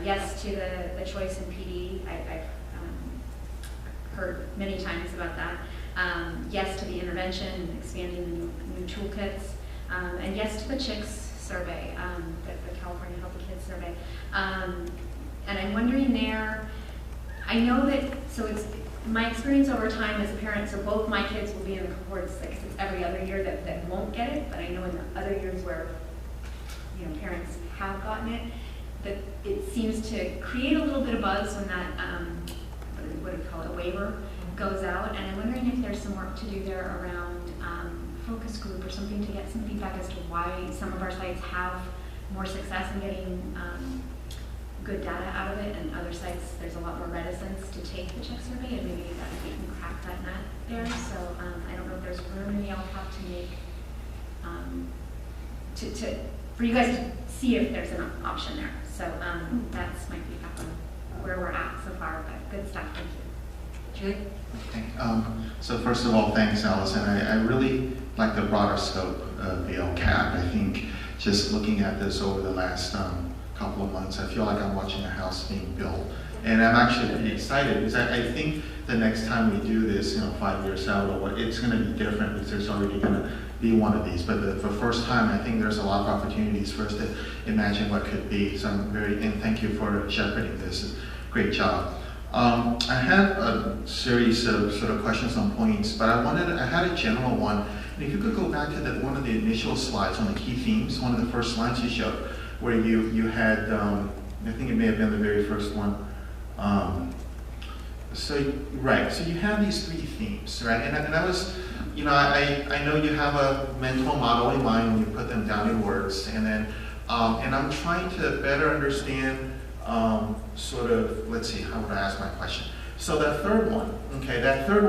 Yes to the choice in PD. I've heard many times about that. Yes to the intervention, expanding the new toolkits, and yes to the CHICS survey, the California Healthy Kids survey. And I'm wondering there, I know that, so it's my experience over time as a parent, so both my kids will be in the cohort 6. It's every other year that won't get it, but I know in the other years where parents have gotten it, that it seems to create a little bit of buzz when that, what do you call it, a waiver goes out. And I'm wondering if there's some work to do there around focus group or something to get some feedback as to why some of our sites have more success in getting good data out of it, and other sites there's a lot more reticence to take the check survey, and maybe that we can crack that nut there. So I don't know if there's room in the LCAP to make for you guys to see if there's an option there. So that's my feedback on where we're at so far, but good stuff. Thank you. Julie? Okay. So first of all, thanks, Allison. I really like the broader scope of the LCAP. I think just looking at this over the last couple of months, I feel like I'm watching a house being built. And I'm actually pretty excited because I think the next time we do this, 5 years out or what, it's going to be different because there's already going to be one of these. But for the first time, I think there's a lot of opportunities for us to imagine what could be. So and thank you for shepherding this. Great job. I had a series of sort of questions on points, but I had a general one. And if you could go back to one of the initial slides on the key themes, one of the first slides you showed, where you had, I think it may have been the very first one. So you have these 3 themes, right? And I was, I know you have a mental model in mind when you put them down in words, and then, and I'm trying to better understand sort of, let's see, how would I ask my question? So that third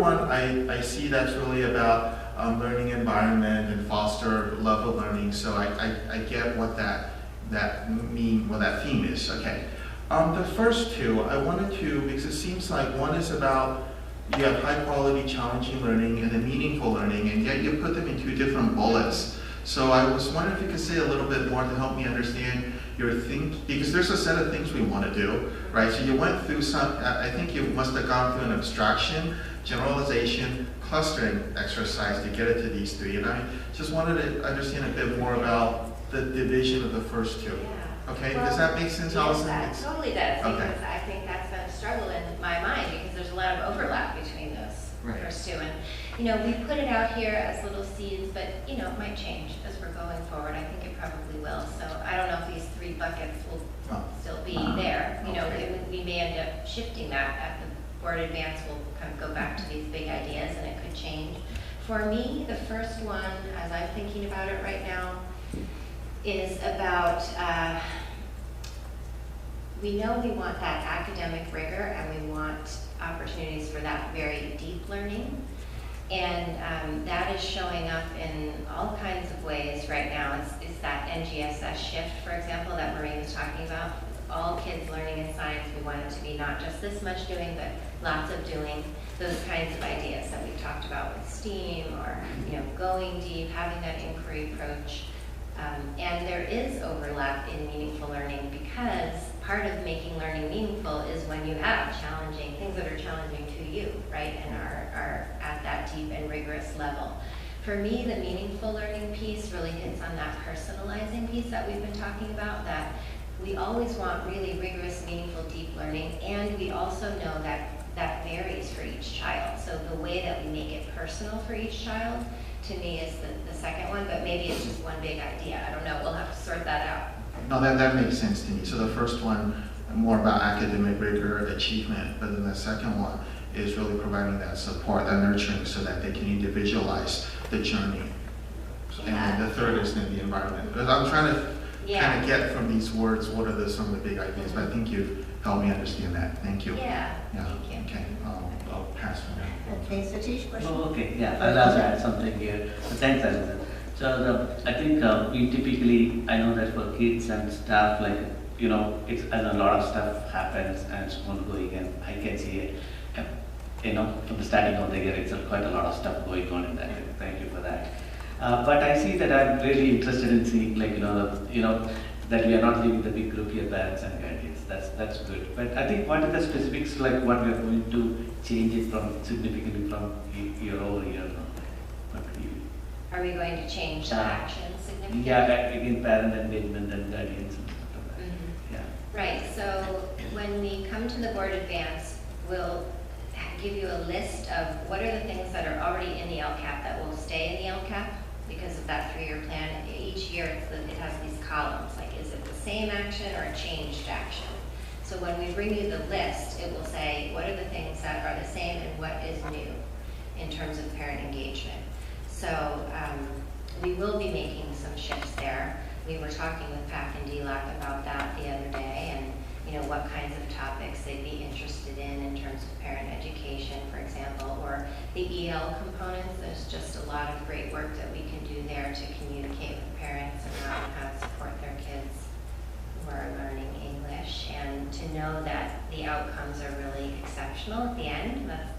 one, I see that's really about learning environment and foster love of learning. So I get what that theme is. Okay. The first 2, I wanted to, because it seems like one is about you have high quality, challenging learning and then meaningful learning, and yet you put them in 2 different bullets. So I was wondering if you could say a little bit more to help me understand your because there's a set of things we want to do, right? So you went through some, I think you must have gone through an abstraction, generalization, clustering exercise to get it to these three. And I just wanted to understand a bit more about the division of the first two. Yeah. Okay, Well, does that make sense, yes, Allison? that totally does, Okay. because I think that's been a struggle in my mind, because there's a lot of overlap between those Right. first two. And, you know, we put it out here as little seeds, but, you know, it might change as we're going forward. I think it probably will. So I don't know if these three buckets will Oh. still be there. You know, Okay. we may end up shifting that at the board advance. We'll kind of go back to these big ideas, and it could change. For me, the first one, as I'm thinking about it right now, is about, we know we want that academic rigor, and we want opportunities for that very deep learning. And that is showing up in all kinds of ways right now. It's that NGSS shift, for example, that Marie was talking about. All kids learning in science, we want it to be not just this much doing, but lots of doing. Those kinds of ideas that we've talked about with STEAM, or, you know, going deep, having that inquiry approach. And there is overlap in meaningful learning, because part of making learning meaningful is when you have challenging things that are challenging to you, right, and are at that deep and rigorous level. For me, the meaningful learning piece really hits on that personalizing piece that we've been talking about, that we always want really rigorous, meaningful, deep learning, and we also know that that varies for each child. So the way that we make it personal for each child, to me, is the second one, but maybe it's just one big idea. I don't know, we'll have to sort that out. No, that makes sense to me. So the first one, more about academic rigor, achievement, but then the second one is really providing that support, that nurturing, so that they can individualize the journey. So, and then the third is in the environment. Because I'm trying to kind of get from these words, what are some of the big ideas, but I think you've helped me understand that. Thank you. Yeah, Yeah. thank you. Okay, I'll pass from there. Okay, Satish, question? Oh, okay, yeah, I'll also add something here. Thanks, Alison. So I think we typically, I know that for kids and staff, like, you know, it's and a lot of stuff happens and it's ongoing, and I can see it, you know, from the starting of the year, it's quite a lot of stuff going on in that. Thank you for that. But I see that I'm really interested in seeing, like, that we are not leaving the big group here, parents and guardians. That's good. But I think what are the specifics, like what we are going to change it from significantly from year over year? Are we going to change the action significantly? Yeah, again, parent engagement and guardians and stuff like that. Mm-hmm. Yeah. Right, so when we come to the board advance, we'll give you a list of what are the things that are already in the LCAP that will stay in the LCAP because of that 3-year plan. Each year it has these columns, like is it the same action or a changed action? So when we bring you the list, it will say what are the things that are the same and what is new in terms of parent engagement. So we will be making some shifts there. We were talking with PAC and DLAC about that the other day, and what kinds of topics they'd be interested in terms of parent education, for example, or the EL components. There's just a lot of great work that we can do there to communicate with parents around how to support their kids who are learning English, and to know that the outcomes are really exceptional at the end. That's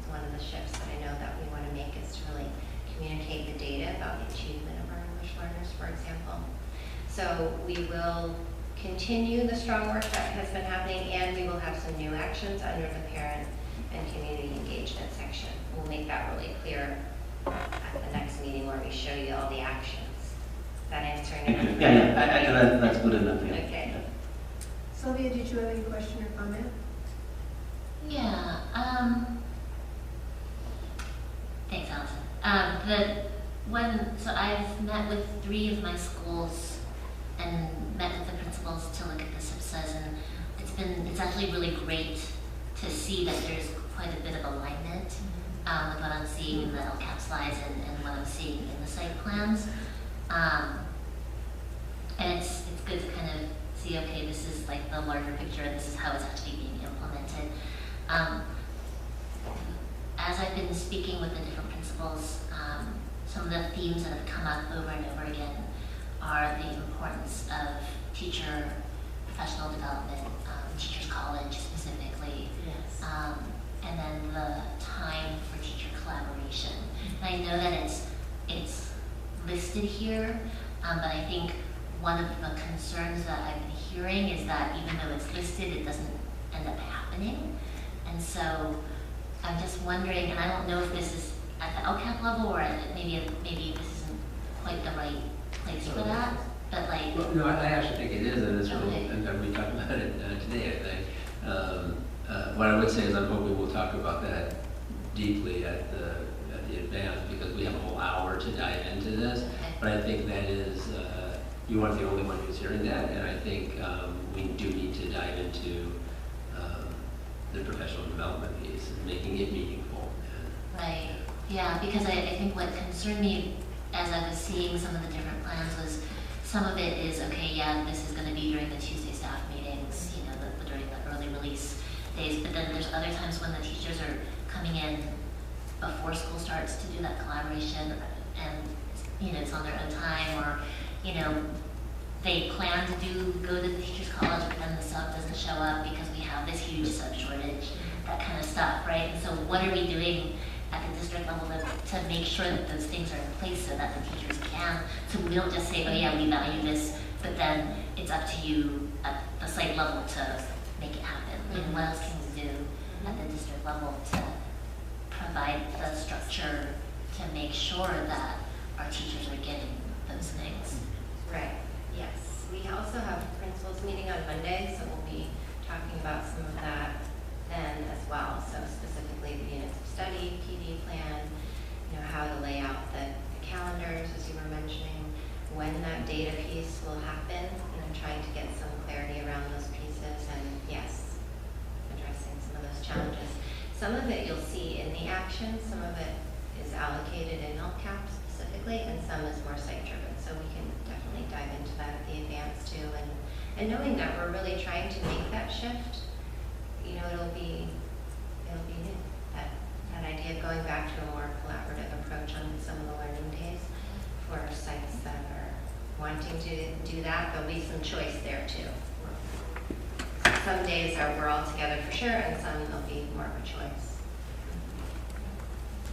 one of the shifts that I know that we want to make, is to really communicate the data about the achievement of our English learners, for example. So we will continue the strong work that has been happening, and we will have some new actions under the parent and community engagement section. We'll make that really clear at the next meeting where we show you all the actions. Is that answering it? Yeah, that's good enough. Yeah. Okay. Sylvia, did you have any question or comment? Yeah. Thanks, Allison. So I've met with 3 of my schools and met with the principals to look at the SIPSAs, and it's actually really great to see that there's quite a bit of alignment with what I'm seeing in the LCAP slides and what I'm seeing in the site plans. And it's good to kind of see, okay, this is like the larger picture, and this is how it's actually being implemented. As I've been speaking with the different principals, some of the themes that have come up over and over again are the importance of teacher professional development, teachers college specifically, yes. And then the time for teacher collaboration. And I know that it's listed here, but I think one of the concerns that I've been hearing is that even though it's listed, it doesn't end up happening. And so I'm just wondering, and I don't know if this is at the LCAP level or maybe this isn't quite the right place for that, but like. Well, no, I actually think it is, and it's really, Okay. and we talked about it today, I think. What I would say is I'm hoping we'll talk about that deeply at the advance, because we have a whole hour to dive into this. But I think that is, you aren't the only one who's hearing that, and I think we do need to dive into the professional development piece and making it meaningful. Right, yeah, because I think what concerned me as I was seeing some of the different plans was some of it is, okay, yeah, this is going to be during the Tuesday staff meetings, you know, during the early release days, but then there's other times when the teachers are coming in before school starts to do that collaboration, and, you know, it's on their own time, or, you know, they plan to go to the teachers' college, but then the sub doesn't show up because we have this huge sub shortage, that kind of stuff, right? And so what are we doing at the district level to make sure that those things are in place so that the teachers can, so we don't just say, oh yeah, we value this, but then it's up to you at the site level to make it happen. You know, what else can we do at the district level to provide the structure to make sure that our teachers are getting those things? Right, yes. We also have principals meeting on Monday, so we'll be talking about some of that then as well. So specifically the units of study, PD plan, you know, how to lay out the calendars, as you were mentioning, when that data piece will happen, you know, trying to get some clarity around those pieces, and yes, addressing some of those challenges. Some of it you'll see in the action, some of it is allocated in LCAP specifically, and some is more site-driven. So we can definitely dive into that at the advance too. And knowing that we're really trying to make that shift, you know, it'll be new. That idea of going back to a more collaborative approach on some of the learning days for sites that are wanting to do that. There'll be some choice there too. Some days we're all together for sure, and some there'll be more of a choice.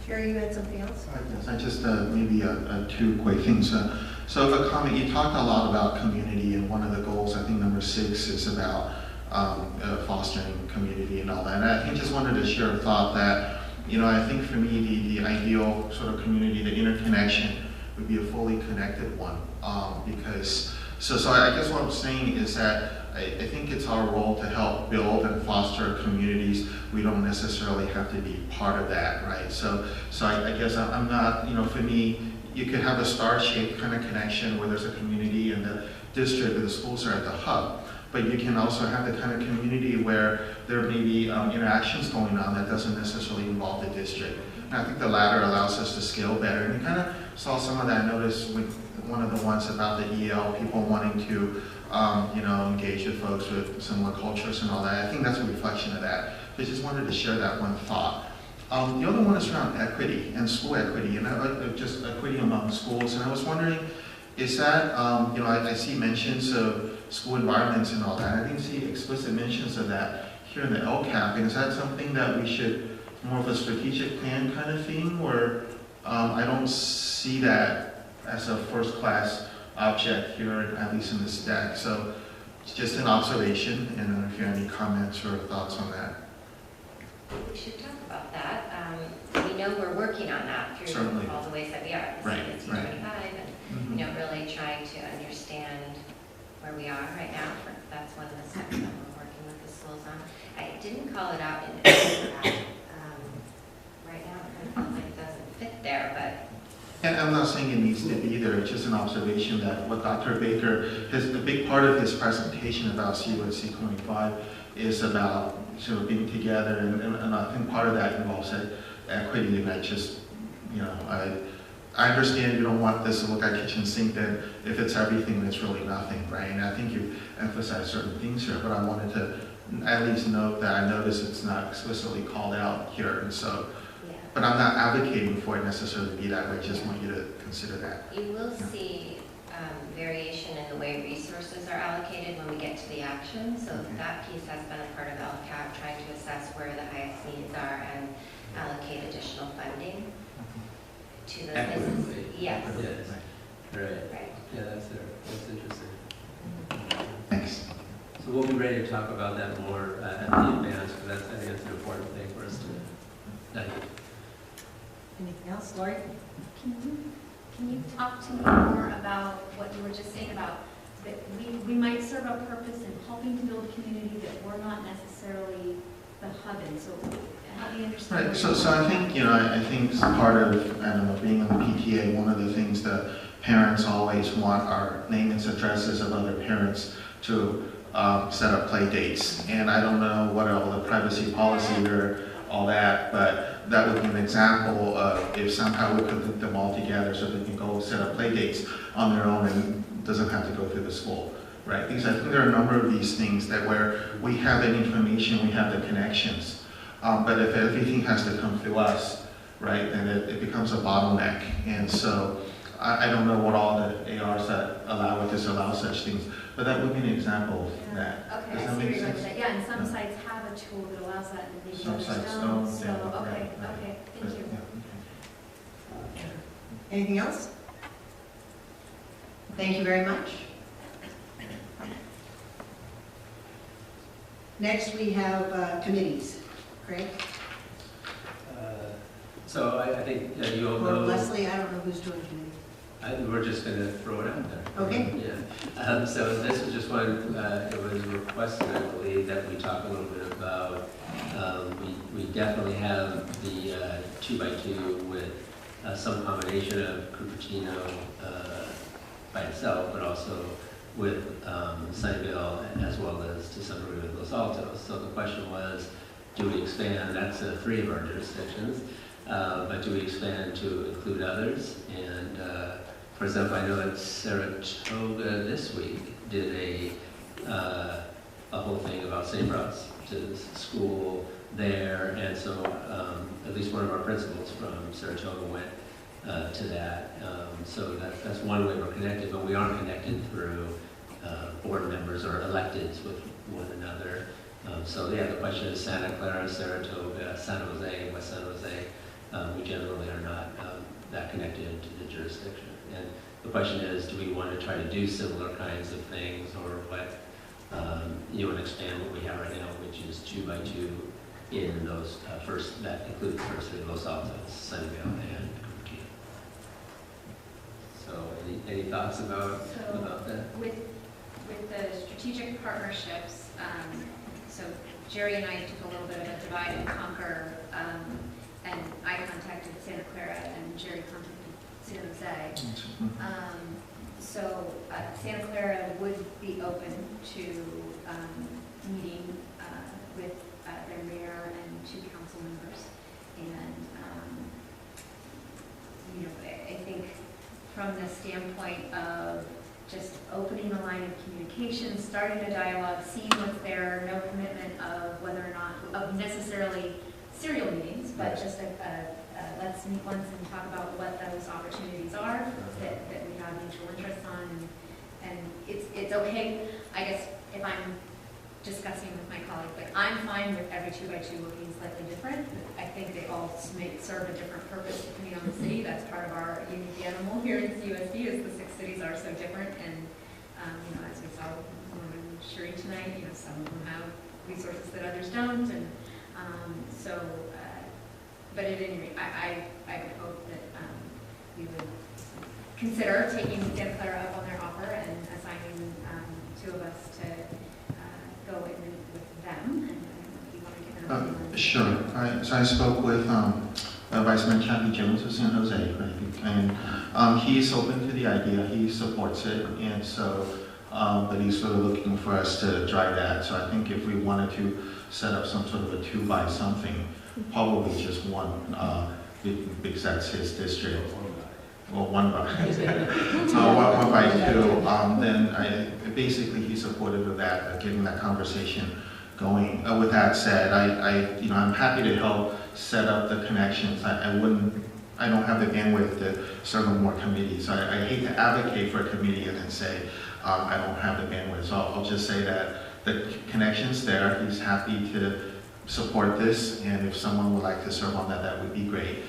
Jerry, you had something else? Yes, I just maybe two quick things. So a comment, you talked a lot about community, and one of the goals, I think number 6, is about fostering community and all that. And I think just wanted to share a thought that, you know, I think for me the ideal sort of community, the interconnection, would be a fully connected one. Because, so I guess what I'm saying is that I think it's our role to help build and foster communities. We don't necessarily have to be part of that, right? So I guess I'm not, you know, for me, you could have a star-shaped kind of connection where there's a community and the district or the schools are at the hub. But you can also have the kind of community where there may be interactions going on that doesn't necessarily involve the district. And I think the latter allows us to scale better. And you kind of saw some of that, I noticed with one of the ones about the EL, people wanting to you know, engage with folks with similar cultures and all that. I think that's a reflection of that. So I just wanted to share that one thought. The other one is around equity and school equity, and just equity among schools. And I was wondering, is that, you know, I see mentions of school environments and all that. I didn't see explicit mentions of that here in the LCAP. And is that something that we should, more of a strategic plan kind of thing, or I don't see that as a first-class object here, at least in this deck. So it's just an observation, and I don't know if you have any comments or thoughts on that. We should talk about that. We know we're working on that through Certainly. all the ways that we are. Right, It's right. 25 and you know, really trying to understand where we are right now. That's one of the steps that we're working with the schools on. I didn't call it out in right now. It kind of feels like it doesn't fit there, but. And I'm not saying it needs to be there, it's just an observation that what Dr. Baker, a big part of his presentation about CUSD 25 is about sort of being together, and I think part of that involves equity, and I just, you know, I understand you don't want this to look like kitchen sink, that if it's everything, it's really nothing, right? And I think you've emphasized certain things here, but I wanted to at least note that I notice it's not explicitly called out here, and so, but I'm not advocating for it necessarily to be that way. I just want you to consider that. You will see variation in the way resources are allocated when we get to the action. So that piece has been a part of LCAP, trying to assess where the highest needs are and allocate additional funding to those businesses. Yes. Right. Yeah, that's interesting. Thanks. So we'll be ready to talk about that more at the advance, because I think that's an important thing for us to study. Anything else, Lori? Can you talk to me more about what you were just saying about that we might serve a purpose in helping to build community that we're not necessarily the hub in? So help me understand. Right. So I think, I think part of, I don't know, being on the PTA, one of the things that parents always want are names and addresses of other parents to set up play dates. And I don't know what all the privacy policy or all that, but that would be an example of if somehow we could link them all together so they can go set up play dates on their own and doesn't have to go through the school, right? Because I think there are a number of these things that where we have that information, we have the connections, but if everything has to come through us, right, then it becomes a bottleneck. And so I don't know what all the ARs that disallow such things, but that would be an example of that. Okay, Does I that see make what you're sense? saying. Yeah, and some sites have a tool that allows that, and maybe Some others sites don't. don't, So, yeah, okay, right. okay, thank you. Anything else? Thank you very much. Next, we have committees. Craig? So I think you all Or know. Leslie, I don't know who's doing committee. We're just going to throw it out there. Okay. Yeah. So this was just one, it was requested, I believe, that we talk a little bit about. We definitely have the 2x2 with some combination of Cupertino by itself, but also with Sunnyvale as well as to some degree with Los Altos. So the question was, do we expand? That's 3 of our jurisdictions. But do we expand to include others? And for example, I know that Saratoga this week did a whole thing about safe routes to school there, and so at least one of our principals from Saratoga went to that. So that's one way we're connected, but we aren't connected through board members or electeds with one another. So yeah, the question is Santa Clara, Saratoga, San Jose, West San Jose. We generally are not that connected to the jurisdiction. And the question is, do we want to try to do similar kinds of things, or what, you want to expand what we have right now, which is 2x2 in those that includes the first 3, Los Altos, Sunnyvale, and Cupertino. So any thoughts about that? With the strategic partnerships, so Jerry and I took a little bit of a divide and conquer, and I contacted Santa Clara and Jerry contacted San Jose. So Santa Clara would be open to meeting with their mayor and 2 council members. And, I think from the standpoint of just opening a line of communication, starting a dialogue, seeing what's there, no commitment of whether or not, of necessarily serial meetings, but just let's meet once and talk about what those opportunities are that we have mutual interests on. And it's okay, I guess, if I'm discussing with my colleague, but I'm fine with every 2x2 looking slightly different. I think they all serve a different purpose depending on the city. That's part of our unique animal here in CUSD, is the 6 cities are so different. And as we saw in Sherry tonight, some of them have resources that others don't. And but at any rate, I would hope that we would consider taking Santa Clara up on their offer and assigning 2 of us to go in with them. And I don't know if you want to give an opinion. Sure. So I spoke with Vice Mayor Chappie Jones of San Jose, right? And he's open to the idea. He supports it, and so, but he's sort of looking for us to drive that. So I think if we wanted to set up some sort of a 2 by something, probably just one, because that's his district. Well, 1 by 1 by 2. Then basically he's supportive of that, getting that conversation going. With that said, I'm happy to help set up the connections. I don't have the bandwidth to serve on more committees. I hate to advocate for a committee and then say I don't have the bandwidth. So I'll just say that the connection's there. He's happy to support this, and if someone would like to serve on that, that would be great.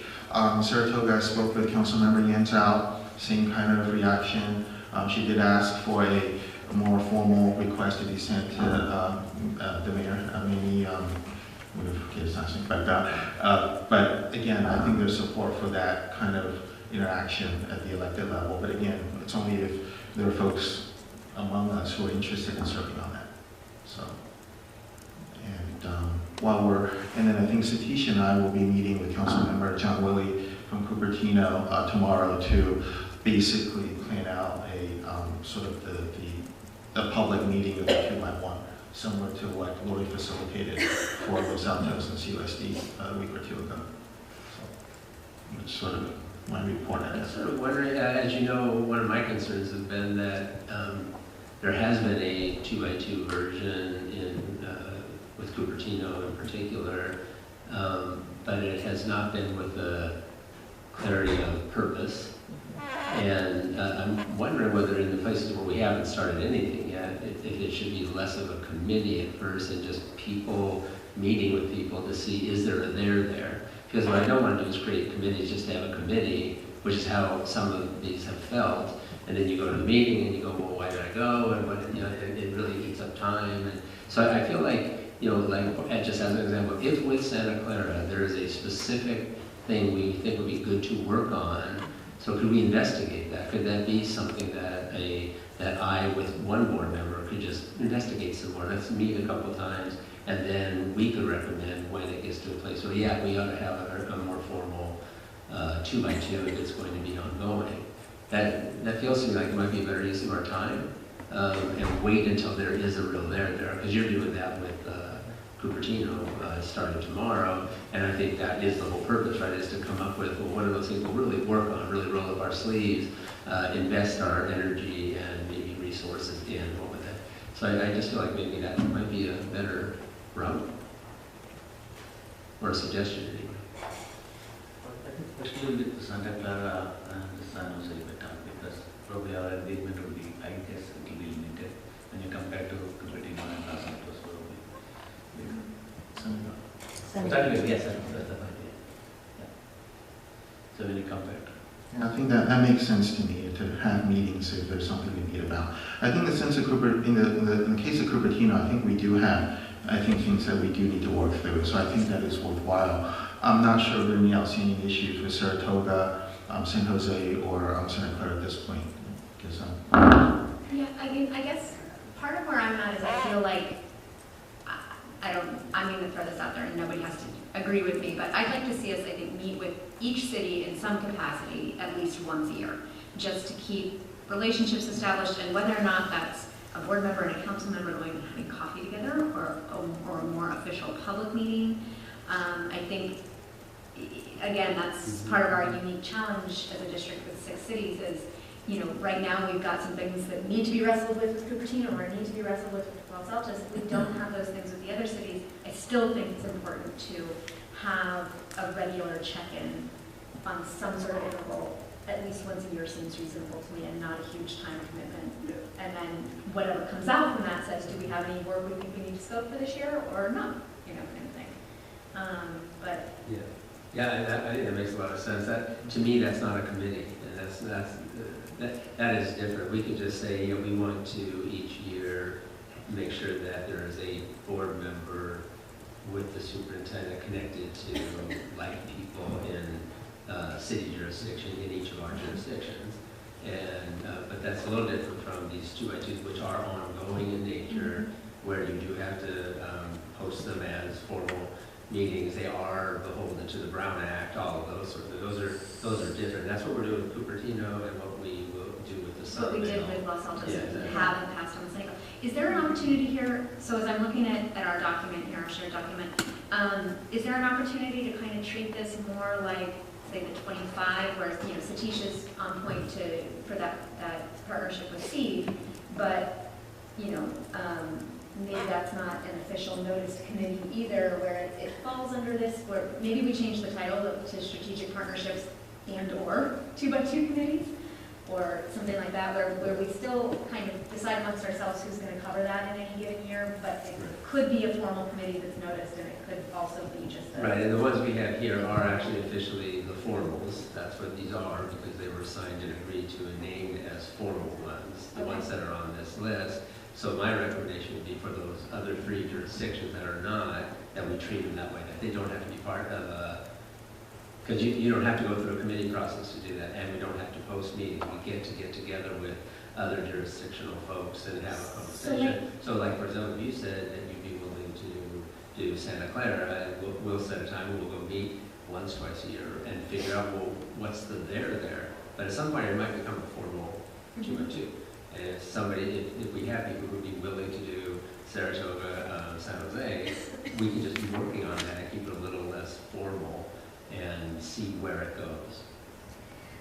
Saratoga, I spoke with Councilmember Yan Zhao. same kind of reaction. She did ask for a more formal request to be sent to the mayor, Mimi, with kids asking like that. But again, I think there's support for that kind of interaction at the elected level. But again, it's only if there are folks among us who are interested in serving on that. So, and then I think Satish and I will be meeting with Councilmember John Willie from Cupertino tomorrow to basically plan out a sort of the public meeting of the 2x1, similar to what Willie facilitated for Los Altos and CUSD a week or two ago. So, which sort of my report, I guess. I'm sort of wondering, as you know, one of my concerns has been that there has been a 2x2 version with Cupertino in particular, but it has not been with the clarity of purpose. And I'm wondering whether in the places where we haven't started anything yet, if it should be less of a committee at first and just people meeting with people to see, is there a there? Because what I don't want to do is create committees just to have a committee, which is how some of these have felt. And then you go to the meeting and you go, well, why did I go? And what, it really eats up time. And so I feel like, like just as an example, if with Santa Clara there is a specific thing we think would be good to work on, so could we investigate that? Could that be something that I, with one board member, could just investigate some more? Let's meet a couple of times, and then we could recommend when it gets to a place where, yeah, we ought to have a more formal 2x2 if it's going to be ongoing. That feels to me like it might be a better use of our time, and wait until there is a real there, because you're doing that with Cupertino starting tomorrow, and I think that is the whole purpose, right, is to come up with, well, what are those things we'll really work on, really roll up our sleeves, invest our energy and maybe resources in, what would that, so I just feel like maybe that might be a better route, or a suggestion anyway. Especially with Santa Clara and San Jose better, because probably our engagement will be, I guess, it will be limited when you compare to Cupertino and Los Santos, probably. Yes, that's the idea. Yeah. So when you compare. Yeah, I think that makes sense to me, to have meetings if there's something we meet about. I think in the case of Cupertino, I think we do have, things that we do need to work through. So I think that is worthwhile. I'm not sure if there are any outstanding issues with Saratoga, San Jose, or Santa Clara at this point. Yeah, I guess part of where I'm at is I feel like I'm going to throw this out there and nobody has to agree with me, but I'd like to see us, I think, meet with each city in some capacity at least once a year, just to keep relationships established, and whether or not that's a board member and a council member going and having coffee together, or a more official public meeting. I think, again, that's part of our unique challenge as a district with 6 cities is, right now we've got some things that need to be wrestled with Cupertino or need to be wrestled with Los Altos. If we don't have those things with the other cities, I still think it's important to have a regular check-in on some sort of interval. At least once a year seems reasonable to me and not a huge time commitment. Yeah. And then whatever comes out from that says, do we have any work we think we need to scope for this year or not? Kind of thing. But I think that makes a lot of sense. That, to me, that's not a committee, and that is different. We could just say, we want to each year make sure that there is a board member with the superintendent connected to like people in city jurisdiction in each of our jurisdictions. And but that's a little different from these 2x2s, which are ongoing in nature, where you do have to post them as formal meetings. They are beholden to the Brown Act, all of those sorts of, those are different. That's what we're doing with Cupertino and what we will do with the Sunnyvale. What we did with Los Altos exactly. Haven't passed on the Sunnyvale. Is there an opportunity here, so as I'm looking at our document here, our shared document, is there an opportunity to kind of treat this more like, say, the 25, where Satish is on point for that partnership with Steve, but maybe that's not an official notice committee either, where it falls under this, where maybe we change the title to strategic partnerships and/or 2x2 committees, or something like that, where we still kind of decide amongst ourselves who's going to cover that in any given year, but it could be a formal committee that's noticed, and it could also be just a... Right, and the ones we have here are actually officially the formals. That's what these are, because they were signed and agreed to and named as formal ones, the ones that are on this list. So my recommendation would be for those other 3 jurisdictions that are not, that we treat them that way, that they don't have to be part of a, because you don't have to go through a committee process to do that, and we don't have to post meetings. We get together with other jurisdictional folks and have a conversation. So like, for example, you said that you'd be willing to do Santa Clara, we'll set a time, we'll go meet once, twice a year and figure out, well, what's the there. But at some point, it might become a formal 2 or 2. And if we have people who would be willing to do Saratoga, San Jose, we can just be working on that and keep it a little less formal and see where it goes.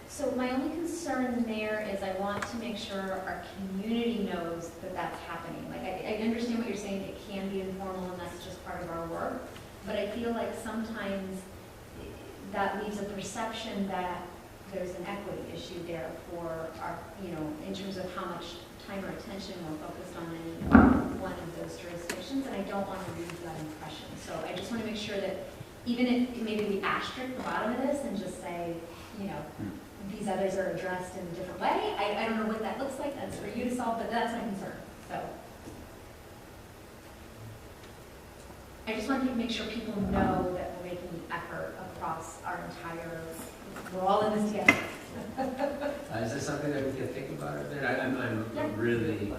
So my only concern there is I want to make sure our community knows that that's happening. Like, I understand what you're saying, it can be informal and that's just part of our work, but I feel like sometimes that leaves a perception that there's an equity issue there for our, in terms of how much time or attention we're focused on any one of those jurisdictions, and I don't want to lose that impression. So I just want to make sure that even if maybe we asterisk the bottom of this and just say, these others are addressed in a different way. I don't know what that looks like. That's for you to solve, but that's my concern. So I just want to make sure people know that we're making the effort across our entire, we're all in this together. Is this something that we can think about up there? I'm really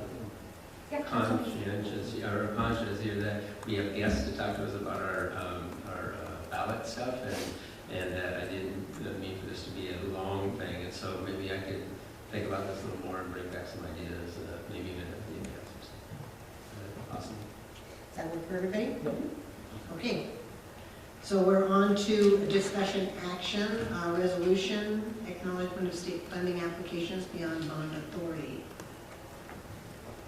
conscious here that we have guests to talk to us about our ballot stuff, and that I didn't mean for this to be a long thing, and so maybe I could think about this a little more and bring back some ideas, maybe even at the announcements. Awesome. Does that work for everybody? Okay. So we're on to discussion action, resolution, acknowledgement of state funding applications beyond bond authority.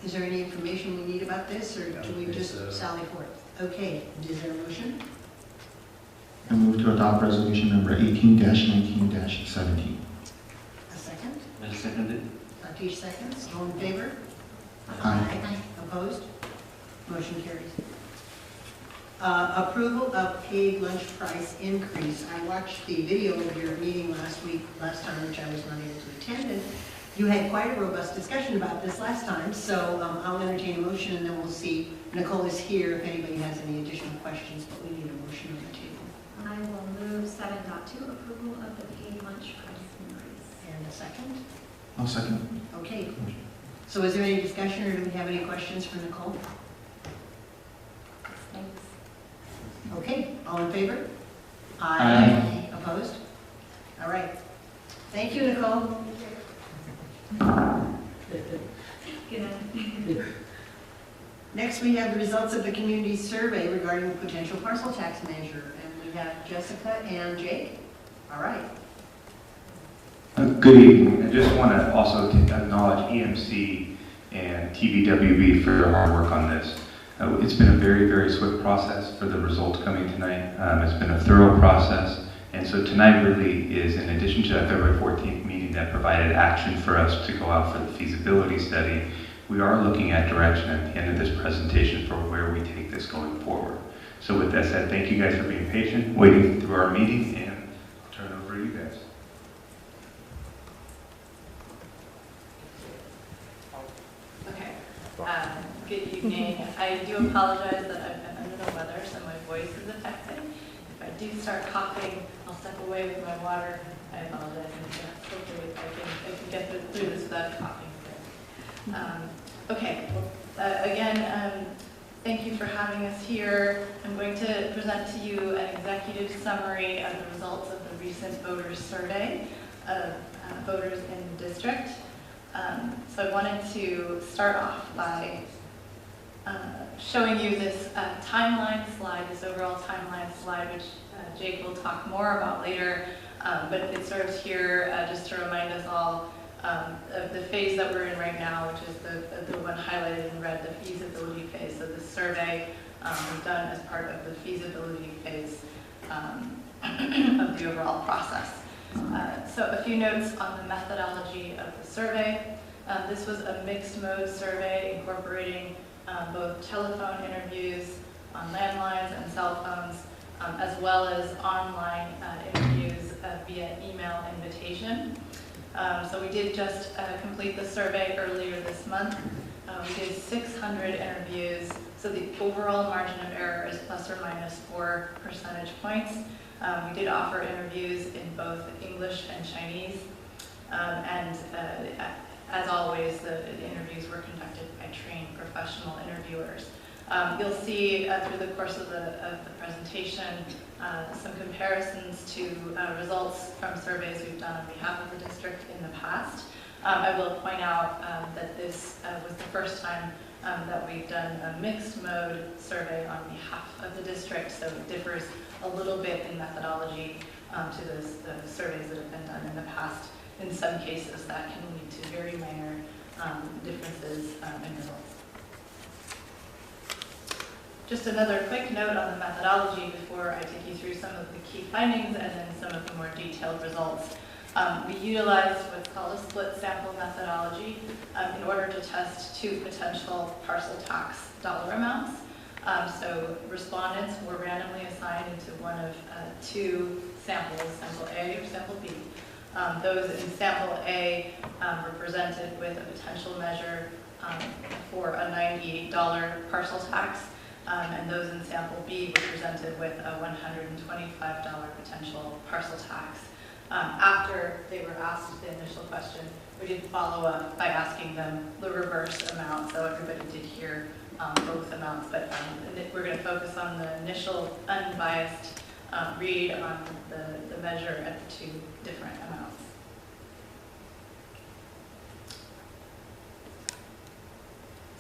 Is there any information we need about this, or do we just sally forth? Okay, is there a motion? I move to adopt resolution number 18-19-17. A second? I'll second it. Satish seconds. All in favor? Aye. Opposed? Motion carries. Approval of paid lunch price increase. I watched the video of your meeting last time, which I was not able to attend, and you had quite a robust discussion about this last time, so I'll entertain a motion and then we'll see. Nicole is here if anybody has any additional questions, but we need a motion on the table. I will move 7.2, approval of the paid lunch price increase. And a second? I'll second. Okay. So is there any discussion, or do we have any questions for Nicole? Thanks. Okay, all in favor? Aye. Opposed? All right. Thank you, Nicole. Good night. Next, we have the results of the community survey regarding the potential parcel tax measure. And we have Jessica and Jake. All right. Good evening. I just want to also acknowledge EMC and TBWB for their hard work on this. It's been a very, very swift process for the results coming tonight. It's been a thorough process. And so tonight really is, in addition to that February 14th meeting that provided action for us to go out for the feasibility study, we are looking at direction at the end of this presentation for where we take this going forward. So with that said, thank you guys for being patient, waiting through our meeting, and I'll turn it over to you guys. Okay. Good evening. I do apologize that I'm under the weather, so my voice is affected. If I do start coughing, I'll step away with my water. I apologize. And hopefully I can get through this without coughing. Okay. Again, thank you for having us here. I'm going to present to you an executive summary of the results of the recent voters survey of voters in the district. So I wanted to start off by showing you this timeline slide, this overall timeline slide, which Jake will talk more about later, but it serves here just to remind us all of the phase that we're in right now, which is the one highlighted in red, the feasibility phase. So the survey was done as part of the feasibility phase of the overall process. So a few notes on the methodology of the survey. This was a mixed mode survey incorporating both telephone interviews on landlines and cell phones, as well as online interviews via email invitation. So we did just complete the survey earlier this month. We did 600 interviews, so the overall margin of error is plus or minus 4 percentage points. We did offer interviews in both English and Chinese, and as always, the interviews were conducted by trained professional interviewers. You'll see through the course of the presentation some comparisons to results from surveys we've done on behalf of the district in the past. I will point out that this was the first time that we've done a mixed mode survey on behalf of the district, so it differs a little bit in methodology to the surveys that have been done in the past. In some cases, that can lead to very minor differences in results. Just another quick note on the methodology before I take you through some of the key findings and then some of the more detailed results. We utilized what's called a split sample methodology in order to test two potential parcel tax dollar amounts. So respondents were randomly assigned into one of two samples, sample A or sample B. Those in sample A were presented with a potential measure for a $98 parcel tax, and those in sample B were presented with a $125 potential parcel tax. After they were asked the initial question, we did follow up by asking them the reverse amount, so everybody did hear both amounts, but we're going to focus on the initial unbiased read on the measure at the two different amounts.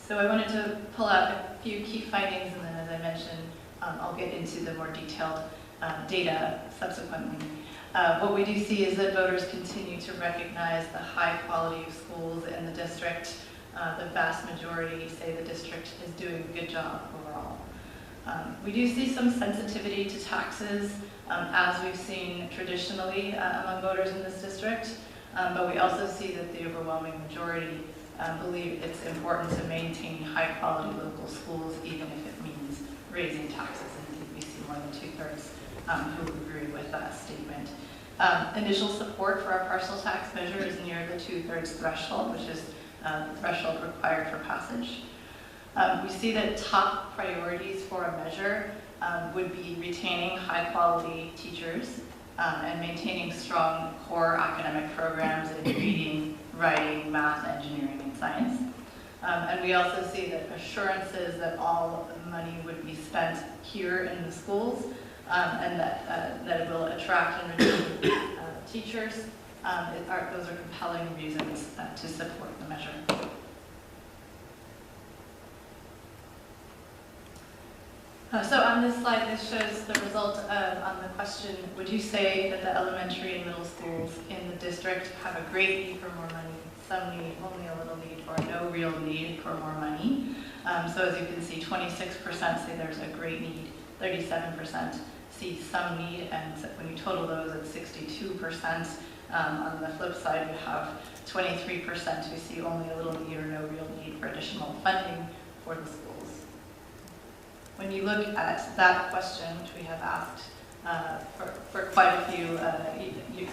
So I wanted to pull out a few key findings, and then as I mentioned, I'll get into the more detailed data subsequently. What we do see is that voters continue to recognize the high quality of schools in the district. The vast majority say the district is doing a good job overall. We do see some sensitivity to taxes, as we've seen traditionally among voters in this district, but we also see that the overwhelming majority believe it's important to maintain high quality local schools, even if it means raising taxes. And we see more than 2/3 who agree with that statement. Initial support for our parcel tax measure is near the 2/3 threshold, which is the threshold required for passage. We see that top priorities for a measure would be retaining high quality teachers and maintaining strong core academic programs in reading, writing, math, engineering, and science. And we also see that assurances that all money would be spent here in the schools and that it will attract and retain teachers. Those are compelling reasons to support the measure. So on this slide, this shows the result on the question, would you say that the elementary and middle schools in the district have a great need for more money, some need, only a little need, or no real need for more money? So as you can see, 26% say there's a great need, 37% see some need, and when you total those, it's 62%. On the flip side, you have 23% who see only a little need or no real need for additional funding for the schools. When you look at that question, which we have asked for quite a few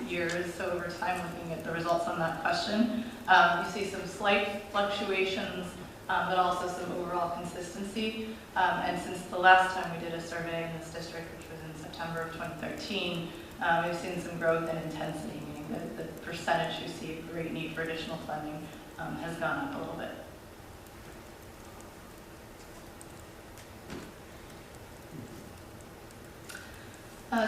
years, so over time looking at the results on that question, you see some slight fluctuations, but also some overall consistency. And since the last time we did a survey in this district, which was in September of 2013, we've seen some growth in intensity, meaning that the percentage who see a great need for additional funding has gone up a little bit.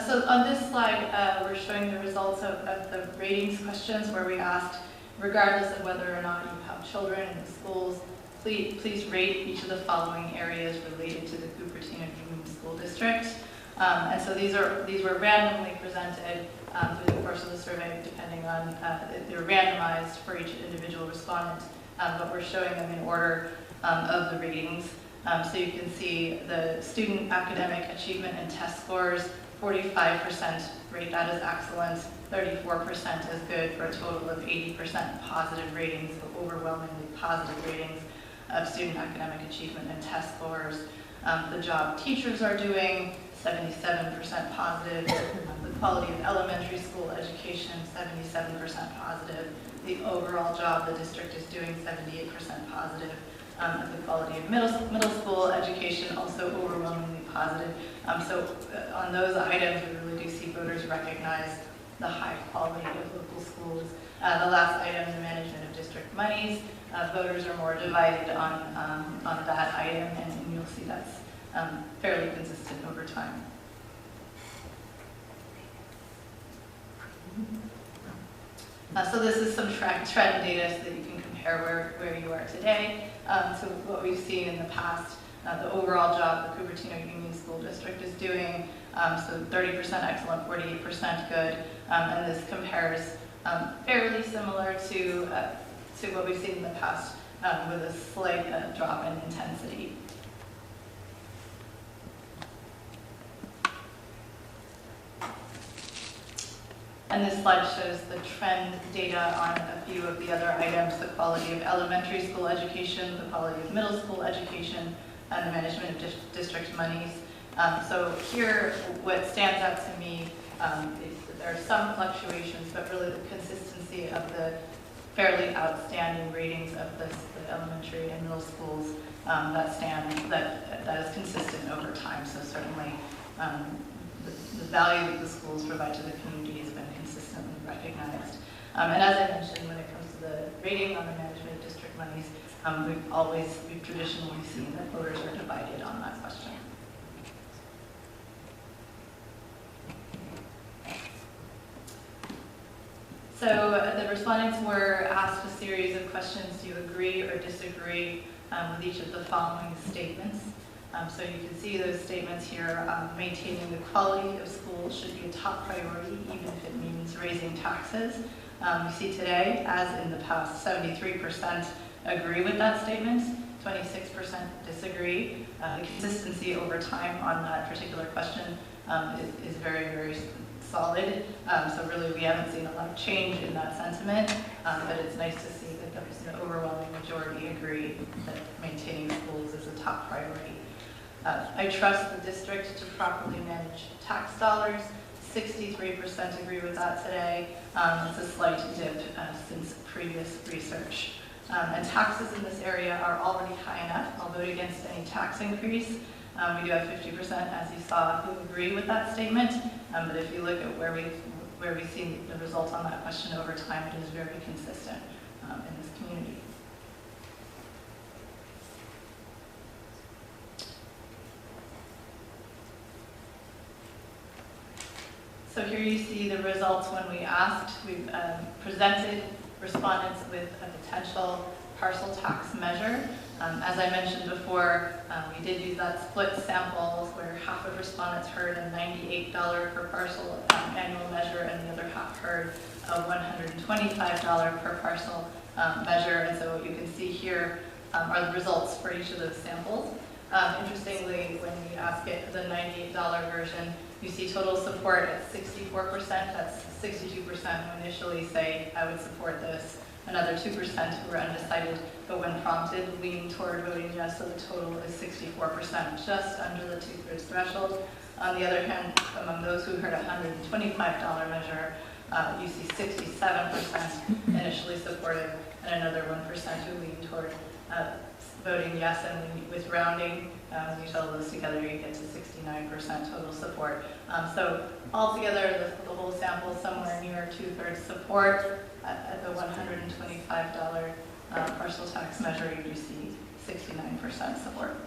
So on this slide, we're showing the results of the ratings questions where we asked, regardless of whether or not you have children in the schools, please rate each of the following areas related to the Cupertino Union School District. And so these were randomly presented through the course of the survey, depending on, they're randomized for each individual respondent, but we're showing them in order of the ratings. So you can see the student academic achievement and test scores, 45% rate that as excellent, 34% as good, for a total of 80% positive ratings, so overwhelmingly positive ratings of student academic achievement and test scores. The job teachers are doing, 77% positive. The quality of elementary school education, 77% positive. The overall job the district is doing, 78% positive. The quality of middle school education, also overwhelmingly positive. On those items, we really do see voters recognize the high quality of local schools. The last item, the management of district monies. Voters are more divided on that item, and you'll see that's fairly consistent over time. So this is some trend data so that you can compare where you are today. So what we've seen in the past, the overall job the Cupertino Union School District is doing, so 30% excellent, 48% good, and this compares fairly similar to what we've seen in the past with a slight drop in intensity. And this slide shows the trend data on a few of the other items: the quality of elementary school education, the quality of middle school education, and the management of district monies. So here, what stands out to me is that there are some fluctuations, but really the consistency of the fairly outstanding ratings of the elementary and middle schools that is consistent over time. So certainly the value that the schools provide to the community has been consistently recognized. And as I mentioned, when it comes to the rating on the management of district monies, we've traditionally seen that voters are divided on that question. So the respondents were asked a series of questions. Do you agree or disagree with each of the following statements? So you can see those statements here. Maintaining the quality of schools should be a top priority, even if it means raising taxes. We see today, as in the past, 73% agree with that statement, 26% disagree. The consistency over time on that particular question is very, very solid. So really, we haven't seen a lot of change in that sentiment, but it's nice to see that there's an overwhelming majority agree that maintaining schools is a top priority. I trust the district to properly manage tax dollars. 63% agree with that today. It's a slight dip since previous research. And taxes in this area are already high enough. I'll vote against any tax increase. We do have 50%, as you saw, who agree with that statement. But if you look at where we've seen the results on that question over time, it is very consistent in this community. So here you see the results when we asked. We've presented respondents with a potential parcel tax measure. As I mentioned before, we did use that split sample where half of respondents heard a $98 per parcel annual measure and the other half heard a $125 per parcel measure. And so what you can see here are the results for each of those samples. Interestingly, when we ask it the $98 version, you see total support at 64%. That's 62% who initially say, I would support this. Another 2% who were undecided, but when prompted, lean toward voting yes, so the total is 64%, just under the 2/3 threshold. On the other hand, among those who heard a $125 measure, you see 67% initially supportive, and another 1% who lean toward voting yes, and with rounding, when you total those together, you get to 69% total support. So altogether, the whole sample somewhere near 2/3 support. At the $125 parcel tax measure, you see 69% support.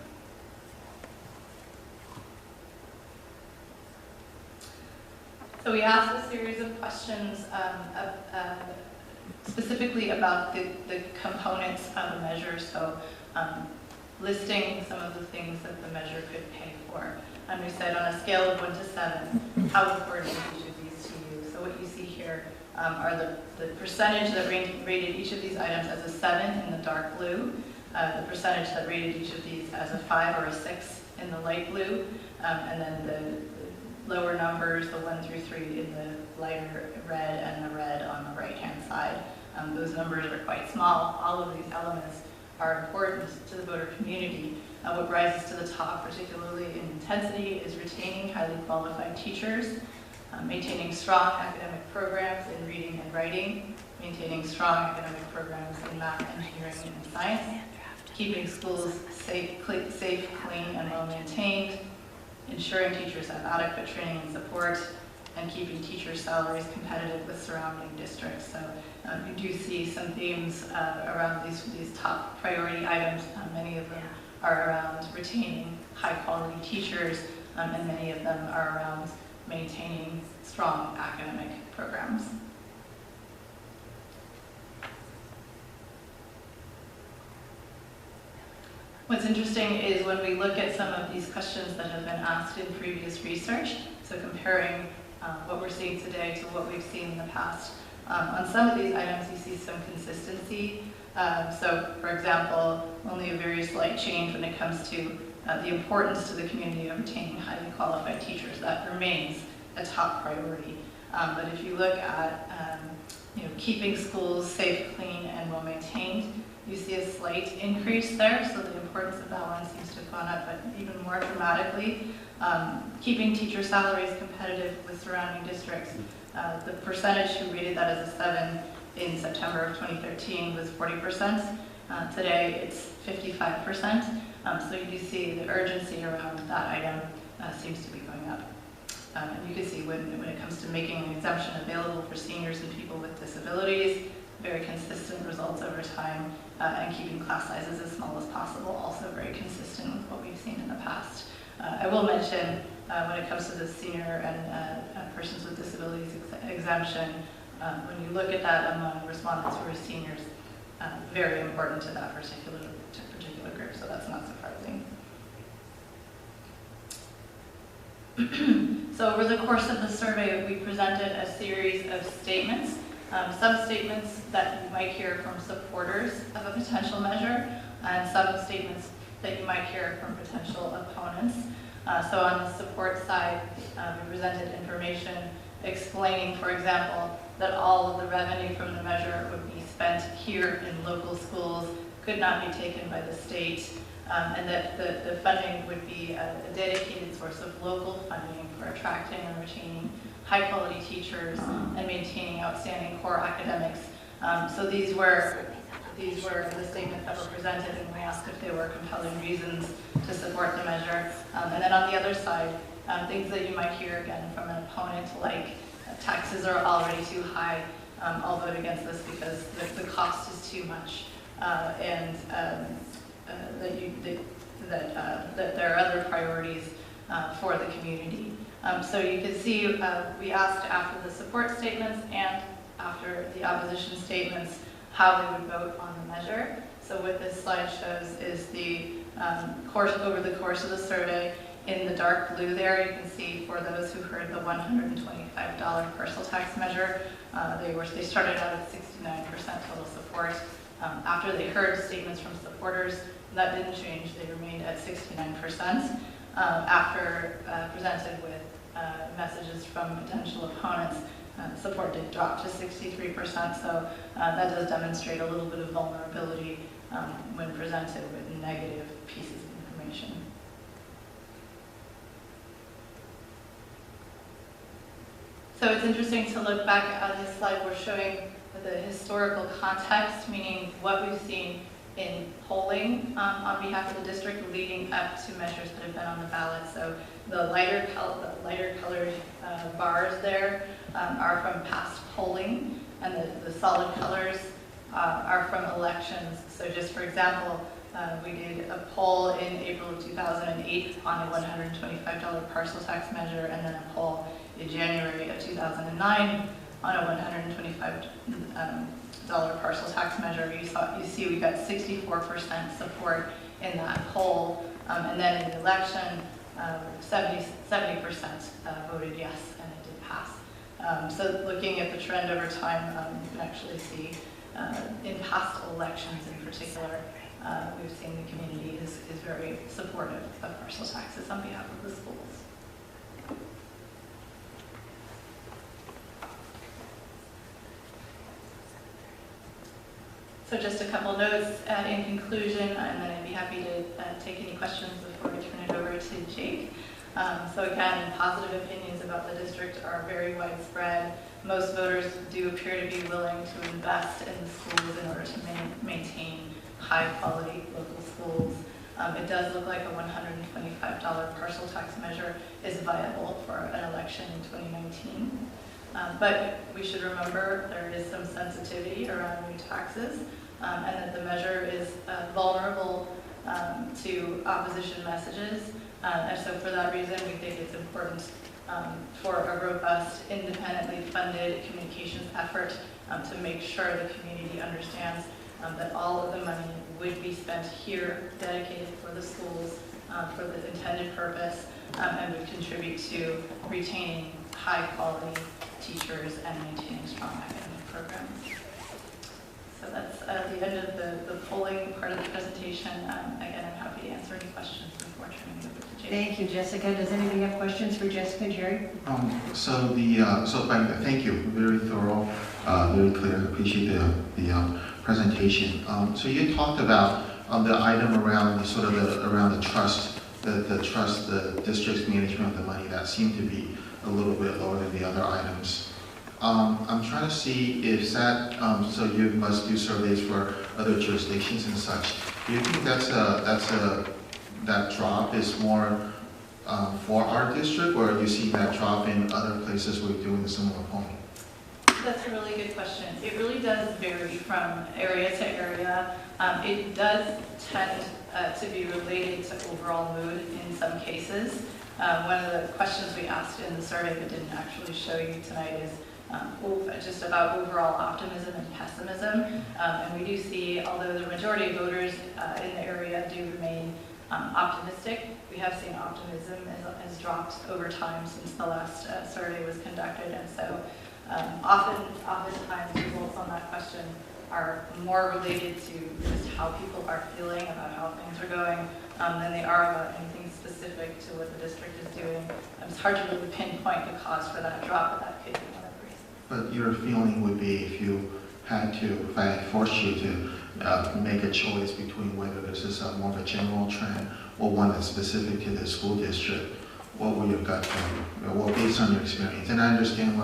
So we asked a series of questions specifically about the components of the measure. So listing some of the things that the measure could pay for. And we said on a scale of 1 to 7, how important is each of these to you? So what you see here are the percentage that rated each of these items as a 7 in the dark blue, the percentage that rated each of these as a 5 or a 6 in the light blue, and then lower numbers, the 1 through 3 in the lighter red and the red on the right-hand side. Those numbers are quite small. All of these elements are important to the voter community. What rises to the top, particularly in intensity, is retaining highly qualified teachers, maintaining strong academic programs in reading and writing, maintaining strong academic programs in math, engineering, and science, keeping schools safe, clean, and well-maintained, ensuring teachers have adequate training and support, and keeping teachers' salaries competitive with surrounding districts. So you do see some themes around these top priority items. Many of them are around retaining high-quality teachers, and many of them are around maintaining strong academic programs. What's interesting is when we look at some of these questions that have been asked in previous research, so comparing what we're seeing today to what we've seen in the past. On some of these items, you see some consistency. So, for example, only a very slight change when it comes to the importance to the community of retaining highly qualified teachers. That remains a top priority. But if you look at keeping schools safe, clean, and well-maintained, you see a slight increase there, so the importance of that one seems to have gone up, but even more dramatically, keeping teacher salaries competitive with surrounding districts. The percentage who rated that as a 7 in September of 2013 was 40%. Today it's 55%. So you do see the urgency around that item seems to be going up. And you can see when it comes to making an exemption available for seniors and people with disabilities, very consistent results over time, and keeping class sizes as small as possible, also very consistent with what we've seen in the past. I will mention when it comes to the senior and persons with disabilities exemption, when you look at that among respondents who are seniors, very important to that particular group, so that's not surprising. So over the course of the survey, we presented a series of statements. Some statements that you might hear from supporters of a potential measure, and some statements that you might hear from potential opponents. So on the support side, we presented information explaining, for example, that all of the revenue from the measure would be spent here in local schools, could not be taken by the state, and that the funding would be a dedicated source of local funding for attracting and retaining high-quality teachers and maintaining outstanding core academics. So these were the statements that were presented, and we asked if there were compelling reasons to support the measure. And then on the other side, things that you might hear again from an opponent, like taxes are already too high, I'll vote against this because the cost is too much, and that there are other priorities for the community. So you can see we asked after the support statements and after the opposition statements how they would vote on the measure. So what this slide shows is the over the course of the survey. In the dark blue there, you can see for those who heard the $125 personal tax measure, they started out at 69% total support. After they heard statements from supporters, that didn't change. They remained at 69%. After presented with messages from potential opponents, support did drop to 63%, so that does demonstrate a little bit of vulnerability when presented with negative pieces of information. So it's interesting to look back on this slide. We're showing the historical context, meaning what we've seen in polling on behalf of the district leading up to measures that have been on the ballot. So the lighter colored bars there are from past polling, and the solid colors are from elections. So just for example, we did a poll in April of 2008 on a $125 parcel tax measure, and then a poll in January of 2009 on a $125 parcel tax measure. You see we got 64% support in that poll, and then in the election, 70% voted yes, and it did pass. So looking at the trend over time, you can actually see in past elections in particular, we've seen the community is very supportive of parcel taxes on behalf of the schools. So just a couple notes in conclusion, and then I'd be happy to take any questions before I turn it over to Jake. So again, positive opinions about the district are very widespread. Most voters do appear to be willing to invest in the schools in order to maintain high-quality local schools. It does look like a $125 parcel tax measure is viable for an election in 2019. But we should remember there is some sensitivity around new taxes, and that the measure is vulnerable to opposition messages. And so for that reason, we think it's important for a robust, independently funded communications effort to make sure the community understands that all of the money would be spent here, dedicated for the schools, for the intended purpose, and would contribute to retaining high-quality teachers and maintaining strong academic programs. So that's the end of the polling part of the presentation. Again, I'm happy to answer any questions before turning it over to Jake. Thank you, Jessica. Does anybody have questions for Jessica, Jerry? Thank you. Very thorough, very clear. Appreciate the presentation. So you talked about the item around the trust, the district's management of the money that seemed to be a little bit lower than the other items. I'm trying to see if that, so you must do surveys for other jurisdictions and such. Do you think that drop is more for our district, or are you seeing that drop in other places where you're doing a similar polling? That's a really good question. It really does vary from area to area. It does tend to be related to overall mood in some cases. One of the questions we asked in the survey that didn't actually show you tonight is just about overall optimism and pessimism. And we do see, although the majority of voters in the area do remain optimistic, we have seen optimism has dropped over time since the last survey was conducted. And so oftentimes results on that question are more related to just how people are feeling about how things are going than they are about anything specific to what the district is doing. It's hard to really pinpoint the cause for that drop, but that could be one of the reasons. But your feeling would be if I had forced you to make a choice between whether this is more of a general trend or one that's specific to the school district, what would your gut tell you? Well, based on your experience. And I understand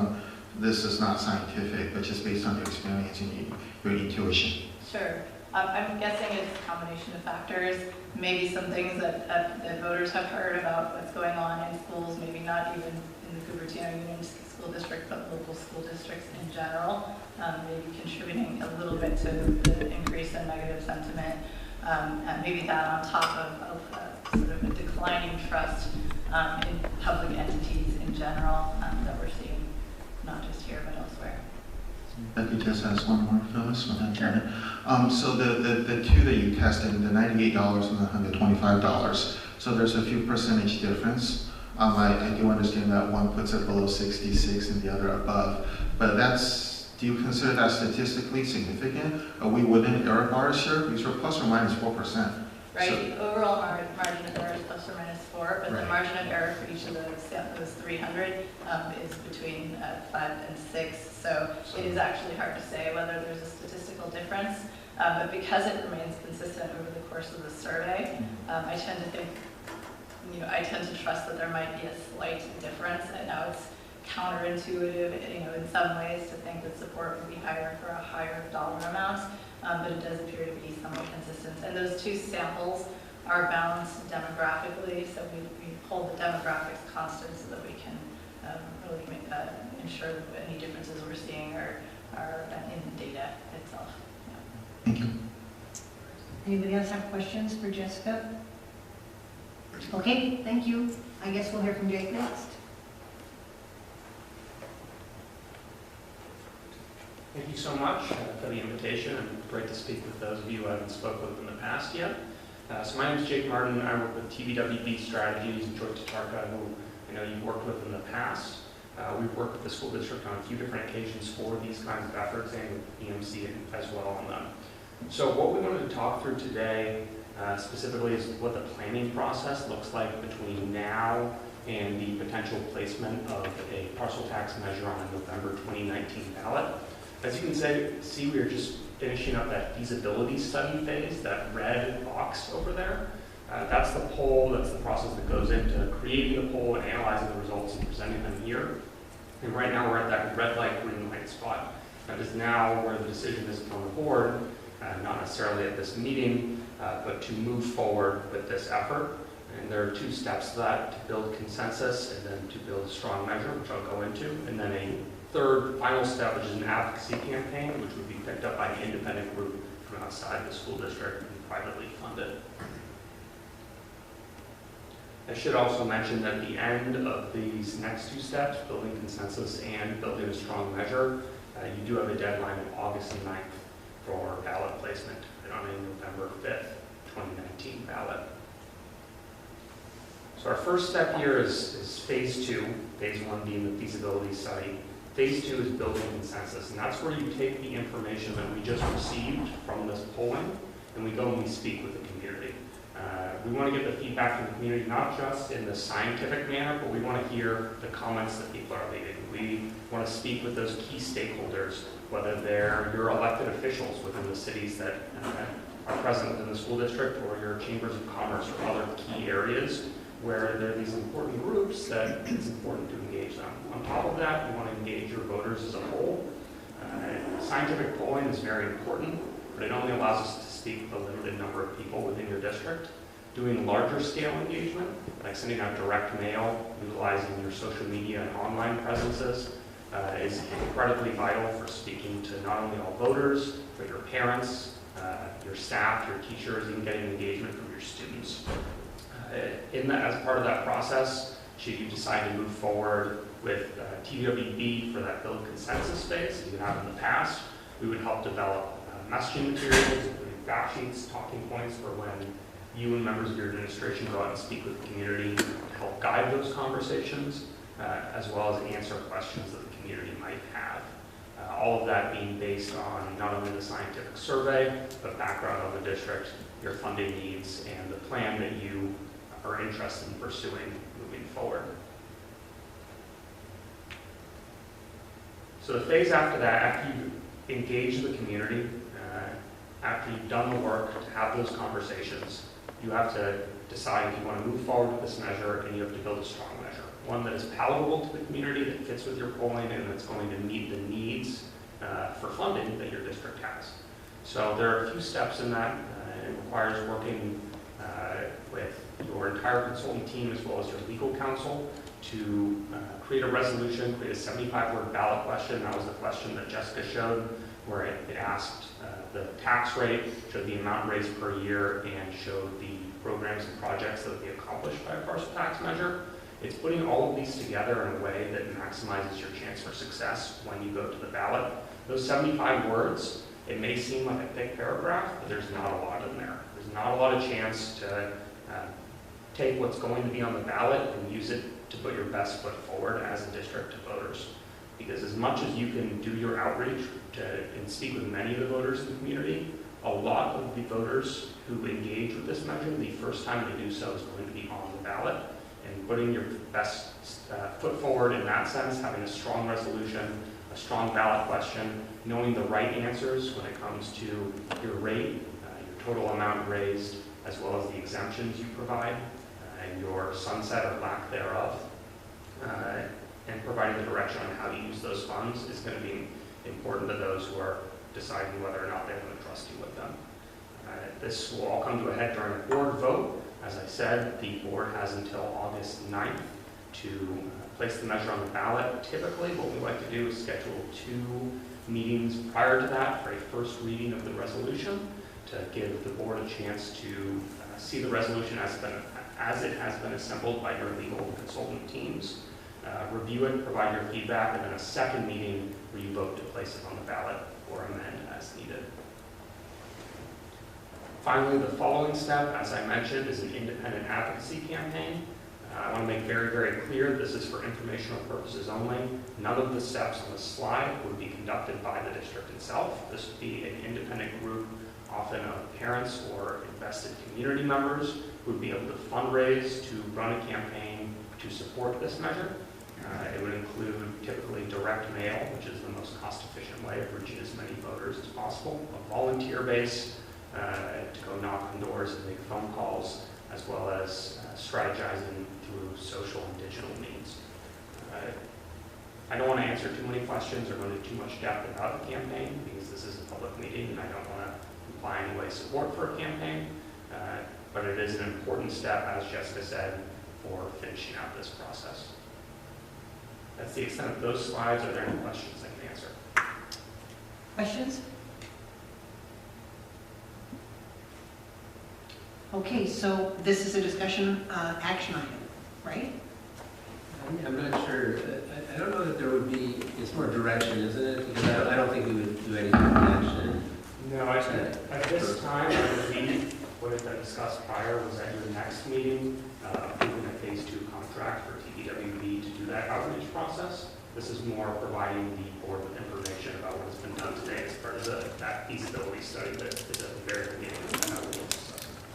this is not scientific, but just based on your experience and your intuition. Sure. I'm guessing it's a combination of factors. Maybe some things that voters have heard about what's going on in schools, maybe not even in the Cupertino Union School District, but local school districts in general, maybe contributing a little bit to the increase in negative sentiment. And maybe that on top of sort of a declining trust in public entities in general that we're seeing, not just here, but elsewhere. If I could just ask one more, Phyllis, when I turn it. So the two that you tested, the $98 and the $125, so there's a few percentage difference. I do understand that one puts it below 66 and the other above, but do you consider that statistically significant? Are we within error bars here? These are plus or minus 4%. Right, So, the overall margin of error is plus or minus 4, but Right. the margin of error for each of those 300 is between 5 and 6. So it is actually hard to say whether there's a statistical difference, but because it remains consistent over the course of the survey, I tend to think, I tend to trust that there might be a slight difference. And now it's counterintuitive, in some ways, to think that support would be higher for a higher dollar amount, but it does appear to be somewhat consistent. And those two samples are balanced demographically, so we hold the demographics constant so that we can really ensure that any differences we're seeing are in the data itself. Yeah. Thank you. Anybody else have questions for Jessica? Okay, thank you. I guess we'll hear from Jake next. Thank you so much for the invitation, and great to speak with those of you who I haven't spoken with in the past yet. So my name is Jake Martin. I work with TBWB Strategies and Joy Tatarka, who I know you've worked with in the past. We've worked with the school district on a few different occasions for these kinds of efforts, and with EMC as well on them. So what we wanted to talk through today specifically is what the planning process looks like between now and the potential placement of a parcel tax measure on a November 2019 ballot, As you can see, we are just finishing up that feasibility study phase, that red box over there. That's the poll, that's the process that goes into creating the poll and analyzing the results and presenting them here. And right now we're at that red light, green light spot. That is now where the decision is on the board, not necessarily at this meeting, but to move forward with this effort. And there are 2 steps to that: to build consensus and then to build a strong measure, which I'll go into. And then a third, final step, which is an advocacy campaign, which would be picked up by an independent group from outside the school district and privately funded. I should also mention that at the end of these next 2 steps, building consensus and building a strong measure, you do have a deadline of August 9th for ballot placement on a November 5th, 2019 ballot. So our first step here is phase 2, phase 1 being the feasibility study. Phase 2 is building consensus, and that's where you take the information that we just received from this polling, and we go and we speak with the community. We want to get the feedback from the community, not just in the scientific manner, but we want to hear the comments that people are leaving. We want to speak with those key stakeholders, whether they're your elected officials within the cities that are present within the school district, or your chambers of commerce, or other key areas where there are these important groups that it's important to engage them. On top of that, you want to engage your voters as a whole. Scientific polling is very important, but it only allows us to speak with a limited number of people within your district. Doing larger scale engagement, like sending out direct mail, utilizing your social media and online presences, is incredibly vital for speaking to not only all voters, but your parents, your staff, your teachers, even getting engagement from your students. As part of that process, should you decide to move forward with TWB for that build consensus phase, as you have in the past, we would help develop messaging materials, including fact sheets, talking points for when you and members of your administration go out and speak with the community to help guide those conversations, as well as answer questions that the community might have. All of that being based on not only the scientific survey, but background on the district, your funding needs, and the plan that you are interested in pursuing moving forward. So the phase after that, after you engage the community, after you've done the work to have those conversations, you have to decide if you want to move forward with this measure, and you have to build a strong measure. One that is palatable to the community, that fits with your polling, and that's going to meet the needs for funding that your district has. So there are a few steps in that. It requires working with your entire consultant team as well as your legal counsel to create a resolution, create a 75-word ballot question. That was the question that Jessica showed, where it asked the tax rate, showed the amount raised per year, and showed the programs and projects that would be accomplished by a parcel tax measure. It's putting all of these together in a way that maximizes your chance for success when you go to the ballot. Those 75 words, it may seem like a thick paragraph, but there's not a lot in there. There's not a lot of chance to take what's going to be on the ballot and use it to put your best foot forward as a district to voters. Because as much as you can do your outreach and speak with many of the voters in the community, a lot of the voters who engage with this measure, the first time they do so is going to be on the ballot. And putting your best foot forward in that sense, having a strong resolution, a strong ballot question, knowing the right answers when it comes to your rate, your total amount raised, as well as the exemptions you provide, and your sunset or lack thereof, and providing the direction on how to use those funds is going to be important to those who are deciding whether or not they want to trust you with them. This will all come to a head during a board vote. As I said, the board has until August 9th to place the measure on the ballot. Typically, what we like to do is schedule 2 meetings prior to that for a first reading of the resolution to give the board a chance to see the resolution as it has been assembled by your legal consultant teams, review it, provide your feedback, and then a second meeting where you vote to place it on the ballot or amend as needed. Finally, the following step, as I mentioned, is an independent advocacy campaign. I want to make very, very clear this is for informational purposes only. None of the steps on the slide would be conducted by the district itself. This would be an independent group, often of parents or invested community members, who would be able to fundraise to run a campaign to support this measure. It would include typically direct mail, which is the most cost-efficient way of reaching as many voters as possible, a volunteer base to go knock on doors and make phone calls, as well as strategizing through social and digital means. I don't want to answer too many questions or go into too much depth about the campaign because this is a public meeting and I don't want to imply any way support for a campaign, but it is an important step, as Jessica said, for finishing out this process. That's the extent of those slides. Are there any questions I can answer? Questions? Okay, so this is a discussion action item, right? I'm not sure. I don't know that there would be, it's more direction, isn't it? Because I don't think we would do anything with action. No, at this time, I believe what had been discussed prior was at your next meeting, approving a phase 2 contract for TBWB to do that outreach process. This is more providing the board with information about what's been done today as part of that feasibility study that is at the very beginning of the process.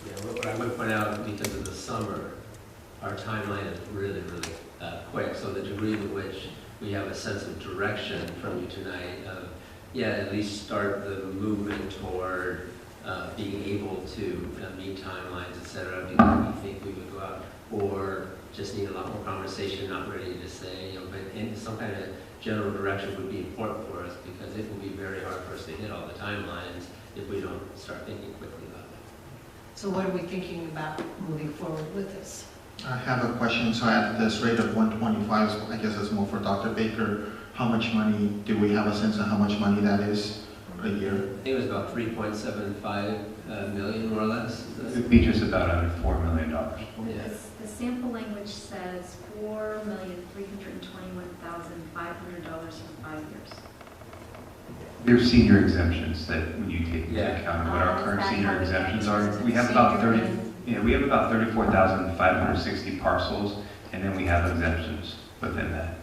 Yeah, what I would point out, because of the summer, our timeline is really, really quick. So the degree to which we have a sense of direction from you tonight, at least start the movement toward being able to meet timelines, et cetera. Do you think we would go out, or just need a lot more conversation, not ready to say, but in some kind of general direction would be important for us because it will be very hard for us to hit all the timelines if we don't start thinking quickly about it. So what are we thinking about moving forward with this? I have a question. So at this rate of 125, I guess that's more for Dr. Baker. How much money, do we have a sense of how much money that is a year? I think it was about 3.75 million, more or less. It would be just about under $4 million. Yeah. The sample language says $4,321,500 for 5 years. There's senior exemptions that when you take into account what our current senior exemptions are, we have about 34,560 parcels, and then we have exemptions within that.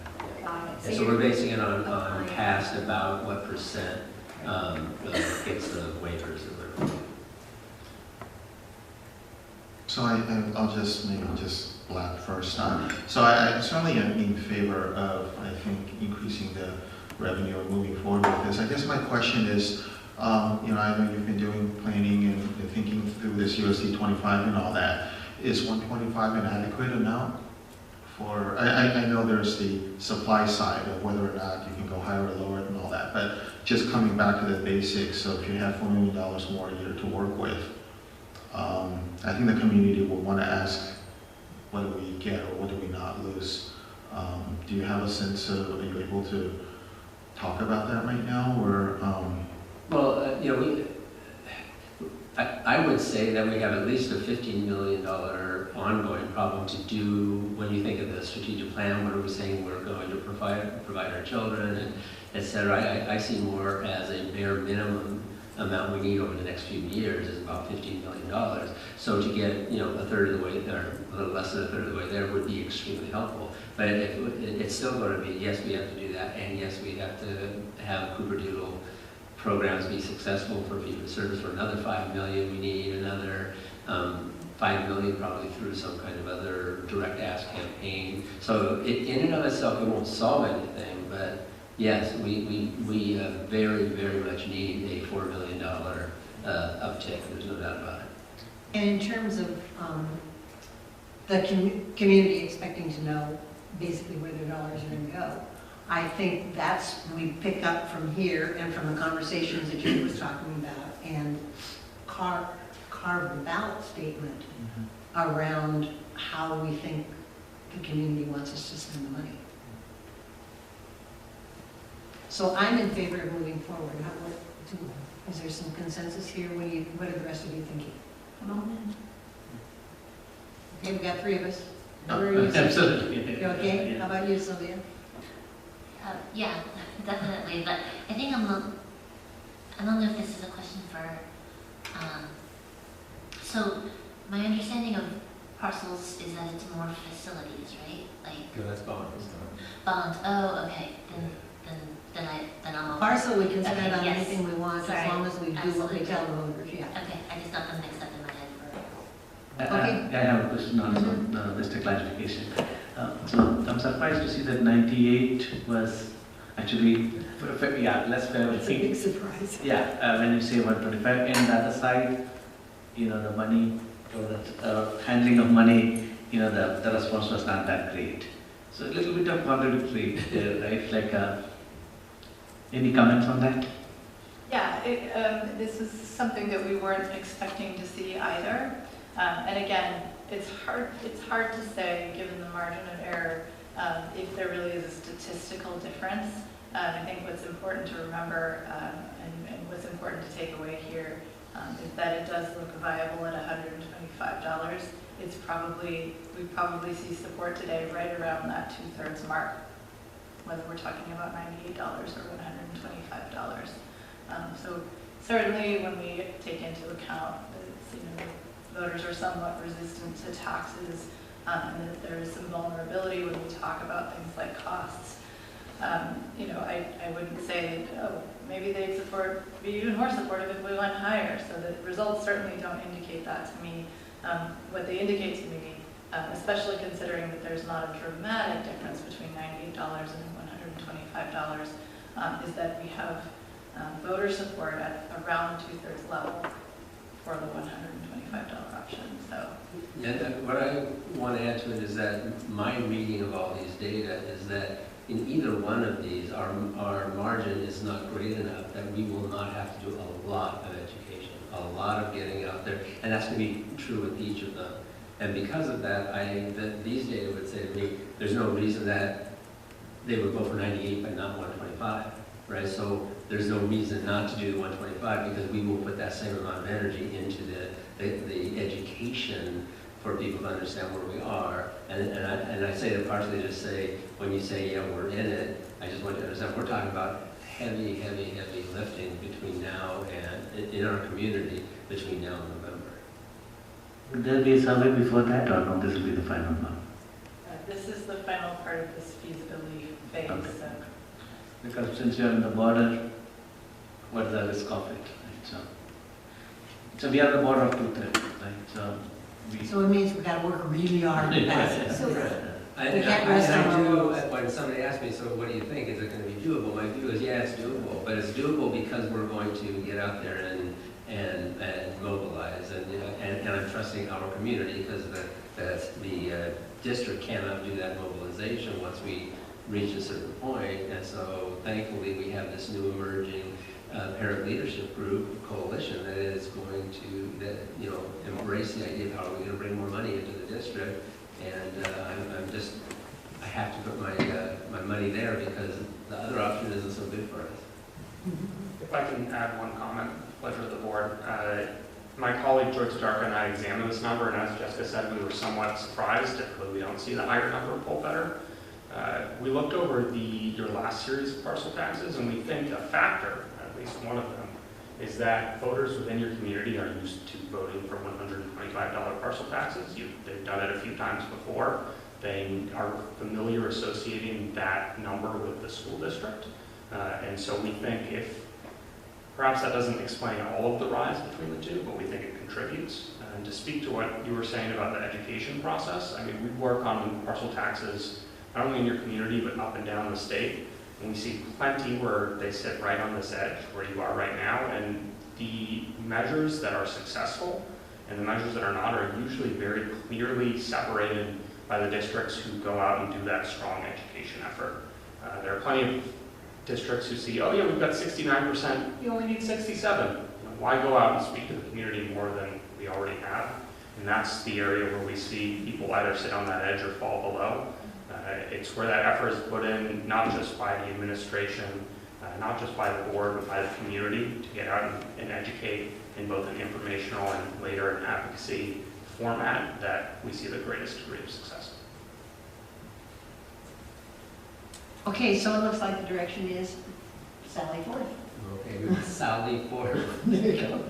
And so we're basing it on past about what percent gets the waivers that we're doing. So I'll just blab first. So I certainly am in favor of, I think, increasing the revenue and moving forward with this. I guess my question is, I know you've been doing planning and thinking through this USD 25 and all that. Is 125 an adequate amount? I know there's the supply side of whether or not you can go higher or lower and all that, but just coming back to the basics, so if you have $4 million more a year to work with, I think the community will want to ask, what do we get or what do we not lose? Do you have a sense of, are you able to talk about that right now, or? I would say that we have at least a $15 million ongoing problem to do when you think of the strategic plan. What are we saying we're going to provide our children, and et cetera. I see more as a bare minimum amount we need over the next few years is about $15 million. So to get a third of the way there, a little less than a third of the way there would be extremely helpful. But it's still going to be, yes, we have to do that, and yes, we have to have Cooper-Doodle programs be successful for fee for service for another $5 million. We need another $5 million probably through some kind of other direct ask campaign. So in and of itself, it won't solve anything, but yes, we very, very much need a $4 million uptick. There's no doubt about it. And in terms of the community expecting to know basically where their dollars are going to go, I think that's, we pick up from here and from the conversations that you was talking about and carve the ballot statement around how we think the community wants us to spend the money. So I'm in favor of moving forward. Is there some consensus here? What are the rest of you thinking? I'm all in. Okay, we've got 3 of us. Absolutely. You okay? How about you, Sylvia? Yeah, definitely. But I think I don't know if this is a question for. So my understanding of parcels is that it's more facilities, right? No, that's bonds. Bonds. Oh, okay. Then I'm okay. Parcel we can spend on yes. anything we want Sorry. as long as we do what we tell the voters. Yeah. Okay, I just got them mixed up in my head. Okay. I have a question on just a clarification. So I'm surprised to see that 98 was actually, less favorable. It's a big surprise. Yeah, when you say 125, and the other side, the money, or the handling of money, the response was not that great. So a little bit of contradictory, right? Like, any comments on that? Yeah, this is something that we weren't expecting to see either. And again, it's hard to say, given the margin of error, if there really is a statistical difference. I think what's important to remember and what's important to take away here is that it does look viable at $125. We probably see support today right around that 2/3 mark, whether we're talking about $98 or $125. So certainly when we take into account that voters are somewhat resistant to taxes and that there is some vulnerability when we talk about things like costs, I wouldn't say that, maybe they'd be even more supportive if we went higher. So the results certainly don't indicate that to me. What they indicate to me, especially considering that there's not a dramatic difference between $98 and $125, is that we have voter support at around 2/3 level for the $125 option. So. And what I want to add to it is that my reading of all these data is that in either one of these, our margin is not great enough that we will not have to do a lot of education, a lot of getting out there, and that's going to be true with each of them. And because of that, these data would say to me, there's no reason that they would go for 98 but not 125, right? So there's no reason not to do the 125 because we will put that same amount of energy into the education for people to understand where we are. And I say that partially to say, when you say, yeah, we're in it, I just want you to understand, we're talking about heavy, heavy, heavy lifting between now and, in our community, between now and November. Would there be a survey before that, or no, this will be the final one? This is the final part of this feasibility phase. Okay. So. Because since you're on the border, what's the risk of it? Right? So we are on the border of 2/3, right? So it means we've got to work really hard to pass it. So we can't rest on our laurels. When somebody asks me, so what do you think? Is it going to be doable? My view is, yeah, it's doable. But it's doable because we're going to get out there and mobilize. And I'm trusting our community because the district cannot do that mobilization once we reach a certain point. And so thankfully we have this new emerging parent leadership group coalition that is going to embrace the idea of how are we going to bring more money into the district. And I have to put my money there because the other option isn't so good for us. If I can add one comment, pleasure of the board. My colleague Joy Tadarka and I examined this number, and as Jessica said, we were somewhat surprised. Typically, we don't see the higher number of poll better. We looked over your last series of parcel taxes, and we think a factor, at least one of them, is that voters within your community are used to voting for $125 parcel taxes. They've done it a few times before. They are familiar associating that number with the school district. And so we think perhaps that doesn't explain all of the rise between the two, but we think it contributes. And to speak to what you were saying about the education process, I mean, we work on parcel taxes not only in your community, but up and down the state. And we see plenty where they sit right on this edge, where you are right now. And the measures that are successful and the measures that are not are usually very clearly separated by the districts who go out and do that strong education effort. There are plenty of districts who see, oh yeah, we've got 69%, you only need 67. Why go out and speak to the community more than we already have? And that's the area where we see people either sit on that edge or fall below. It's where that effort is put in, not just by the administration, not just by the board, but by the community to get out and educate in both an informational and later an advocacy format that we see the greatest degree of success. Okay, so it looks like the direction is Sally Forth. Okay, good. Sally Forth. There you go.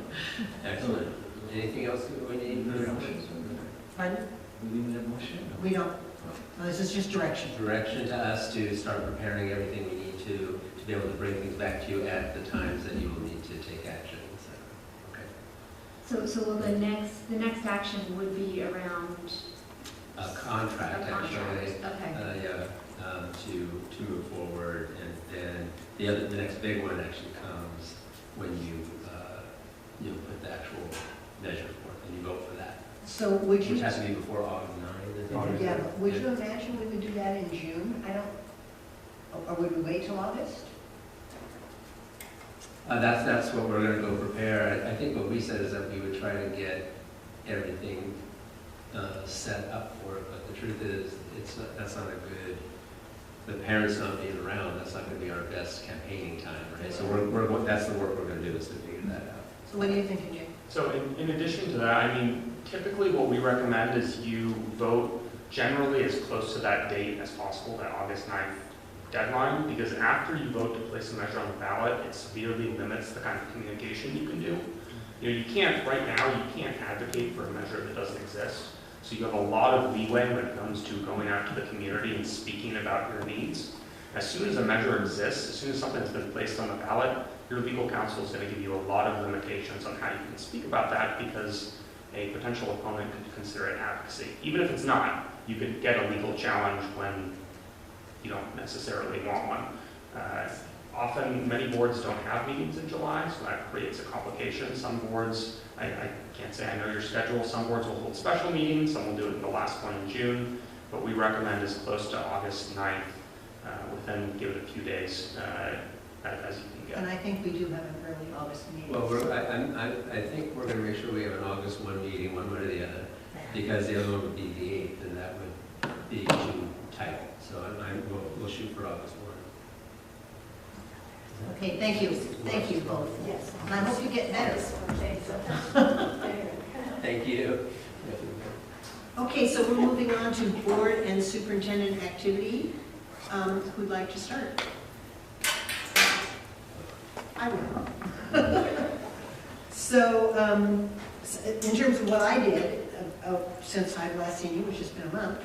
Excellent. Anything else we need? Pardon? We need a motion? We don't. No, this is just direction. Direction to us to start preparing everything we need to be able to bring things back to you at the times that you will need to take action. So, okay. So will the next action would be around contract, actually. Okay. To move forward, and then the next big one actually comes when you put the actual measure forth and you vote for that. So would you? Which has to be before August 9th. Yeah, but would you imagine we would do that in June? Or would we wait till August? That's what we're going to go prepare. I think what we said is that we would try to get everything set up for it, but the truth is, that's not a good. The parents not being around, that's not going to be our best campaigning time, right? So that's the work we're going to do, is to figure that out. So what do you think, Jay? So in addition to that, I mean, typically what we recommend is you vote generally as close to that date as possible, that August 9th deadline, because after you vote to place a measure on the ballot, it severely limits the kind of communication you can do. You know, you can't, right now, you can't advocate for a measure that doesn't exist. So you have a lot of leeway when it comes to going out to the community and speaking about your needs. As soon as a measure exists, as soon as something has been placed on the ballot, your legal counsel is going to give you a lot of limitations on how you can speak about that, because a potential opponent could consider it advocacy. Even if it's not, you could get a legal challenge when you don't necessarily want one. Often, many boards don't have meetings in July, so that creates a complication. Some boards, I can't say I know your schedule, some boards will hold special meetings, some will do it in the last one in June, but we recommend as close to August 9th, within, give it a few days as you can get. And I think we do have an early August meeting. Well, I think we're going to make sure we have an August 1 meeting, one way or the other, because the other one would be the 8th, and that would be too tight. So we'll shoot for August 1. Okay, thank you. Thank you both. Yes. And I hope you get better. Thank you. Okay, so we're moving on to board and superintendent activity. Who'd like to start? I will. So, in terms of what I did since I've last seen you, which has been a month,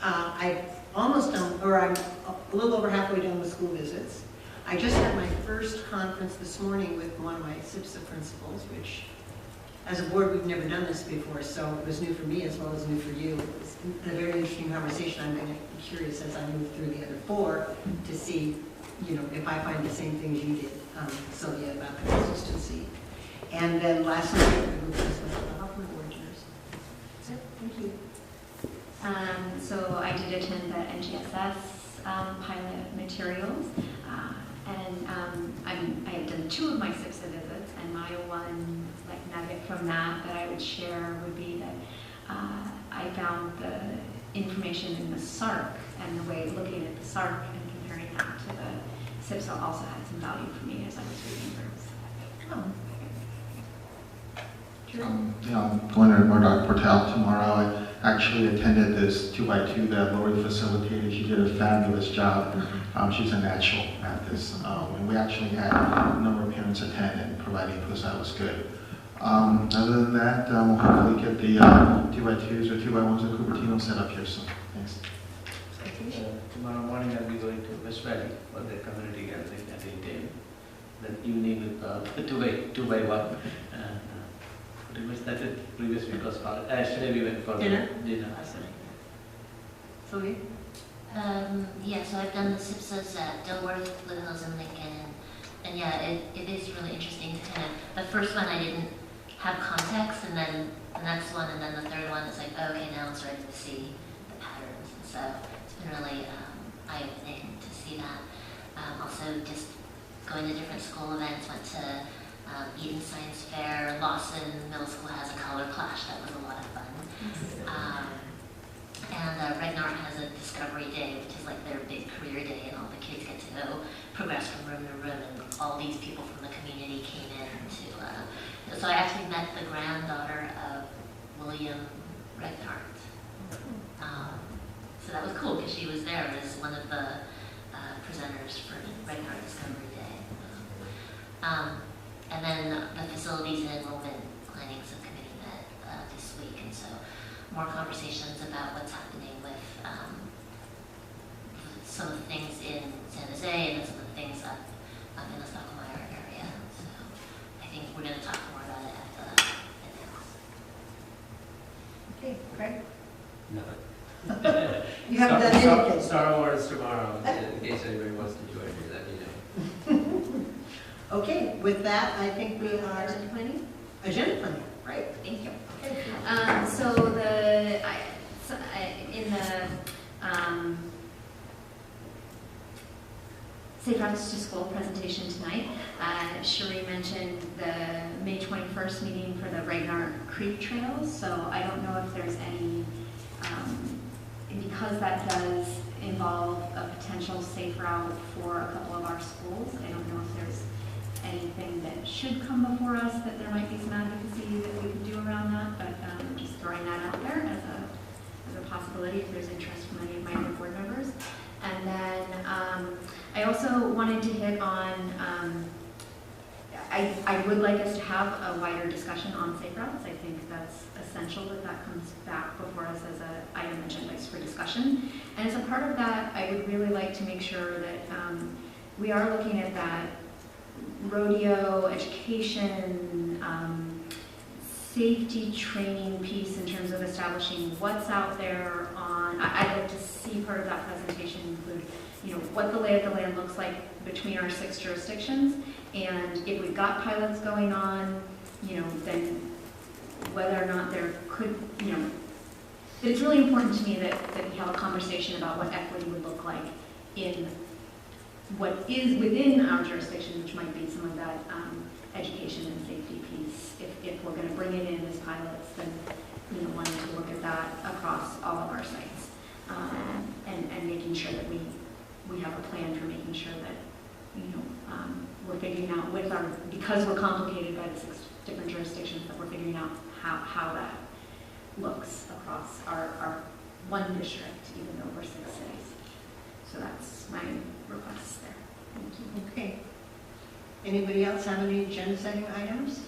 I'm a little over halfway done with school visits. I just had my first conference this morning with one of my SIPSA principals, which, as a board, we've never done this before, so it was new for me as well as new for you. It was a very interesting conversation. I'm going to be curious as I move through the other four to see, if I find the same things you did, Sylvia, about the consistency. And then last night, the group was with the Hoffman Origins. That's it. Thank you. So I did attend the NGSS pilot materials, and I have done 2 of my SIPSA visits, and my one nugget from that I would share would be that I found the information in the SARC and the way of looking at the SARC and comparing that to the SIPSA also had some value for me as I was reading through. I'm going to Murdoch Portal tomorrow. I actually attended this 2x2 that Lori facilitated. She did a fabulous job. She's a natural at this. And we actually had a number of parents attend and provide input, so that was good. Other than that, we'll hopefully get the 2x2s or 2x1s at Cupertino set up here soon. Thanks. Tomorrow morning I'll be going to West Valley for the community gathering at 8 a.m. Then evening with 2x1. Pretty much that it previous week was called. Yesterday we went for dinner. Sorry? Yeah, so I've done the SIPSAs at Dilworth, Blue Hills, and Lincoln. And yeah, it is really interesting to kind of, the first one I didn't have context, and then the next one, and then the third one is like, oh, okay, now I'm starting to see the patterns. And so it's been really eye-opening to see that. Also just going to different school events, went to Eden Science Fair. Lawson Middle School has a color clash. That was a lot of fun. And Regnart has a Discovery Day, which is like their big career day, and all the kids get to go progress from room to room, and all these people from the community came in to, so I actually met the granddaughter of William Regnart. So that was cool, because she was there as one of the presenters for Regnart Discovery Day. And then the Facilities and Enrollment Planning Subcommittee met this week, and so more conversations about what's happening with some of the things in San Jose and some of the things up in the Stockholm area. So I think we're going to talk more about it at the house. Okay, Craig? No. You haven't done anything. Star Wars tomorrow, in case anybody wants to join me, let me know. Okay, with that, I think we are. Agenda planning? Agenda planning, right. Thank you. Okay. In the Safe Routes to School presentation tonight, Cherie mentioned the May 21st meeting for the Ragnar Creek Trails. So I don't know if there's any, because that does involve a potential safe route for a couple of our schools. I don't know if there's anything that should come before us that there might be some advocacy that we can do around that, but just throwing that out there as a possibility if there's interest from any of my other board members. And then I also wanted to hit on, I would like us to have a wider discussion on safe routes. I think that's essential that comes back before us as an item agendized for discussion. And as a part of that, I would really like to make sure that we are looking at that rodeo education, safety training piece in terms of establishing what's out there on, I'd like to see part of that presentation include, what the lay of the land looks like between our 6 jurisdictions, and if we've got pilots going on, then whether or not there could, it's really important to me that we have a conversation about what equity would look like in what is within our jurisdiction, which might be some of that education and safety piece. If we're going to bring it in as pilots, then wanting to look at that across all of our sites, and making sure that we have a plan for making sure that we're figuring out because we're complicated by the 6 different jurisdictions, that we're figuring out how that looks across our one district, even though we're 6 cities. So that's my request there. Thank you. Okay. Anybody else have any agenda setting items?